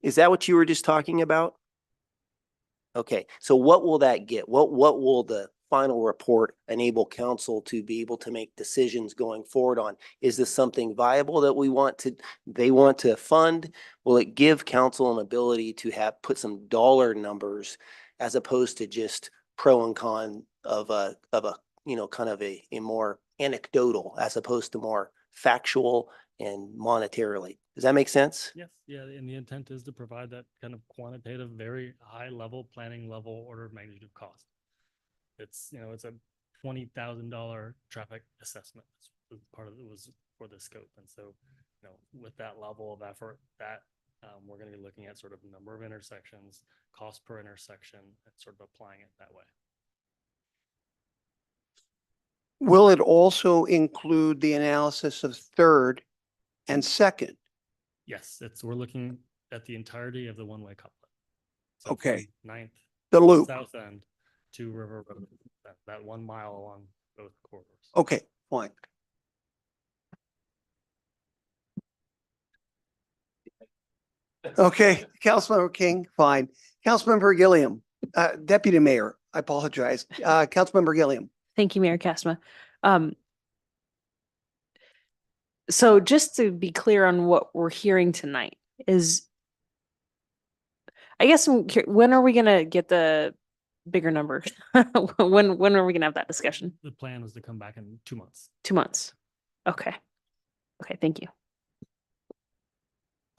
Is that what you were just talking about? Okay, so what will that get? What will the final report enable council to be able to make decisions going forward on? Is this something viable that they want to fund? Will it give council an ability to put some dollar numbers as opposed to just pro and con of a kind of a more anecdotal as opposed to more factual and monetarily? Does that make sense? Yes, yeah, and the intent is to provide that kind of quantitative, very high level planning level order of magnitude of cost. It's it's a $20,000 traffic assessment. Part of it was for the scope, and so with that level of effort, that we're going to be looking at sort of number of intersections, cost per intersection, and sort of applying it that way. Will it also include the analysis of Third and Second? Yes, we're looking at the entirety of the one-way couplet. So Okay. from 9th, The loop. south end to River Road, that 1 mile along both corridors. Okay, fine. Okay, Councilmember King, fine. Councilmember Gilliam, Deputy Mayor, I apologize. Councilmember Gilliam. Thank you, Mayor Casma. So just to be clear on what we're hearing tonight is, I guess, when are we going to get the bigger number? When are we going to have that discussion? The plan is to come back in 2 months. 2 months. Okay. Okay, thank you.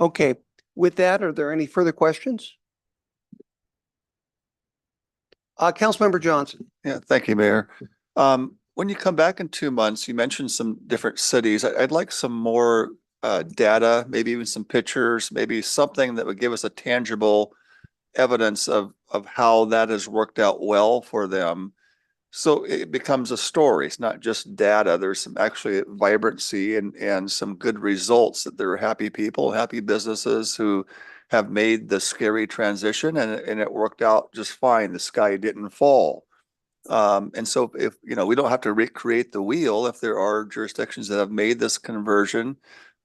Okay, with that, are there any further questions? Councilmember Johnson. Yeah, thank you, Mayor. When you come back in 2 months, you mentioned some different cities. I'd like some more data, maybe even some pictures, maybe something that would give us a tangible evidence of how that has worked out well for them. So it becomes a story. It's not just data. There's some actually vibrancy and some good results that there are happy people, happy businesses who have made the scary transition and it worked out just fine. The sky didn't fall. And so if, you know, we don't have to recreate the wheel if there are jurisdictions that have made this conversion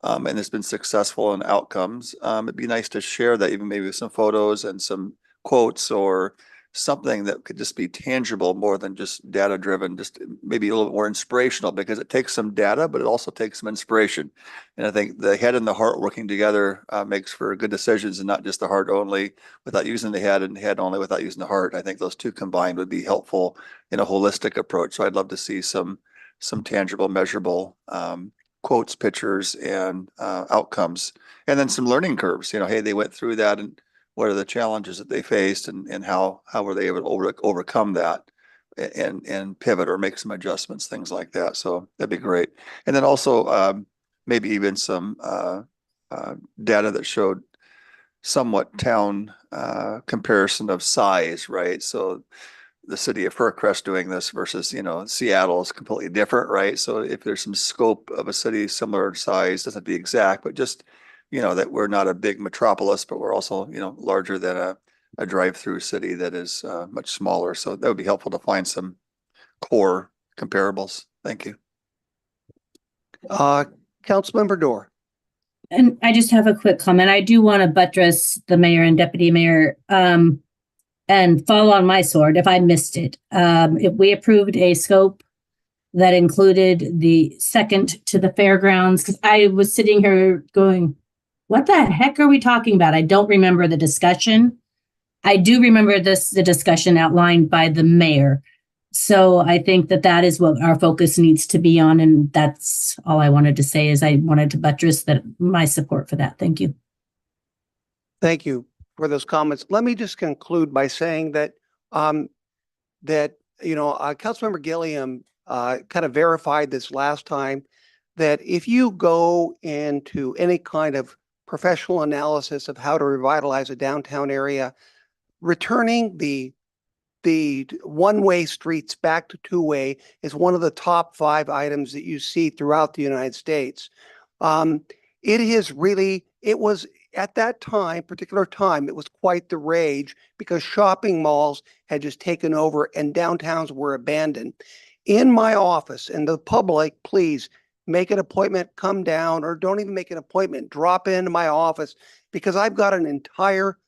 and it's been successful in outcomes. It'd be nice to share that even maybe with some photos and some quotes or something that could just be tangible more than just data driven, just maybe a little more inspirational because it takes some data, but it also takes some inspiration. And I think the head and the heart working together makes for good decisions and not just the heart only without using the head and head only without using the heart. I think those two combined would be helpful in a holistic approach. So I'd love to see some tangible, measurable quotes, pictures, and outcomes, and then some learning curves. You know, hey, they went through that, and what are the challenges that they faced, and how were they able to overcome that, and pivot or make some adjustments, things like that. So that'd be great. And then also maybe even some data that showed somewhat town comparison of size, right? So the city of Faircrest doing this versus, you know, Seattle is completely different, right? So if there's some scope of a city similar size, doesn't have to be exact, but just, you know, that we're not a big metropolis, but we're also, you know, larger than a drive-through city that is much smaller. So that would be helpful to find some core comparables. Thank you. Councilmember Dorr. And I just have a quick comment. I do want to buttress the mayor and deputy mayor and fall on my sword if I missed it. If we approved a scope that included the second to the fairgrounds, because I was sitting here going, what the heck are we talking about? I don't remember the discussion. I do remember the discussion outlined by the mayor. So I think that is what our focus needs to be on. And that's all I wanted to say is I wanted to buttress my support for that. Thank you. Thank you for those comments. Let me just conclude by saying that Councilmember Gilliam kind of verified this last time, that if you go into any kind of professional analysis of how to revitalize a downtown area, returning the one-way streets back to two-way is one of the top 5 items that you see throughout the United States. It was at that particular time, it was quite the rage because shopping malls had just taken over and downtowns were abandoned. In my office, and the public, please make an appointment, come down, or don't even make an appointment, drop into my office because I've got an entire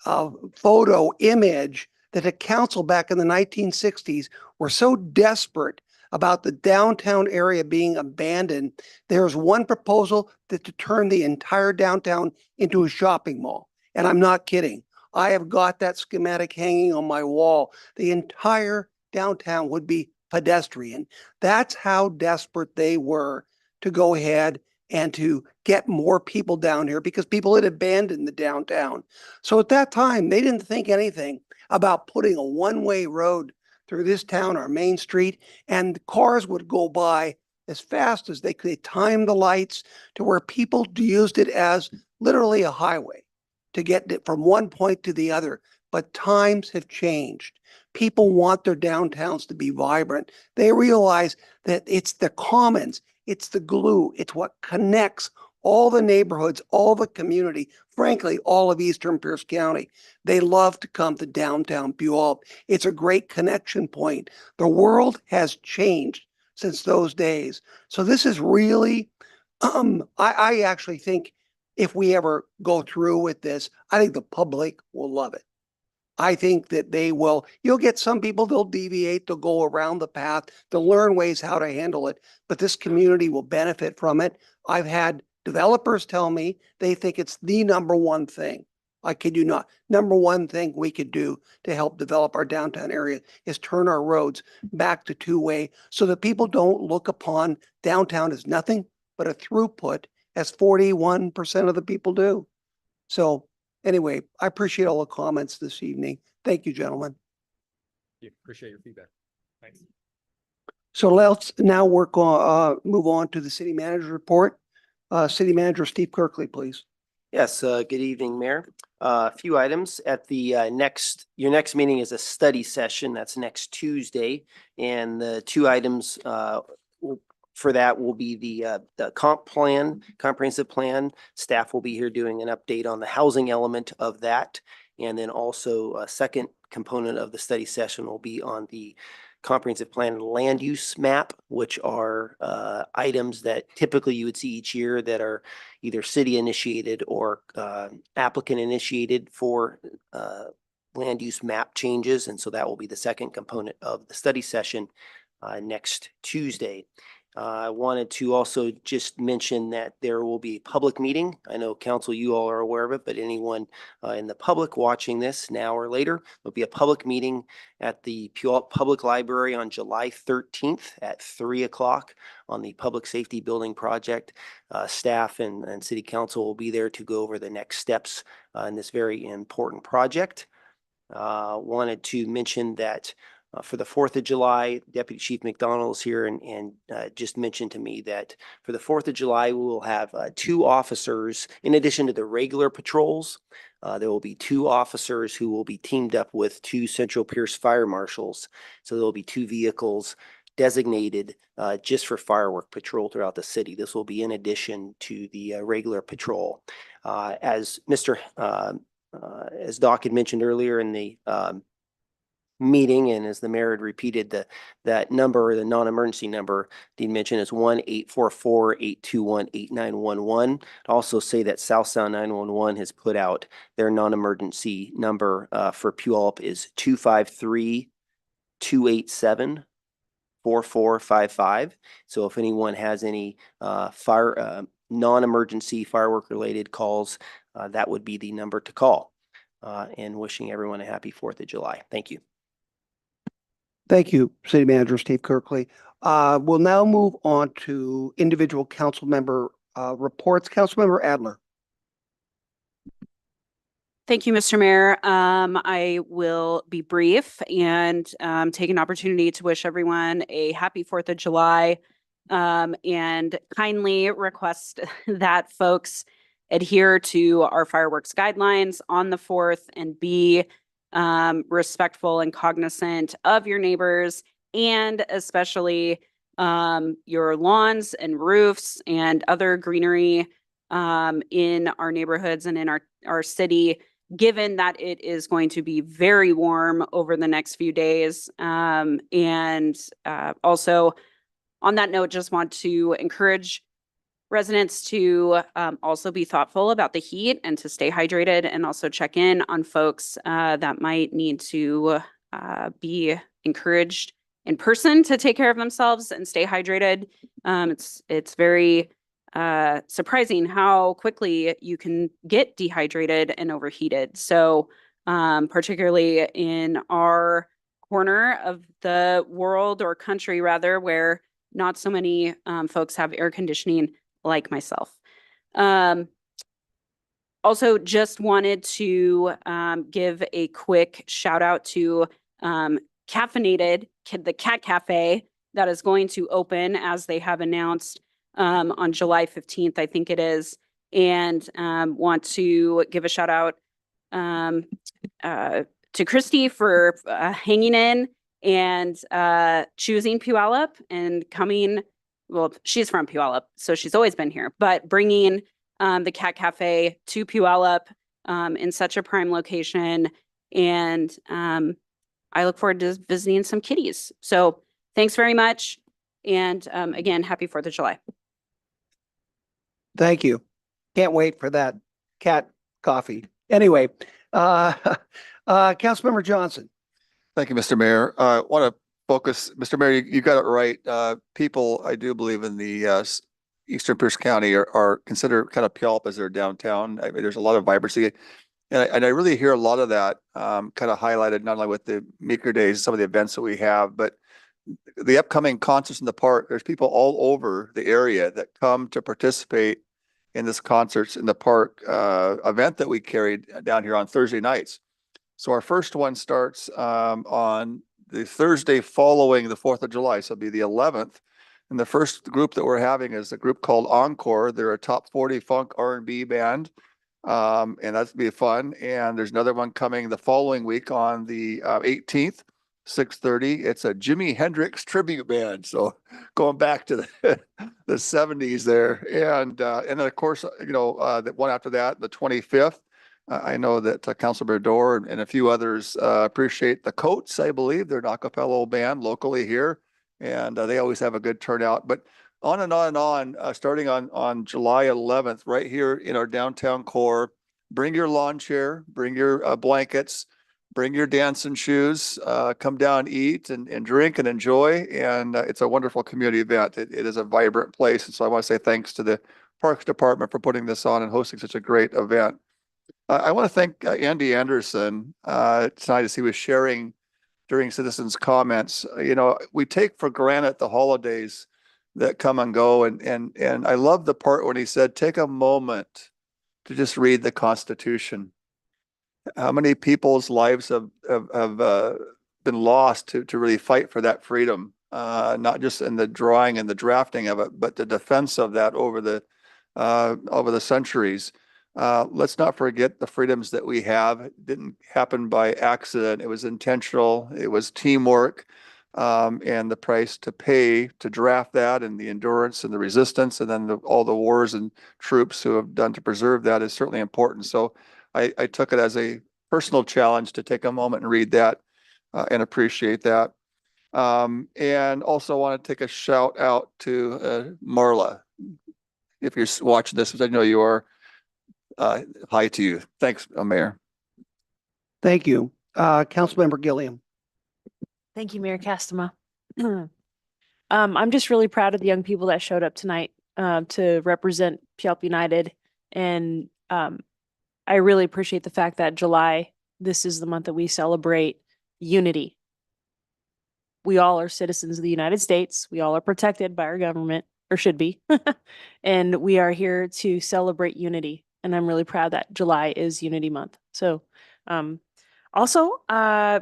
photo image that the council back in the 1960s were so desperate about the downtown area being abandoned. There's one proposal to turn the entire downtown into a shopping mall. And I'm not kidding. I have got that schematic hanging on my wall. The entire downtown would be pedestrian. That's how desperate they were to go ahead and to get more people down here because people had abandoned the downtown. So at that time, they didn't think anything about putting a one-way road through this town, our main street, and the cars would go by as fast as they could. They timed the lights to where people used it as literally a highway to get from one point to the other. But times have changed. People want their downtowns to be vibrant. They realize that it's the commons, it's the glue, it's what connects all the neighborhoods, all the community, frankly, all of Eastern Pierce County. They love to come to downtown Puyallup. It's a great connection point. The world has changed since those days. So this is really, I actually think if we ever go through with this, I think the public will love it. I think that you'll get some people, they'll deviate, they'll go around the path, they'll learn ways how to handle it, but this community will benefit from it. I've had developers tell me they think it's the number one thing. I kid you not. Number one thing we could do to help develop our downtown area is turn our roads back to two-way so that people don't look upon downtown as nothing but a throughput, as 41% of the people do. So anyway, I appreciate all the comments this evening. Thank you, gentlemen. Appreciate your feedback. Thanks. So let's now move on to the city manager's report. City Manager Steve Kirkley, please. Yes, good evening, Mayor. A few items at the your next meeting is a study session. That's next Tuesday. And the two items for that will be the comprehensive plan. Staff will be here doing an update on the housing element of that. And then also a second component of the study session will be on the comprehensive plan and land use map, which are items that typically you would see each year that are either city initiated or applicant initiated for land use map changes. And so that will be the second component of the study session next Tuesday. I wanted to also just mention that there will be a public meeting. I know council, you all are aware of it, but anyone in the public watching this now or later, there'll be a public meeting at the Puyallup Public Library on July 13th at 3 o'clock on the Public Safety Building Project. Staff and city council will be there to go over the next steps in this very important project. Wanted to mention that for the 4th of July, Deputy Chief McDonald is here and just mentioned to me that for the 4th of July, we will have 2 officers in addition to the regular patrols. There will be 2 officers who will be teamed up with 2 Central Pierce fire marshals. So there will be 2 vehicles designated just for firework patrol throughout the city. This will be in addition to the regular patrol. As Doc had mentioned earlier in the meeting, and as the mayor had repeated, that number, the non-emergency number he mentioned is 1-844-821-8911. Also say that South Sound 911 has put out their non-emergency number for Puyallup is 253-287-4455. So if anyone has any non-emergency firework related calls, that would be the number to call. And wishing everyone a happy 4th of July. Thank you. Thank you, City Manager Steve Kirkley. We'll now move on to individual council member reports. Councilmember Adler. Thank you, Mr. Mayor. I will be brief and take an opportunity to wish everyone a happy 4th of July and kindly request that folks adhere to our fireworks guidelines on the 4th and be respectful and cognizant of your neighbors and especially your lawns and roofs and other greenery in our neighborhoods and in our city, given that it is going to be very warm over the next few days. Also on that note, just want to encourage residents to also be thoughtful about the heat and to stay hydrated and also check in on folks that might need to be encouraged in person to take care of themselves and stay hydrated. It's very surprising how quickly you can get dehydrated and overheated. So particularly in our corner of the world or country rather, where not so many folks have air conditioning like myself. Also just wanted to give a quick shout out to Caffeinated, the Cat Cafe that is going to open as they have announced on July 15th, I think it is, and want to give a shout out to Christy for hanging in and choosing Puyallup and coming. Well, she's from Puyallup, so she's always been here, but bringing the Cat Cafe to Puyallup in such a prime location. And I look forward to visiting some kitties. So thanks very much. And again, happy 4th of July. Thank you. Can't wait for that cat coffee. Anyway, Councilmember Johnson. Thank you, Mr. Mayor. I want to focus, Mr. Mayor, you got it right. People, I do believe in the Eastern Pierce County are consider kind of Puyallup as their downtown. I mean, there's a lot of vibrancy. And I really hear a lot of that kind of highlighted not only with the Maker Days, some of the events that we have, but the upcoming concerts in the park. There's people all over the area that come to participate in this concerts in the park event that we carried down here on Thursday nights. So our first one starts on the Thursday following the 4th of July. So it'll be the 11th. And the first group that we're having is a group called Encore. They're a top 40 funk R&B band. And that's be fun. And there's another one coming the following week on the 18th, 6:30. It's a Jimi Hendrix tribute band. So going back to the 70s there. And then of course, the one after that, the 25th. I know that Councilor Berdor and a few others appreciate the Coats. I believe they're an a cappella band locally here, and they always have a good turnout. But on and on and on, starting on July 11th, right here in our downtown core. Bring your lawn chair, bring your blankets, bring your dancing shoes, come down, eat and drink and enjoy. And it's a wonderful community event. It is a vibrant place. And so I want to say thanks to the Parks Department for putting this on and hosting such a great event. I want to thank Andy Anderson tonight as he was sharing during citizens' comments. We take for granted the holidays that come and go. And I love the part when he said, take a moment to just read the Constitution. How many people's lives have been lost to really fight for that freedom, not just in the drawing and the drafting of it, but the defense of that over the centuries. Let's not forget the freedoms that we have. It didn't happen by accident. It was intentional. It was teamwork, and the price to pay to draft that, and the endurance and the resistance, and then all the wars and troops who have done to preserve that is certainly important. So I took it as a personal challenge to take a moment and read that and appreciate that. And also want to take a shout out to Marla. If you're watching this, which I know you are, hi to you. Thanks, Mayor. Thank you. Councilmember Gilliam. Thank you, Mayor Castema. I'm just really proud of the young people that showed up tonight to represent Puyallup United. And I really appreciate the fact that July, this is the month that we celebrate unity. We all are citizens of the United States. We all are protected by our government, or should be. And we are here to celebrate unity. And I'm really proud that July is Unity Month. So also, I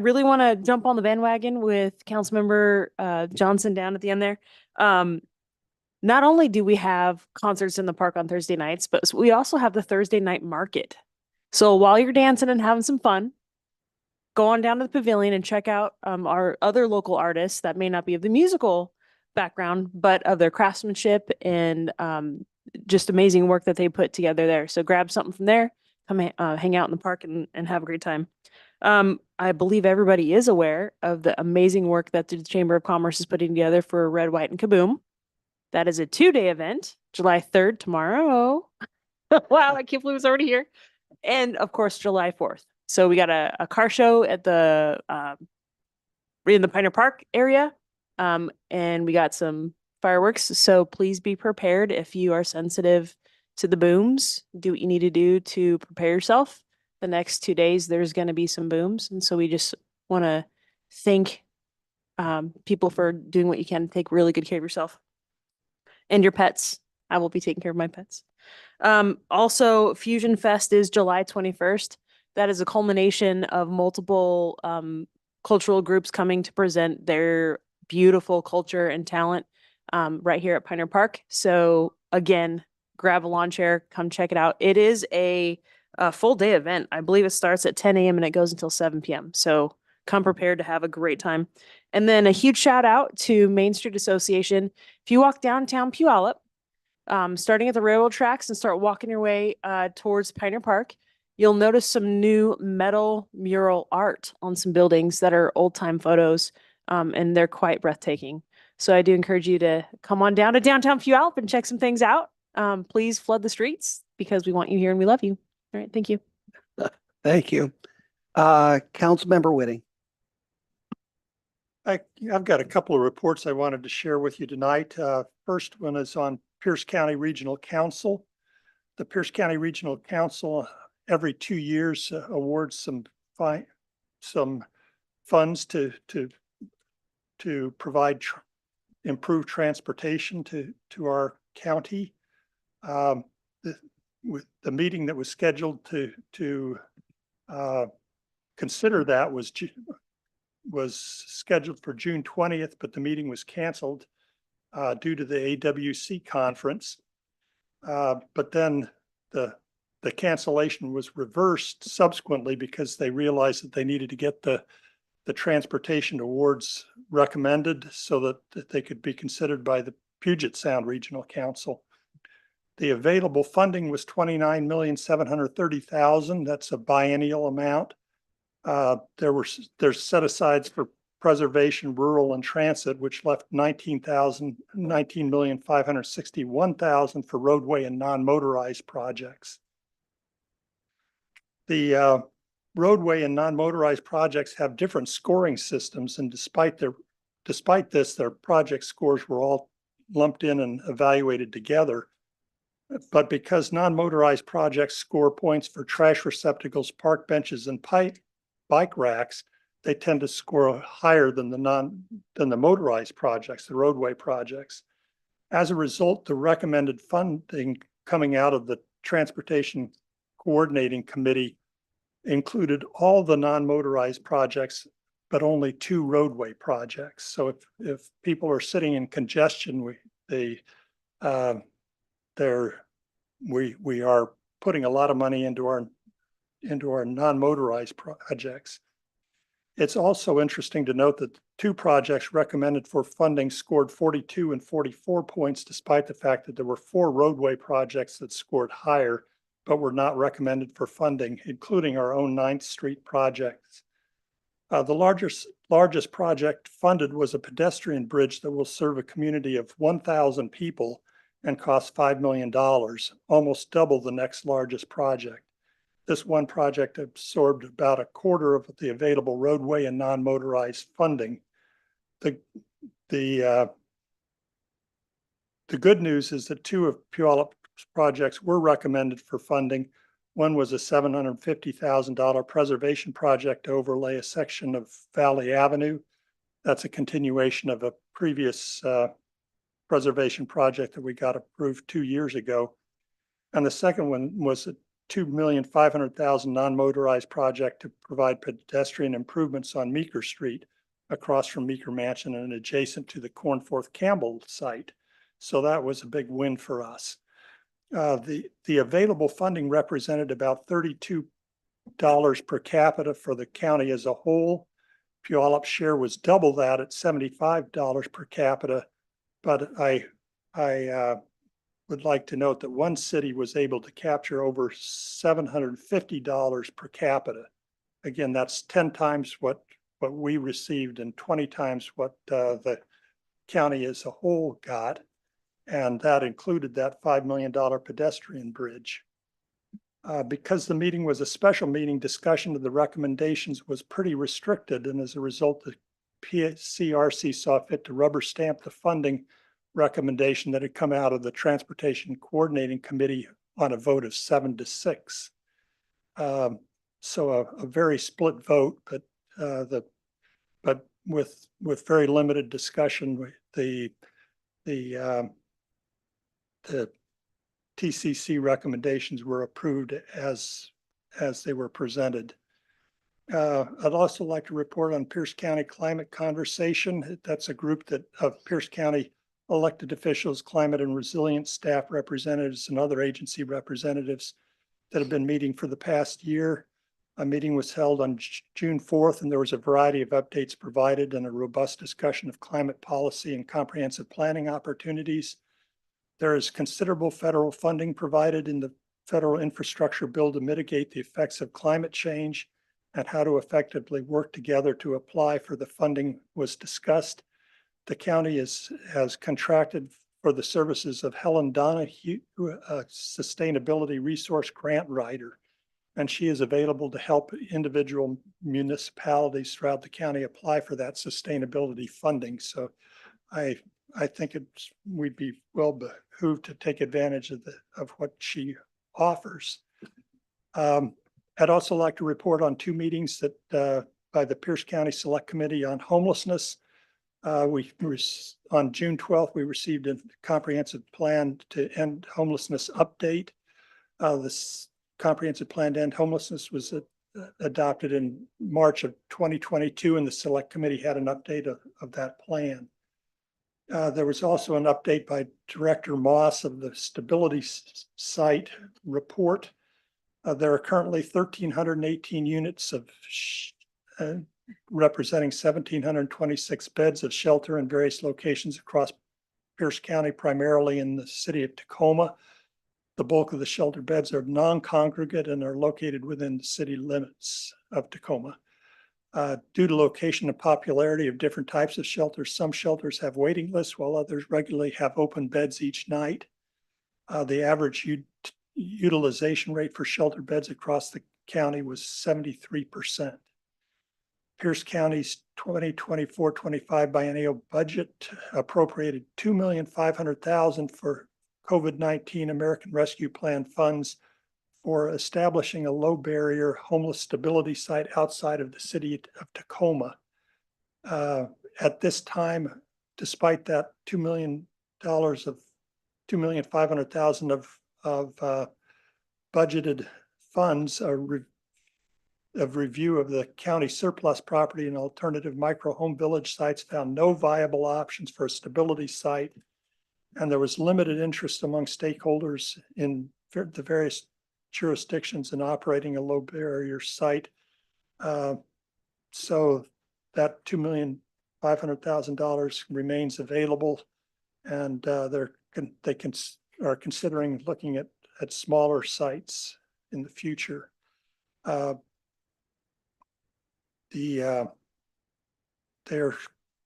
really want to jump on the bandwagon with Councilmember Johnson down at the end there. Not only do we have concerts in the park on Thursday nights, but we also have the Thursday night market. So while you're dancing and having some fun, go on down to the pavilion and check out our other local artists that may not be of the musical background, but of their craftsmanship and just amazing work that they put together there. So grab something from there, come hang out in the park and have a great time. I believe everybody is aware of the amazing work that the Chamber of Commerce is putting together for Red, White, and Kaboom. That is a 2-day event, July 3rd, tomorrow. Wow, I can't believe it's already here. And of course, July 4th. So we got a car show at the in the Pioneer Park area. And we got some fireworks. So please be prepared if you are sensitive to the booms. Do what you need to do to prepare yourself. The next 2 days, there's going to be some booms. And so we just want to thank people for doing what you can to take really good care of yourself and your pets. I will be taking care of my pets. Also, Fusion Fest is July 21st. That is a culmination of multiple cultural groups coming to present their beautiful culture and talent right here at Pioneer Park. So again, grab a lawn chair, come check it out. It is a full day event. I believe it starts at 10 a.m. and it goes until 7 p.m. So come prepared to have a great time. And then a huge shout out to Main Street Association. If you walk downtown Puyallup, starting at the railroad tracks and start walking your way towards Pioneer Park, you'll notice some new metal mural art on some buildings that are old time photos, and they're quite breathtaking. So I do encourage you to come on down to downtown Puyallup and check some things out. Please flood the streets because we want you here and we love you. All right, thank you. Thank you. Councilmember Whitting. I've got a couple of reports I wanted to share with you tonight. First one is on Pierce County Regional Council. The Pierce County Regional Council every 2 years awards some funds to provide improved transportation to our county. With the meeting that was scheduled to consider that was scheduled for June 20th, but the meeting was canceled due to the AWC conference. But then the the cancellation was reversed subsequently because they realized that they needed to get the transportation awards recommended so that they could be considered by the Puget Sound Regional Council. The available funding was $29,730,000. That's a biennial amount. There's set asides for preservation, rural, and transit, which left $19,561,000 for roadway and non-motorized projects. The roadway and non-motorized projects have different scoring systems, and despite this, their project scores were all lumped in and evaluated together. But because non-motorized projects score points for trash receptacles, park benches, and bike racks, they tend to score higher than the motorized projects, the roadway projects. As a result, the recommended funding coming out of the Transportation Coordinating Committee included all the non-motorized projects, but only 2 roadway projects. So if people are sitting in congestion, we are putting a lot of money into our non-motorized projects. It's also interesting to note that 2 projects recommended for funding scored 42 and 44 points, despite the fact that there were 4 roadway projects that scored higher, but were not recommended for funding, including our own 9th Street projects. The largest project funded was a pedestrian bridge that will serve a community of 1,000 people and cost $5 million, almost double the next largest project. This one project absorbed about a quarter of the available roadway and non-motorized funding. The good news is that 2 of Puyallup's projects were recommended for funding. One was a $750,000 preservation project to overlay a section of Valley Avenue. That's a continuation of a previous preservation project that we got approved 2 years ago. And the second one was a $2,500,000 non-motorized project to provide pedestrian improvements on Meeker Street across from Meeker Mansion and adjacent to the Cornforth Campbell site. So that was a big win for us. The available funding represented about $32 per capita for the county as a whole. Puyallup's share was double that at $75 per capita, but I would like to note that one city was able to capture over $750 per capita. Again, that's 10 times what we received and 20 times what the county as a whole got. And that included that $5 million pedestrian bridge. Because the meeting was a special meeting, discussion of the recommendations was pretty restricted. And as a result, the PCRC saw fit to rubber stamp the funding recommendation that had come out of the Transportation Coordinating Committee on a vote of 7-6. So a very split vote, but with very limited discussion, the TCC recommendations were approved as they were presented. I'd also like to report on Pierce County Climate Conversation. That's a group of Pierce County elected officials, climate and resilience staff representatives, and other agency representatives that have been meeting for the past year. A meeting was held on June 4th, and there was a variety of updates provided and a robust discussion of climate policy and comprehensive planning opportunities. There is considerable federal funding provided in the federal infrastructure bill to mitigate the effects of climate change, and how to effectively work together to apply for the funding was discussed. The county has contracted for the services of Helen Donahue, a sustainability resource grant writer, and she is available to help individual municipalities throughout the county apply for that sustainability funding. So I think we'd be well behooved to take advantage of what she offers. I'd also like to report on 2 meetings that by the Pierce County Select Committee on Homelessness. On June 12th, we received a comprehensive plan to end homelessness update. This comprehensive plan to end homelessness was adopted in March of 2022, and the Select Committee had an update of that plan. There was also an update by Director Moss of the Stability Site report. There are currently 1,318 units of representing 1,726 beds of shelter in various locations across Pierce County, primarily in the city of Tacoma. The bulk of the shelter beds are non-congregate and are located within the city limits of Tacoma. Due to location and popularity of different types of shelters, some shelters have waiting lists while others regularly have open beds each night. The average utilization rate for shelter beds across the county was 73%. Pierce County's 2024-25 biennial budget appropriated $2,500,000 for COVID-19 American Rescue Plan funds for establishing a low barrier homeless stability site outside of the city of Tacoma. At this time, despite that $2,500,000 of budgeted funds, of review of the county surplus property and alternative micro home village sites found no viable options for a stability site. And there was limited interest among stakeholders in the various jurisdictions in operating a low barrier site. So that $2,500,000 remains available, and are considering looking at smaller sites in the future. They're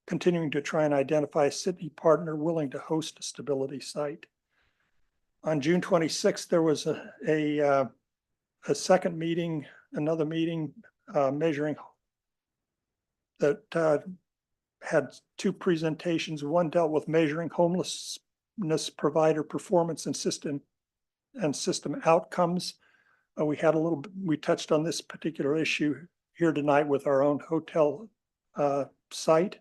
continuing to try and identify a city partner willing to host a stability site. On June 26th, there was a second meeting, another meeting measuring that had two presentations. One dealt with measuring homelessness provider performance and system outcomes. We touched on this particular issue here tonight with our own hotel site.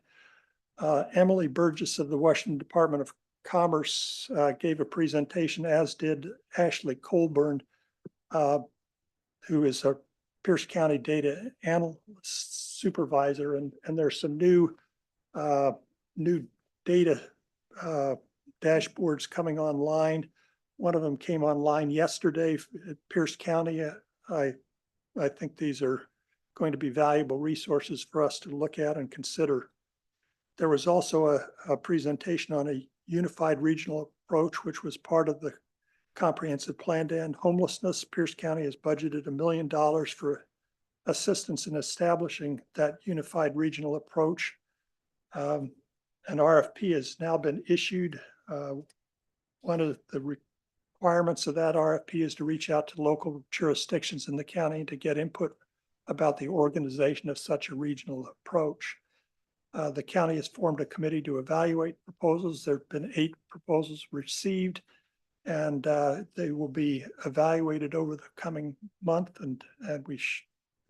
Emily Burgess of the Washington Department of Commerce gave a presentation, as did Ashley Colburn, who is a Pierce County data analyst supervisor, and there's some new data dashboards coming online. One of them came online yesterday at Pierce County. I think these are going to be valuable resources for us to look at and consider. There was also a presentation on a unified regional approach, which was part of the comprehensive plan to end homelessness. Pierce County has budgeted $1 million for assistance in establishing that unified regional approach. An RFP has now been issued. One of the requirements of that RFP is to reach out to local jurisdictions in the county to get input about the organization of such a regional approach. The county has formed a committee to evaluate proposals. There have been 8 proposals received, and they will be evaluated over the coming month, and we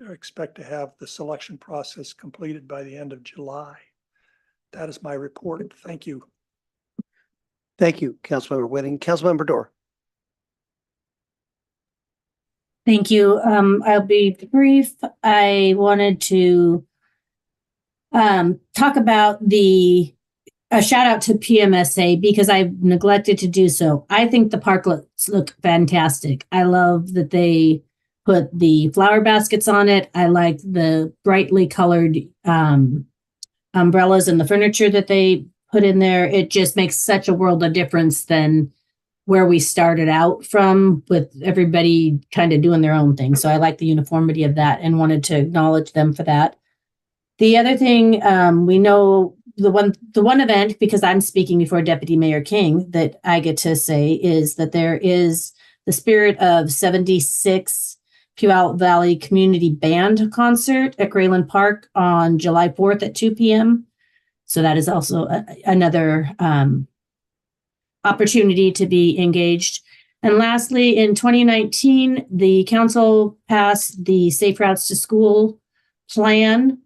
expect to have the selection process completed by the end of July. That is my report. Thank you. Thank you, Councilmember Whitting. Councilmember Dorr. Thank you. I'll be brief. I wanted to talk about a shout out to PMSA because I've neglected to do so. I think the parklets look fantastic. I love that they put the flower baskets on it. I like the brightly colored umbrellas and the furniture that they put in there. It just makes such a world of difference than where we started out from, with everybody kind of doing their own thing. So I like the uniformity of that and wanted to acknowledge them for that. The other thing, we know the one event, because I'm speaking before Deputy Mayor King, that I get to say is that there is the Spirit of 76 Puyallup Valley Community Band concert at Grayland Park on July 4th at 2 p.m. So that is also another opportunity to be engaged. And lastly, in 2019, the council passed the Safe Routes to School plan.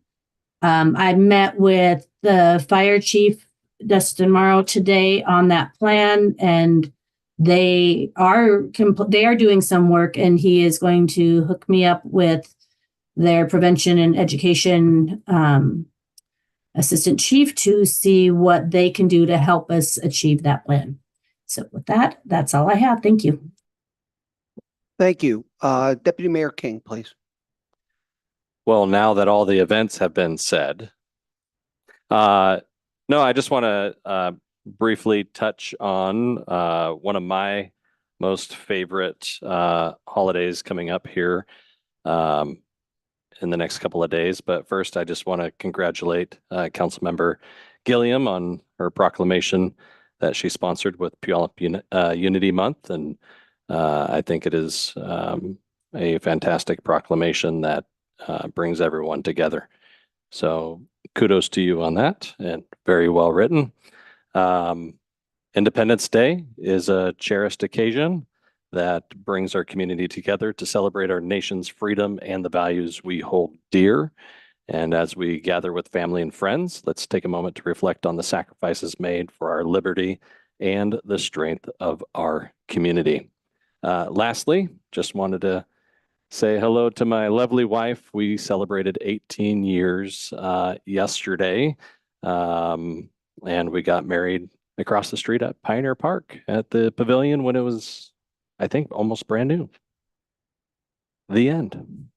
I met with the fire chief, Dustin Morrow, today on that plan, and they are doing some work, and he is going to hook me up with their prevention and education assistant chief to see what they can do to help us achieve that plan. So with that, that's all I have. Thank you. Thank you. Deputy Mayor King, please. Well, now that all the events have been said, no, I just want to briefly touch on one of my most favorite holidays coming up here in the next couple of days. But first, I just want to congratulate Councilmember Gilliam on her proclamation that she sponsored with Puyallup Unity Month. And I think it is a fantastic proclamation that brings everyone together. So kudos to you on that, and very well written. Independence Day is a cherished occasion that brings our community together to celebrate our nation's freedom and the values we hold dear. And as we gather with family and friends, let's take a moment to reflect on the sacrifices made for our liberty and the strength of our community. Lastly, just wanted to say hello to my lovely wife. We celebrated 18 years yesterday, and we got married across the street at Pioneer Park at the pavilion when it was, I think, almost brand new. The end.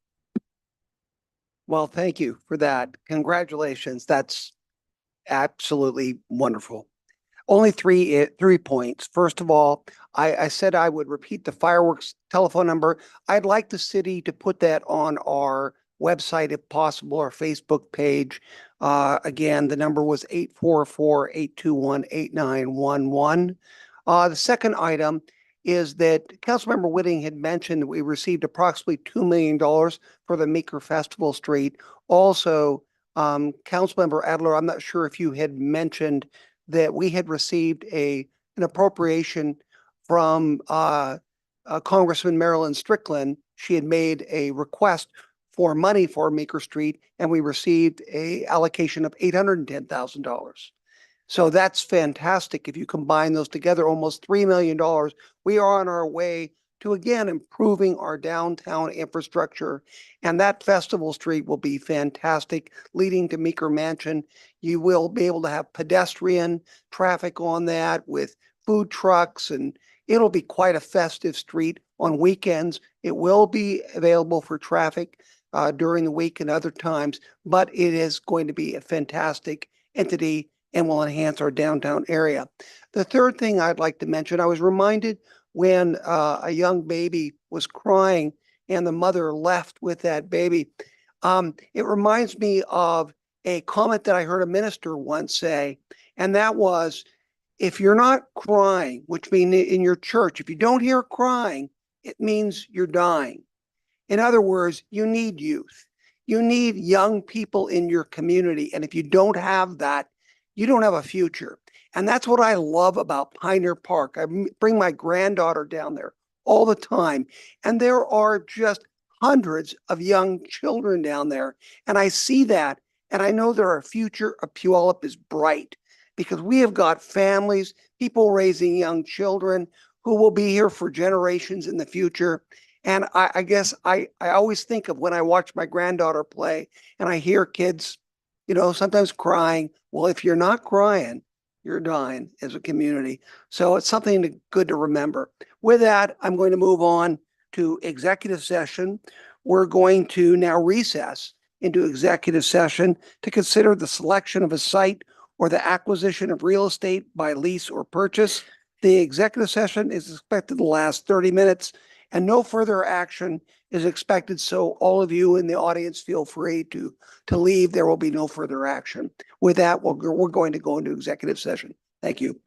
Well, thank you for that. Congratulations. That's absolutely wonderful. Only three points. First of all, I said I would repeat the fireworks telephone number. I'd like the city to put that on our website if possible, our Facebook page. Again, the number was 844-821-8911. The second item is that Councilmember Whitting had mentioned that we received approximately $2 million for the Meeker Festival Street. Also, Councilmember Adler, I'm not sure if you had mentioned that we had received an appropriation from Congressman Marilyn Strickland. She had made a request for money for Meeker Street, and we received a allocation of $810,000. So that's fantastic. If you combine those together, almost $3 million. We are on our way to, again, improving our downtown infrastructure. And that festival street will be fantastic, leading to Meeker Mansion. You will be able to have pedestrian traffic on that with food trucks, and it'll be quite a festive street on weekends. It will be available for traffic during the week and other times, but it is going to be a fantastic entity and will enhance our downtown area. The third thing I'd like to mention, I was reminded when a young baby was crying and the mother left with that baby. It reminds me of a comment that I heard a minister once say, and that was, if you're not crying, which means in your church, if you don't hear crying, it means you're dying. In other words, you need youth. You need young people in your community. And if you don't have that, you don't have a future. And that's what I love about Pioneer Park. I bring my granddaughter down there all the time, and there are just hundreds of young children down there. And I see that, and I know that our future of Puyallup is bright because we have got families, people raising young children who will be here for generations in the future. And I guess I always think of when I watch my granddaughter play and I hear kids, sometimes crying. Well, if you're not crying, you're dying as a community. So it's something good to remember. With that, I'm going to move on to executive session. We're going to now recess into executive session to consider the selection of a site or the acquisition of real estate by lease or purchase. The executive session is expected to last 30 minutes and no further action is expected. So all of you in the audience feel free to leave. There will be no further action. With that, we're going to go into executive session. Thank you.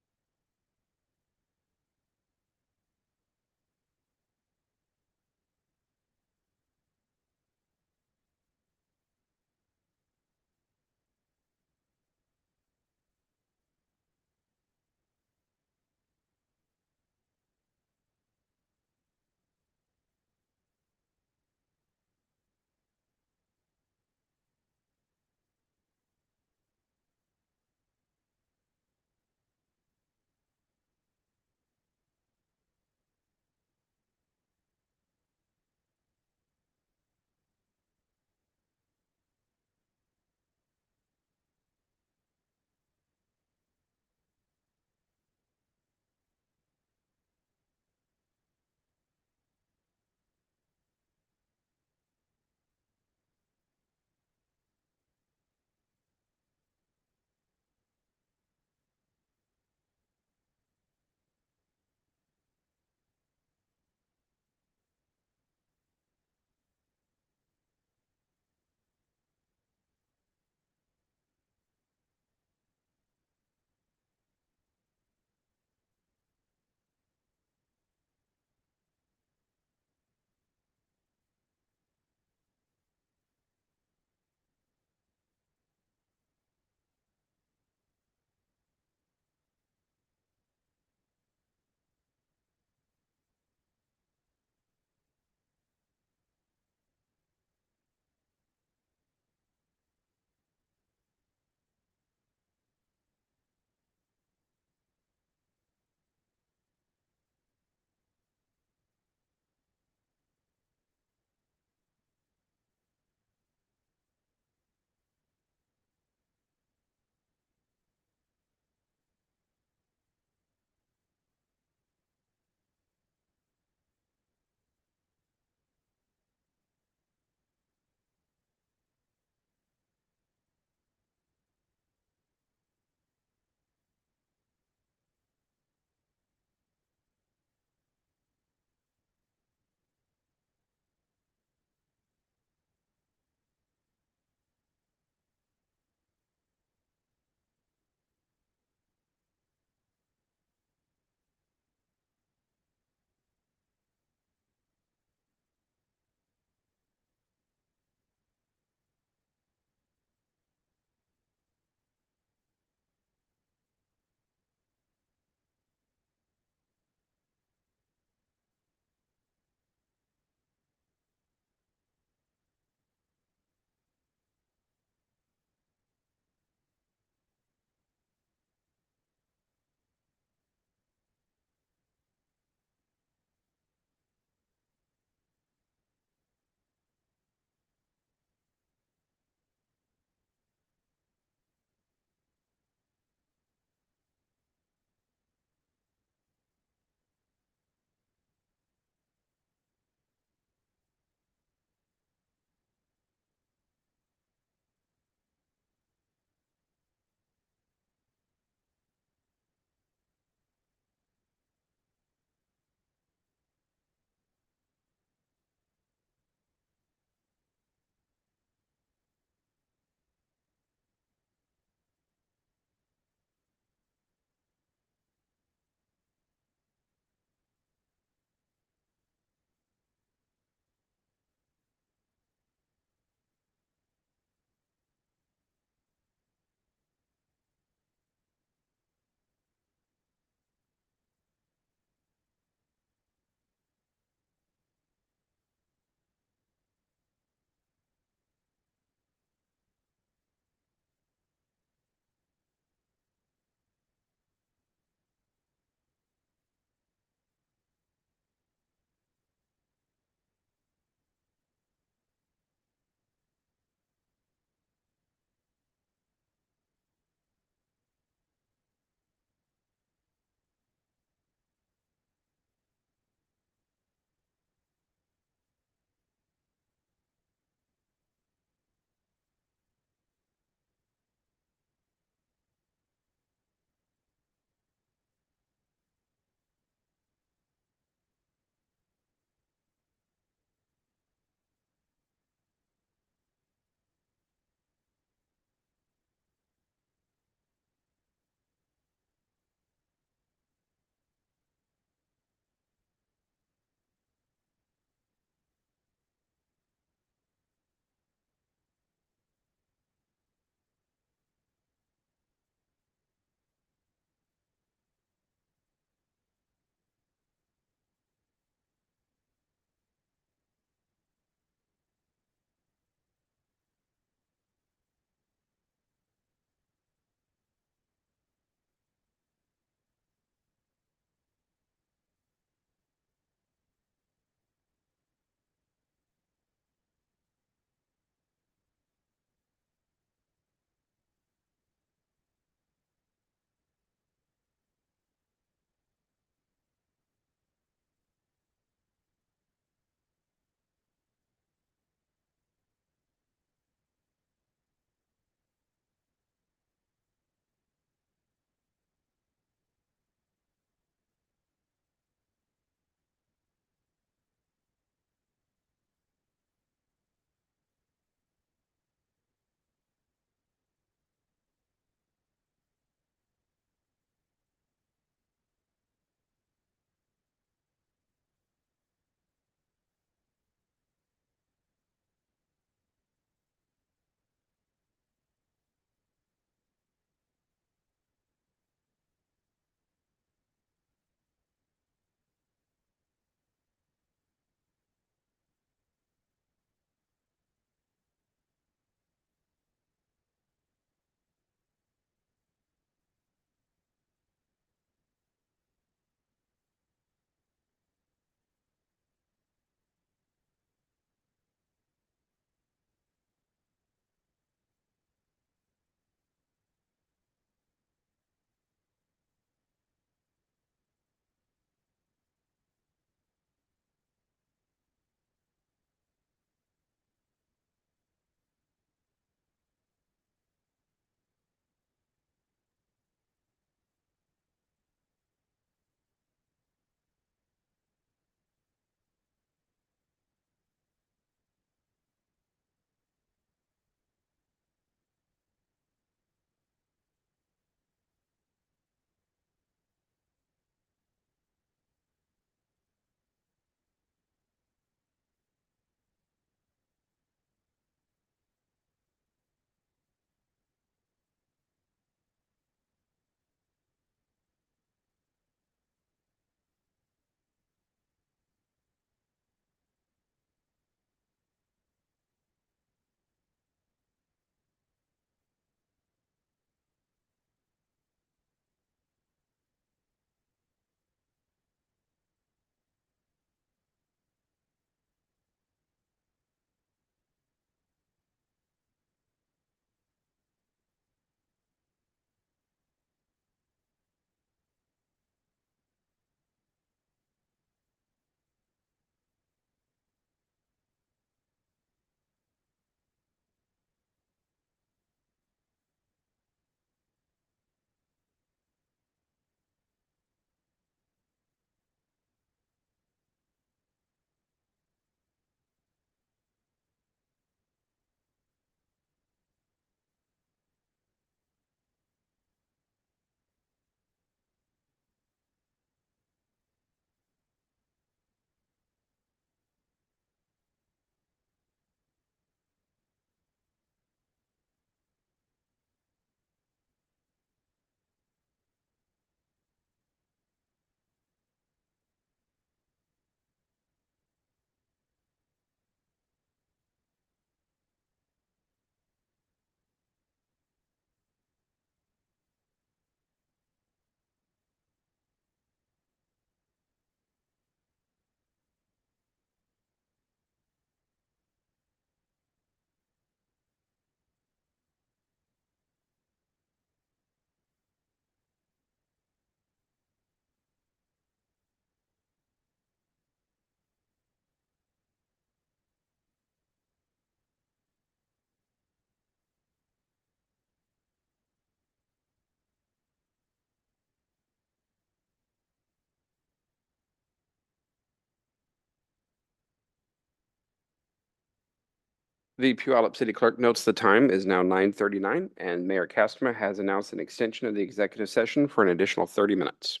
The Puyallup City Clerk notes the time is now 9:39, and Mayor Castma has announced an extension of the executive session for an additional 30 minutes.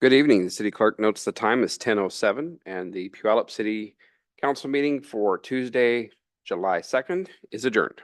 Good evening. The city clerk notes the time is 10:07 and the Puyallup City Council meeting for Tuesday, July 2nd is adjourned.